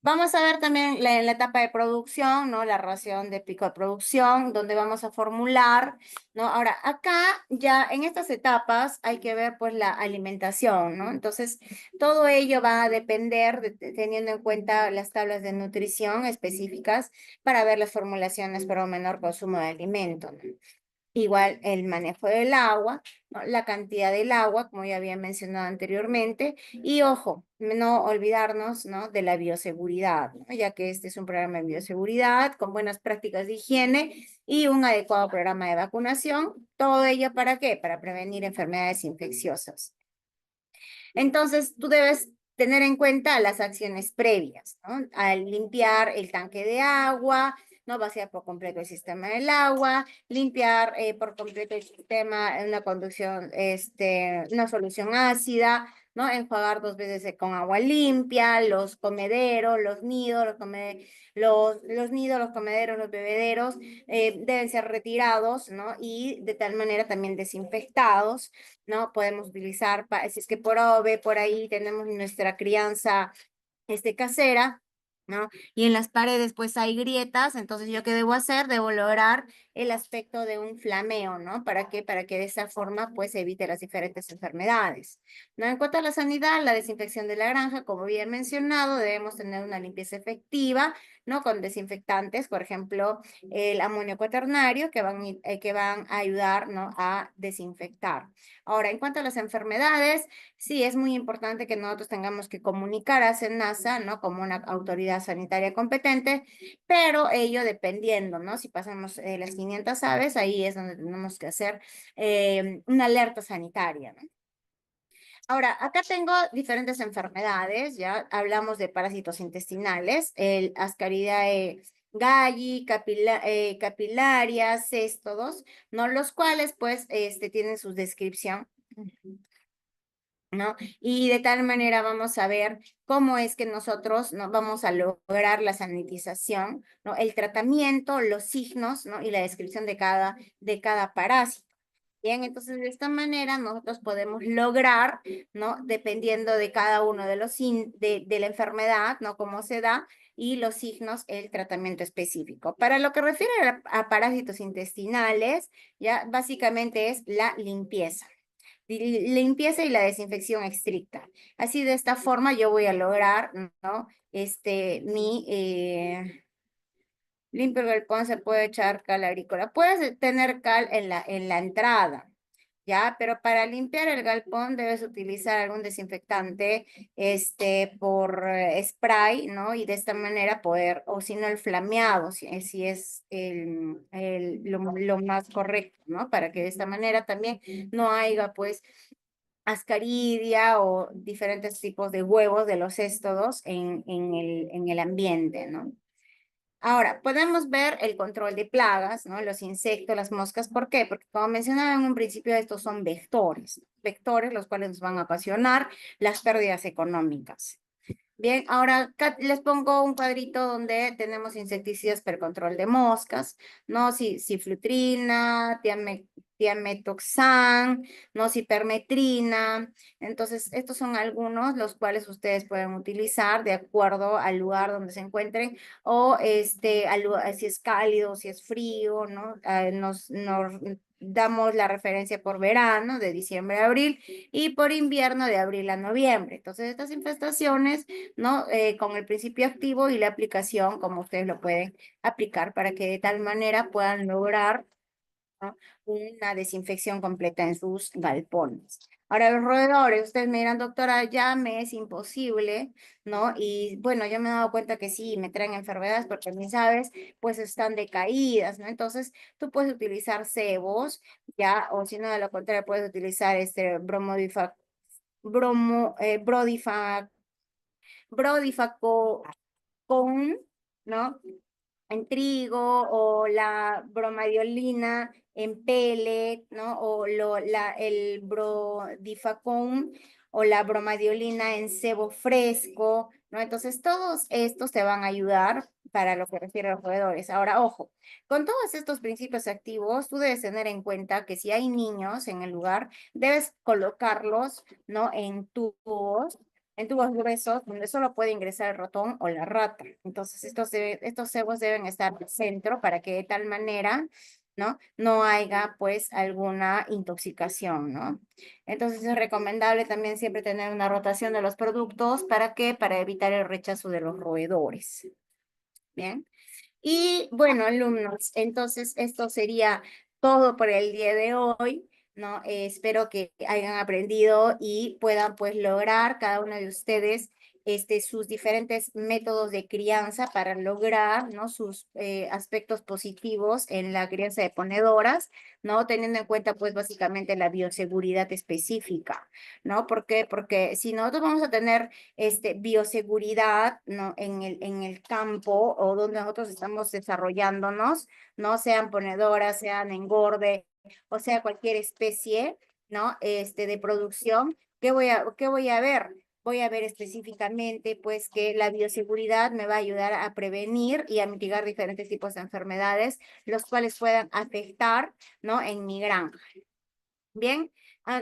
Vamos a ver también en la etapa de producción, ¿no? La ración de pico de producción, donde vamos a formular, ¿no? Ahora, acá ya en estas etapas hay que ver pues la alimentación, ¿no? Entonces, todo ello va a depender, teniendo en cuenta las tablas de nutrición específicas para ver las formulaciones para un menor consumo de alimento, ¿no? Igual el manejo del agua, ¿no? La cantidad del agua, como ya había mencionado anteriormente, y ojo, no olvidarnos, ¿no? De la bioseguridad, ¿no? Ya que este es un programa de bioseguridad con buenas prácticas de higiene y un adecuado programa de vacunación. ¿Todo ello para qué? Para prevenir enfermedades infecciosas. Entonces, tú debes tener en cuenta las acciones previas, ¿no? Al limpiar el tanque de agua, no vaciar por completo el sistema del agua, limpiar por completo el sistema en una conducción, una solución ácida, ¿no? Enjuagar 2 veces con agua limpia, los comederos, los nidos, los nidos, los comederos, los bebederos deben ser retirados, ¿no? Y de tal manera también desinfectados, ¿no? Podemos utilizar, si es que por ahí tenemos nuestra crianza casera, ¿no? Y en las paredes pues hay grietas, entonces ¿yo qué debo hacer? Debo lograr el aspecto de un flameo, ¿no? ¿Para qué? Para que de esa forma pues evite las diferentes enfermedades, ¿no? En cuanto a la sanidad, la desinfección de la granja, como bien mencionado, debemos tener una limpieza efectiva, ¿no? Con desinfectantes, por ejemplo, el amonio cuaternario, que van a ayudar, ¿no? A desinfectar. Ahora, en cuanto a las enfermedades, sí, es muy importante que nosotros tengamos que comunicar a SENASA, ¿no? Como una autoridad sanitaria competente, pero ello dependiendo, ¿no? Si pasamos las 500 aves, ahí es donde tenemos que hacer una alerta sanitaria, ¿no? Ahora, acá tengo diferentes enfermedades, ya hablamos de parásitos intestinales, el Ascaridae galli, capilaria, céstodos, ¿no? Los cuales, pues, tienen su descripción, ¿no? Y de tal manera vamos a ver cómo es que nosotros, ¿no? Vamos a lograr la sanitización, ¿no? El tratamiento, los signos, ¿no? Y la descripción de cada parásito. Bien, entonces de esta manera nosotros podemos lograr, ¿no? Dependiendo de cada uno de de la enfermedad, ¿no? Cómo se da y los signos, el tratamiento específico. Para lo que refiere a parásitos intestinales, ya básicamente es la limpieza. Limpieza y la desinfección estricta. Así de esta forma yo voy a lograr, ¿no? Limpio el galpón, se puede echar cal agrícola. Puedes tener cal en la entrada, ¿ya? Pero para limpiar el galpón debes utilizar algún desinfectante, por spray, ¿no? Y de esta manera poder, o si no el flameado, si es lo más correcto, ¿no? Para que de esta manera también no haya, pues, ascaridia o diferentes tipos de huevos de los éstodos en el ambiente, ¿no? Ahora, podemos ver el control de plagas, ¿no? Los insectos, las moscas. ¿Por qué? Porque como mencionaba en un principio, estos son vectores, vectores los cuales nos van a ocasionar las pérdidas económicas. Bien, ahora acá les pongo un cuadrito donde tenemos insecticidas para el control de moscas, ¿no? Ciflutrina, tiametoxan, ¿no? Cipermetrina. Entonces, estos son algunos los cuales ustedes pueden utilizar de acuerdo al lugar donde se encuentren o si es cálido, si es frío, ¿no? Nos damos la referencia por verano, de diciembre a abril, y por invierno, de abril a noviembre. Entonces, estas infestaciones, ¿no? Con el principio activo y la aplicación, como ustedes lo pueden aplicar para que de tal manera puedan lograr, ¿no? Una desinfección completa en sus galpones. Ahora, los roedores, ustedes me dirán, doctora, ya me es imposible, ¿no? Y bueno, yo me he dado cuenta que sí, me traen enfermedades porque mis aves, pues, están decaídas, ¿no? Entonces, tú puedes utilizar cebos, ya, o si no, de lo contrario, puedes utilizar este brodifaco con, ¿no? En trigo o la bromadiolina en pellet, ¿no? O el brodifacón o la bromadiolina en sebo fresco, ¿no? Entonces, todos estos te van a ayudar para lo que refiere a los roedores. Ahora, ojo, con todos estos principios activos, tú debes tener en cuenta que si hay niños en el lugar, debes colocarlos, ¿no? En tubos gruesos donde solo puede ingresar el ratón o la rata. Entonces, estos cebos deben estar al centro para que de tal manera, ¿no? No haya, pues, alguna intoxicación, ¿no? Entonces, es recomendable también siempre tener una rotación de los productos. ¿Para qué? Para evitar el rechazo de los roedores. Bien. Y bueno, alumnos, entonces esto sería todo por el día de hoy, ¿no? Espero que hayan aprendido y puedan pues lograr cada uno de ustedes sus diferentes métodos de crianza para lograr, ¿no? Sus aspectos positivos en la crianza de ponedoras, ¿no? Teniendo en cuenta pues básicamente la bioseguridad específica, ¿no? ¿Por qué? Porque si nosotros vamos a tener bioseguridad, ¿no? En el campo o donde nosotros estamos desarrollándonos, no sean ponedoras, sean engorde, o sea, cualquier especie, ¿no? De producción, qué voy a ver? Voy a ver específicamente, pues, que la bioseguridad me va a ayudar a prevenir y a mitigar diferentes tipos de enfermedades, los cuales puedan afectar, ¿no? En mi granja. Bien,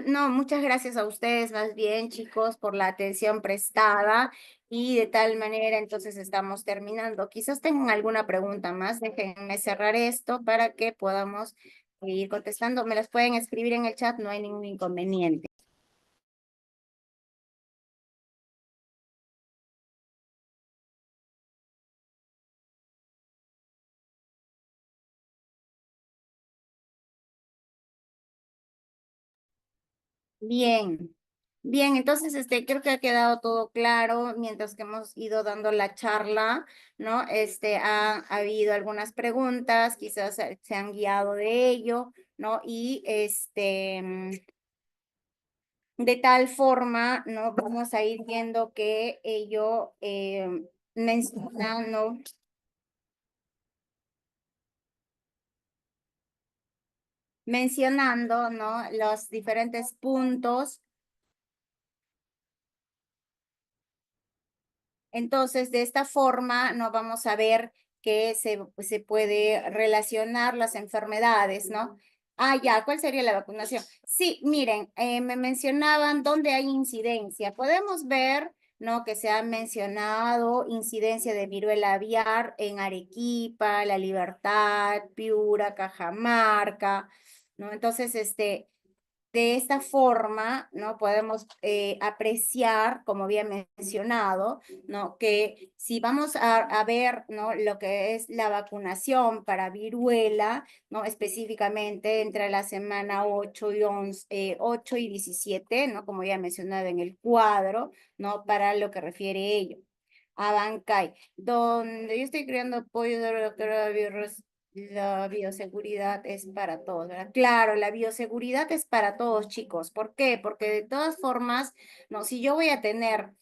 no, muchas gracias a ustedes más bien, chicos, por la atención prestada y de tal manera entonces estamos terminando. Quizás tengan alguna pregunta más, déjenme cerrar esto para que podamos ir contestando. Me las pueden escribir en el chat, no hay ningún inconveniente. Bien, bien, entonces creo que ha quedado todo claro mientras que hemos ido dando la charla, ¿no? Ha habido algunas preguntas, quizás se han guiado de ello, ¿no? Y de tal forma, ¿no? Vamos a ir viendo que ello mencionando, mencionando, ¿no? Los diferentes puntos. Entonces, de esta forma, no vamos a ver que se puede relacionar las enfermedades, ¿no? Ah, ya, ¿cuál sería la vacunación? Sí, miren, me mencionaban dónde hay incidencia. Podemos ver, ¿no? Que se ha mencionado incidencia de viruela aviar en Arequipa, La Libertad, Piura, Cajamarca, ¿no? Entonces, de esta forma, ¿no? Podemos apreciar, como había mencionado, ¿no? Que si vamos a ver, ¿no? Lo que es la vacunación para viruela, ¿no? Específicamente entre la semana 8 y 17, ¿no? Como ya mencionado en el cuadro, ¿no? Para lo que refiere ello. Abancay, donde yo estoy criando pollos de la bioseguridad es para todos, ¿verdad? Claro, la bioseguridad es para todos, chicos. ¿Por qué? Porque de todas formas, no, si yo voy a tener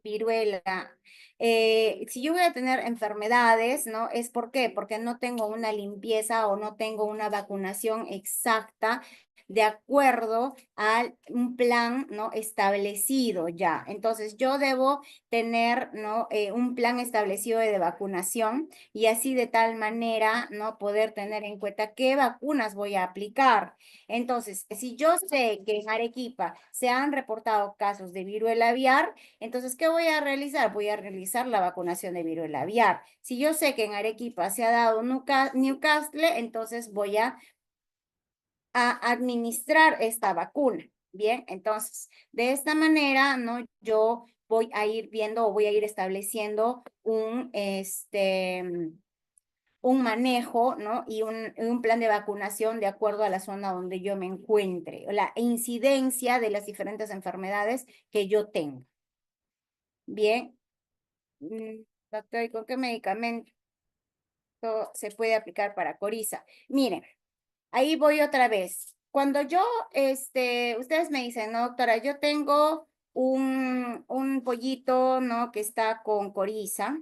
viruela, si yo voy a tener enfermedades, ¿no? ¿Por qué? Porque no tengo una limpieza o no tengo una vacunación exacta de acuerdo a un plan, ¿no? establecido ya. Entonces, yo debo tener, ¿no? un plan establecido de vacunación y así de tal manera, ¿no? poder tener en cuenta qué vacunas voy a aplicar. Entonces, si yo sé que en Arequipa se han reportado casos de viruela aviar, entonces, ¿qué voy a realizar? Voy a realizar la vacunación de viruela aviar. Si yo sé que en Arequipa se ha dado Newcastle, entonces voy a administrar esta vacuna. Bien, entonces, de esta manera, ¿no? Yo voy a ir viendo o voy a ir estableciendo un manejo, ¿no? Y un plan de vacunación de acuerdo a la zona donde yo me encuentre, o la incidencia de las diferentes enfermedades que yo tengo. Bien, doctor, ¿y con qué medicamento se puede aplicar para coriza? Miren, ahí voy otra vez. Cuando yo, ustedes me dicen, no, doctora, yo tengo un pollito, ¿no? Que está con coriza,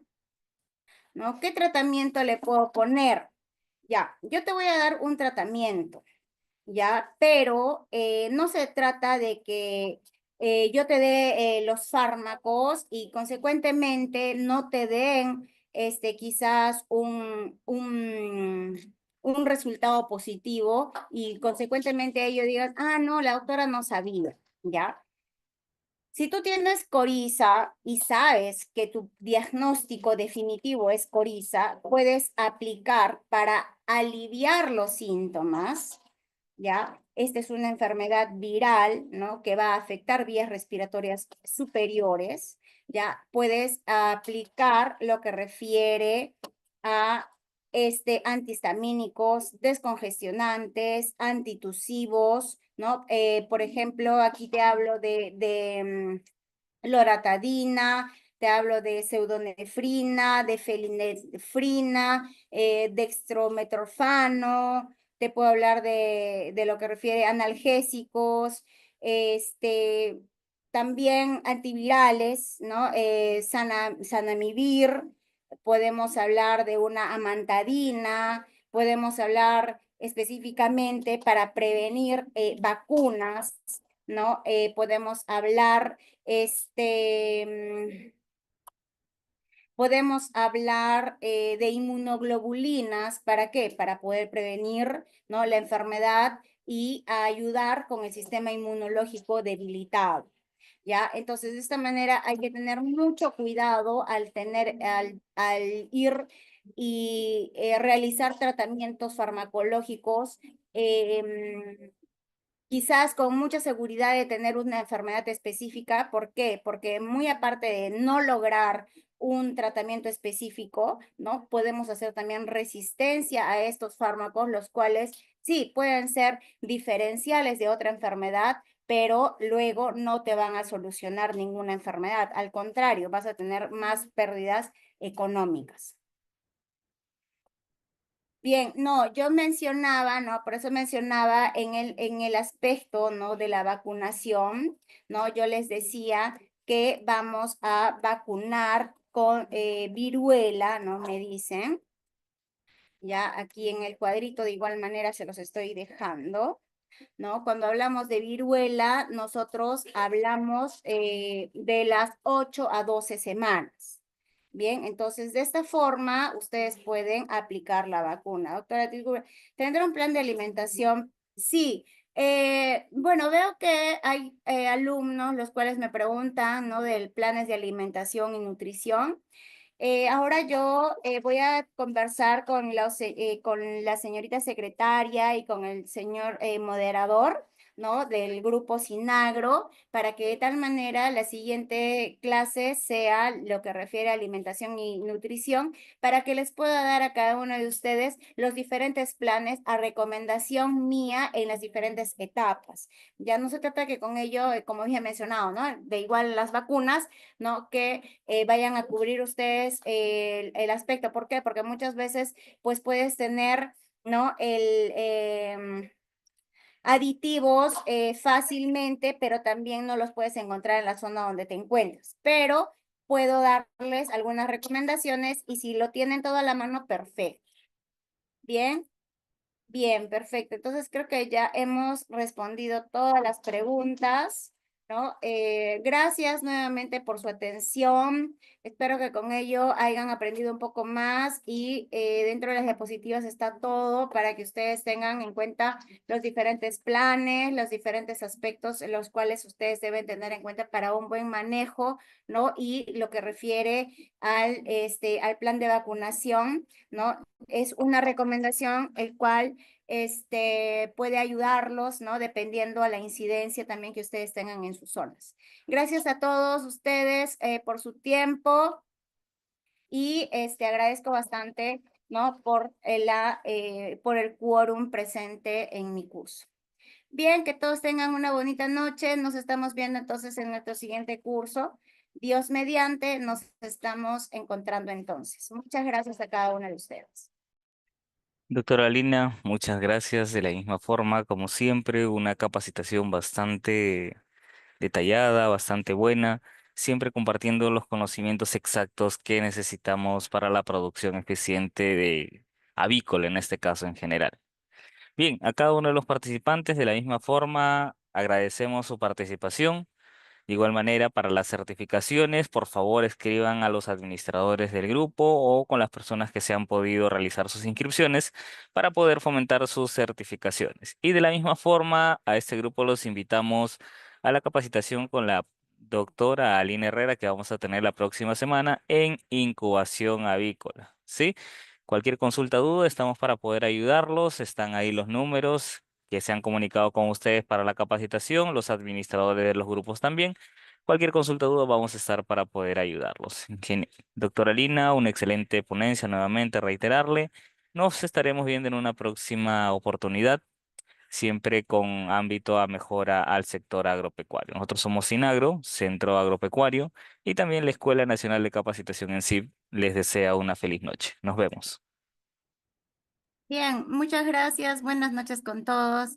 ¿no? ¿Qué tratamiento le puedo poner? Ya, yo te voy a dar un tratamiento, ¿ya? Pero no se trata de que yo te dé los fármacos y consecuentemente no te den quizás un resultado positivo y consecuentemente ellos digan, ah, no, la doctora no sabía, ¿ya? Si tú tienes coriza y sabes que tu diagnóstico definitivo es coriza, puedes aplicar para aliviar los síntomas, ¿ya? Esta es una enfermedad viral, ¿no? Que va a afectar vías respiratorias superiores, ¿ya? Puedes aplicar lo que refiere a antihistamínicos, descongestionantes, antitusivos, ¿no? Por ejemplo, aquí te hablo de loratadina, te hablo de pseudonefrina, de felinefrina, dextrometorfano, te puedo hablar de lo que refiere a analgésicos, también antivirales, ¿no? Sanamivir, podemos hablar de una amantadina, podemos hablar específicamente para prevenir vacunas, ¿no? Podemos hablar este, podemos hablar de inmunoglobulinas, ¿para qué? Para poder prevenir, ¿no? la enfermedad y ayudar con el sistema inmunológico debilitado. ¿Ya? Entonces, de esta manera hay que tener mucho cuidado al ir y realizar tratamientos farmacológicos quizás con mucha seguridad de tener una enfermedad específica. ¿Por qué? Porque muy aparte de no lograr un tratamiento específico, ¿no? Podemos hacer también resistencia a estos fármacos, los cuales sí pueden ser diferenciales de otra enfermedad, pero luego no te van a solucionar ninguna enfermedad. Al contrario, vas a tener más pérdidas económicas. Bien, no, yo mencionaba, ¿no? Por eso mencionaba en el aspecto, ¿no? De la vacunación, ¿no? Yo les decía que vamos a vacunar con viruela, ¿no? Me dicen, ya aquí en el cuadrito de igual manera se los estoy dejando, ¿no? Cuando hablamos de viruela, nosotros hablamos de las 8 a 12 semanas. Bien, entonces de esta forma ustedes pueden aplicar la vacuna. Doctora Tilgura, ¿tendrá un plan de alimentación? Sí. Bueno, veo que hay alumnos los cuales me preguntan, ¿no? Del planes de alimentación y nutrición. Ahora yo voy a conversar con la señorita secretaria y con el señor moderador, ¿no? Del grupo Sinagro, para que de tal manera la siguiente clase sea lo que refiere a alimentación y nutrición, para que les pueda dar a cada uno de ustedes los diferentes planes a recomendación mía en las diferentes etapas. Ya no se trata que con ello, como había mencionado, ¿no? De igual las vacunas, ¿no? Que vayan a cubrir ustedes el aspecto. ¿Por qué? Porque muchas veces pues puedes tener, ¿no? Aditivos fácilmente, pero también no los puedes encontrar en la zona donde te encuentras. Pero puedo darles algunas recomendaciones y si lo tienen todo a la mano, perfecto. Bien. Bien, perfecto. Entonces creo que ya hemos respondido todas las preguntas, ¿no? Gracias nuevamente por su atención. Espero que con ello hayan aprendido un poco más y dentro de las diapositivas está todo para que ustedes tengan en cuenta los diferentes planes, los diferentes aspectos en los cuales ustedes deben tener en cuenta para un buen manejo, ¿no? Y lo que refiere al plan de vacunación, ¿no? Es una recomendación el cual puede ayudarlos, ¿no? Dependiendo a la incidencia también que ustedes tengan en sus zonas. Gracias a todos ustedes por su tiempo y agradezco bastante, ¿no? Por el quórum presente en mi curso. Bien, que todos tengan una bonita noche. Nos estamos viendo entonces en nuestro siguiente curso. Dios mediante, nos estamos encontrando entonces. Muchas gracias a cada uno de ustedes. Doctora Lina, muchas gracias. De la misma forma, como siempre, una capacitación bastante detallada, bastante buena, siempre compartiendo los conocimientos exactos que necesitamos para la producción eficiente de avícola, en este caso en general. Bien, a cada uno de los participantes, de la misma forma, agradecemos su participación. De igual manera, para las certificaciones, por favor escriban a los administradores del grupo o con las personas que se han podido realizar sus inscripciones para poder fomentar sus certificaciones. Y de la misma forma, a este grupo los invitamos a la capacitación con la doctora Aline Herrera que vamos a tener la próxima semana en incubación avícola. ¿Sí? Cualquier consulta, duda, estamos para poder ayudarlos. Están ahí los números que se han comunicado con ustedes para la capacitación, los administradores de los grupos también. Cualquier consulta, duda, vamos a estar para poder ayudarlos. Doctora Lina, una excelente ponencia nuevamente, reiterarle. Nos estaremos viendo en una próxima oportunidad, siempre con ámbito a mejora al sector agropecuario. Nosotros somos Sinagro, Centro Agropecuario, y también la Escuela Nacional de Capacitación en SIB les desea una feliz noche. Nos vemos. Bien, muchas gracias. Buenas noches con todos.